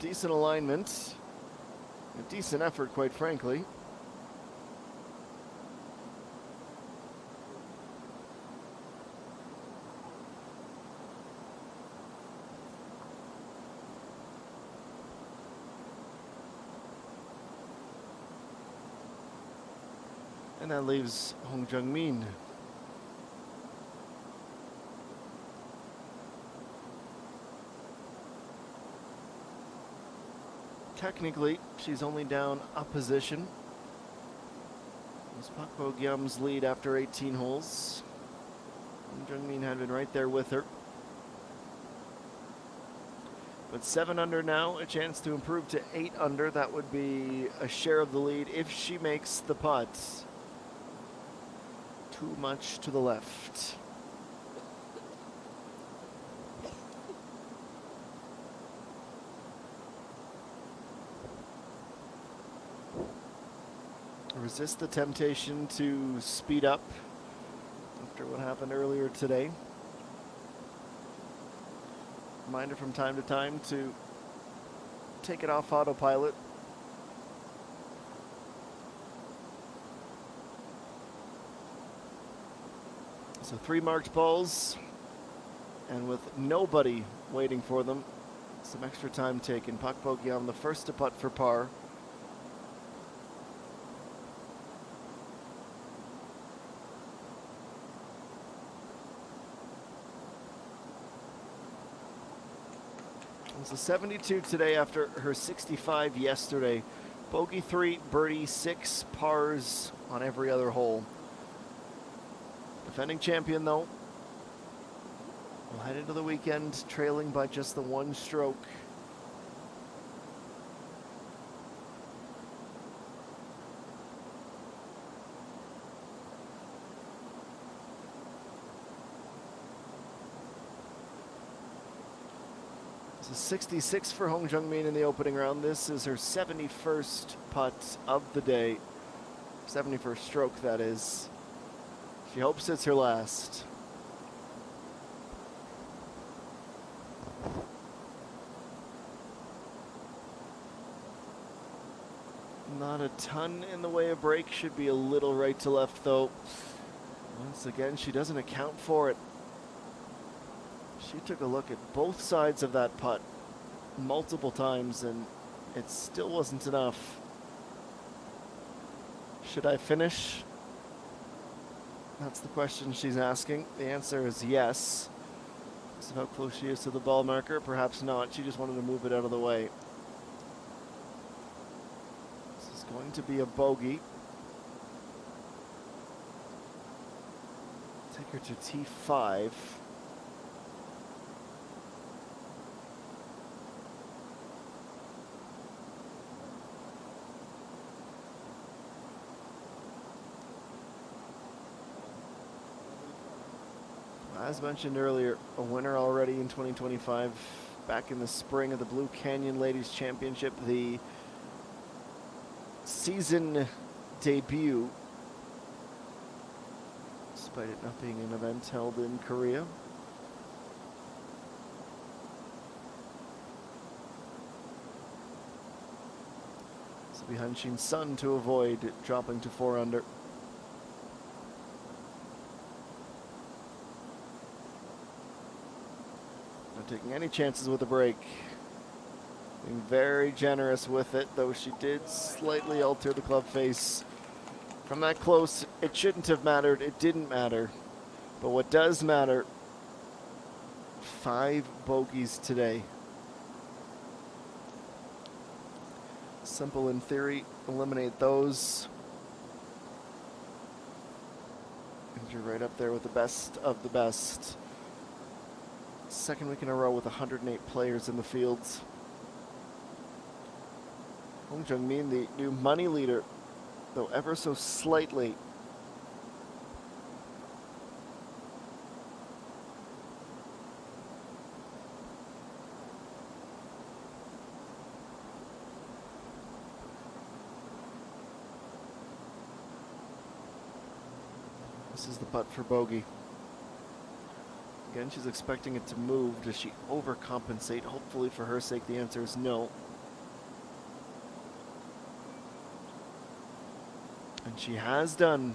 Decent alignment, a decent effort, quite frankly. And that leaves Jung Mean. Technically, she's only down a position. It's Bogey's lead after 18 holes. And Jung Mean had been right there with her. But 7 under now, a chance to improve to 8 under. That would be a share of the lead if she makes the putt. Too much to the left. Resist the temptation to speed up after what happened earlier today. Reminder from time to time to take it off autopilot. So 3 marked balls, and with nobody waiting for them, some extra time taken. Bogey on the first to putt for par. It's a 72 today after her 65 yesterday. Bogey 3, birdie 6, pars on every other hole. Defending champion though will head into the weekend trailing by just the 1 stroke. It's a 66 for Jung Mean in the opening round. This is her 71st putt of the day. 71st stroke, that is. She hopes it's her last. Not a ton in the way of break. Should be a little right to left, though. Once again, she doesn't account for it. She took a look at both sides of that putt multiple times, and it still wasn't enough. Should I finish? That's the question she's asking. The answer is yes. So how close she is to the ball marker? Perhaps not. She just wanted to move it out of the way. This is going to be a bogey. Take her to T5. As mentioned earlier, a winner already in 2025, back in the spring of the Blue Canyon Ladies Championship, the season debut, despite it not being an event held in Korea. So behind Shin Sun to avoid dropping to 4 under. Not taking any chances with a break. Being very generous with it, though she did slightly alter the club face. From that close, it shouldn't have mattered. It didn't matter. But what does matter, 5 bogeys today. Simple in theory, eliminate those. And you're right up there with the best of the best. Second week in a row with 108 players in the fields. Jung Mean, the new money leader, though ever so slightly. This is the putt for bogey. Again, she's expecting it to move. Does she overcompensate? Hopefully for her sake, the answer is no. And she has done.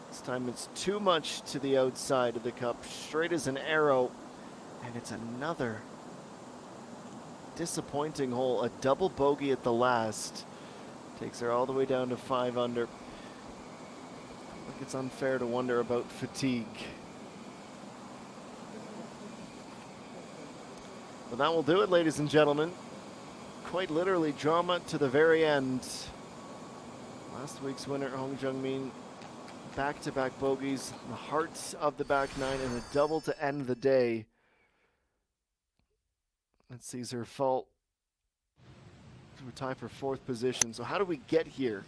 This time it's too much to the outside of the cup, straight as an arrow. And it's another disappointing hole. A double bogey at the last. Takes her all the way down to 5 under. I think it's unfair to wonder about fatigue. But that will do it, ladies and gentlemen. Quite literally drama to the very end. Last week's winner, Jung Mean, back-to-back bogeys, the heart of the back nine, and a double to end the day. That sees her fall to a tie for 4th position. So how do we get here?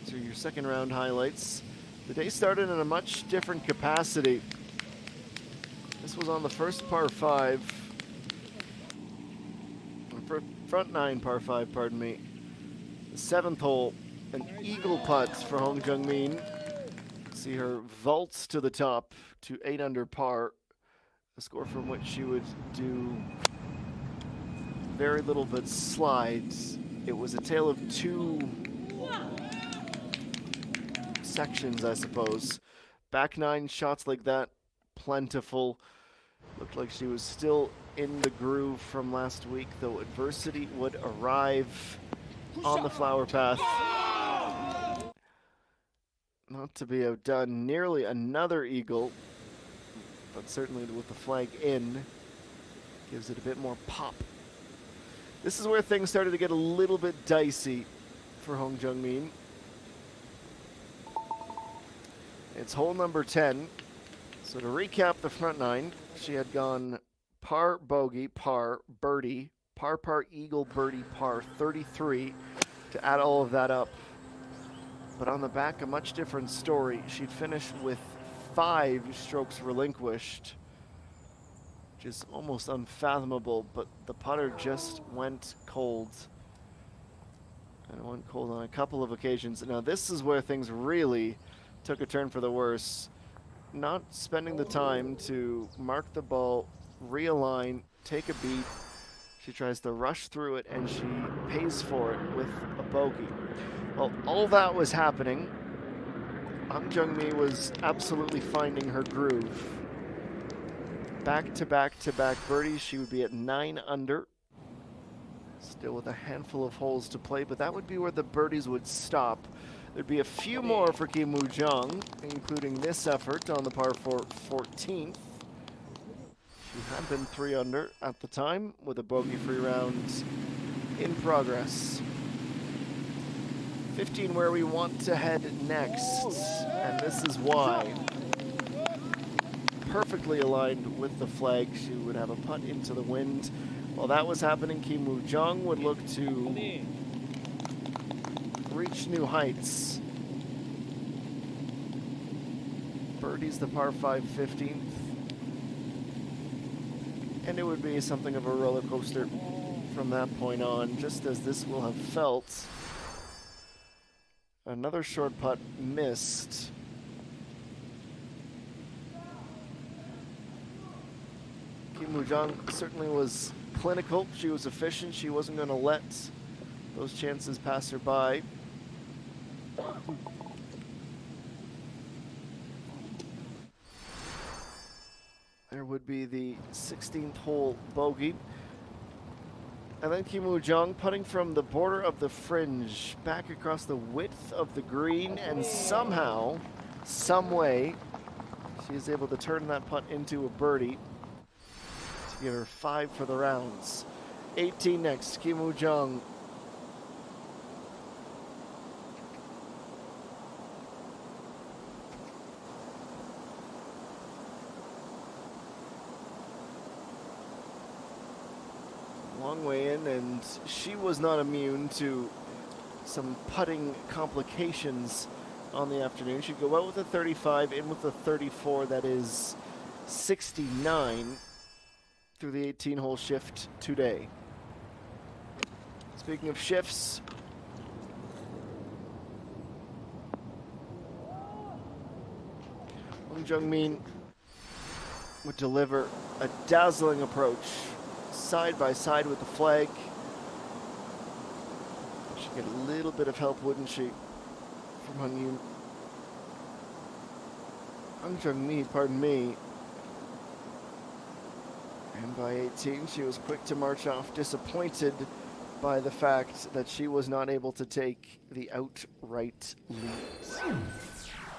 So your second round highlights. The day started in a much different capacity. This was on the first par 5. Front 9 par 5, pardon me. The 7th hole, an eagle putt for Jung Mean. See her vaults to the top to 8 under par, a score from which she would do very little but slides. It was a tale of 2 sections, I suppose. Back 9 shots like that, plentiful. Looked like she was still in the groove from last week, though adversity would arrive on the flower path. Not to be outdone, nearly another eagle, but certainly with the flag in, gives it a bit more pop. This is where things started to get a little bit dicey for Jung Mean. It's hole number 10. So to recap the front 9, she had gone par, bogey, par, birdie, par, eagle, birdie, par, 33 to add all of that up. But on the back, a much different story. She'd finished with 5 strokes relinquished, which is almost unfathomable, but the putter just went cold. And it went cold on a couple of occasions. Now this is where things really took a turn for the worse. Not spending the time to mark the ball, realign, take a beat. She tries to rush through it, and she pays for it with a bogey. Well, all that was happening. Jung Mean was absolutely finding her groove. Back to back to back birdies. She would be at 9 under. Still with a handful of holes to play, but that would be where the birdies would stop. There'd be a few more for Kim Woo-jung, including this effort on the par 4 14th. She had been 3 under at the time, with a bogey-free round in progress. 15 where we want to head next, and this is why. Perfectly aligned with the flag, she would have a putt into the wind. While that was happening, Kim Woo-jung would look to reach new heights. Birdie's the par 5 15th. And it would be something of a roller coaster from that point on, just as this will have felt. Another short putt missed. Kim Woo-jung certainly was clinical. She was efficient. She wasn't going to let those chances pass her by. There would be the 16th hole bogey. And then Kim Woo-jung putting from the border of the fringe back across the width of the green, and somehow, some way, she is able to turn that putt into a birdie to give her 5 for the rounds. 18 next, Kim Woo-jung. Long way in, and she was not immune to some putting complications on the afternoon. She'd go out with a 35, in with a 34, that is 69 through the 18-hole shift today. Speaking of shifts, Jung Mean would deliver a dazzling approach side by side with the flag. She'd get a little bit of help, wouldn't she, from Jung Mean, pardon me. And by 18, she was quick to march off, disappointed by the fact that she was not able to take the outright lead.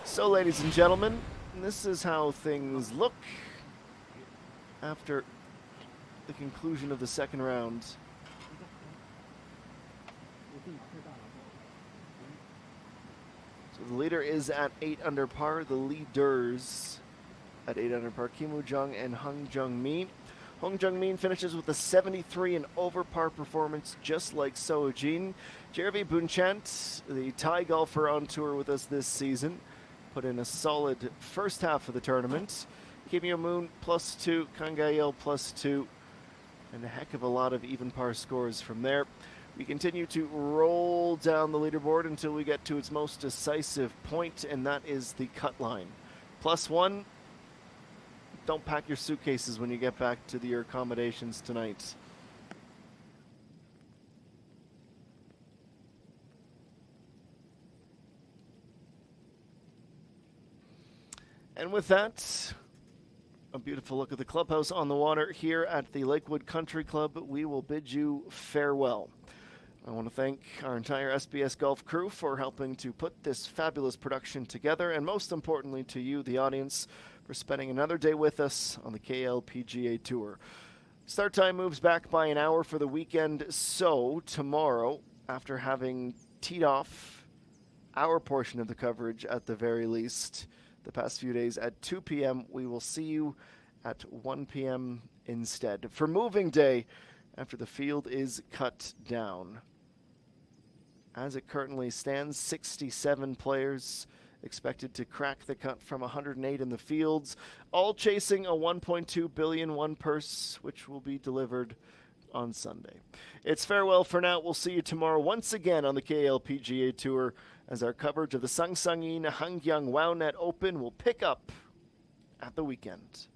So, ladies and gentlemen, this is how things look after the conclusion of the second round. So the leader is at 8 under par. The leaders at 8 under par, Kim Woo-jung and Jung Mean. Jung Mean finishes with a 73 and over par performance, just like Seo-jin. Jeremy Boonchant, the Thai golfer on tour with us this season, put in a solid first half of the tournament. Kim Yo-moon +2, Kang Ga-yeol +2, and a heck of a lot of even par scores from there. We continue to roll down the leaderboard until we get to its most decisive point, and that is the cut line. +1. Don't pack your suitcases when you get back to your accommodations tonight. And with that, a beautiful look at the clubhouse on the water here at the Lakewood Country Club. We will bid you farewell. I want to thank our entire SBS Golf crew for helping to put this fabulous production together, and most importantly to you, the audience, for spending another day with us on the KLPGA Tour. Start time moves back by an hour for the weekend, so tomorrow, after having teed off our portion of the coverage at the very least the past few days at 2 p.m., we will see you at 1 p.m. instead for moving day after the field is cut down. As it currently stands, 67 players expected to crack the cut from 108 in the fields, all chasing a $1.2 billion purse, which will be delivered on Sunday. It's farewell for now. We'll see you tomorrow once again on the KLPGA Tour as our coverage of the Sangsangin Wownet Open will pick up at the weekend.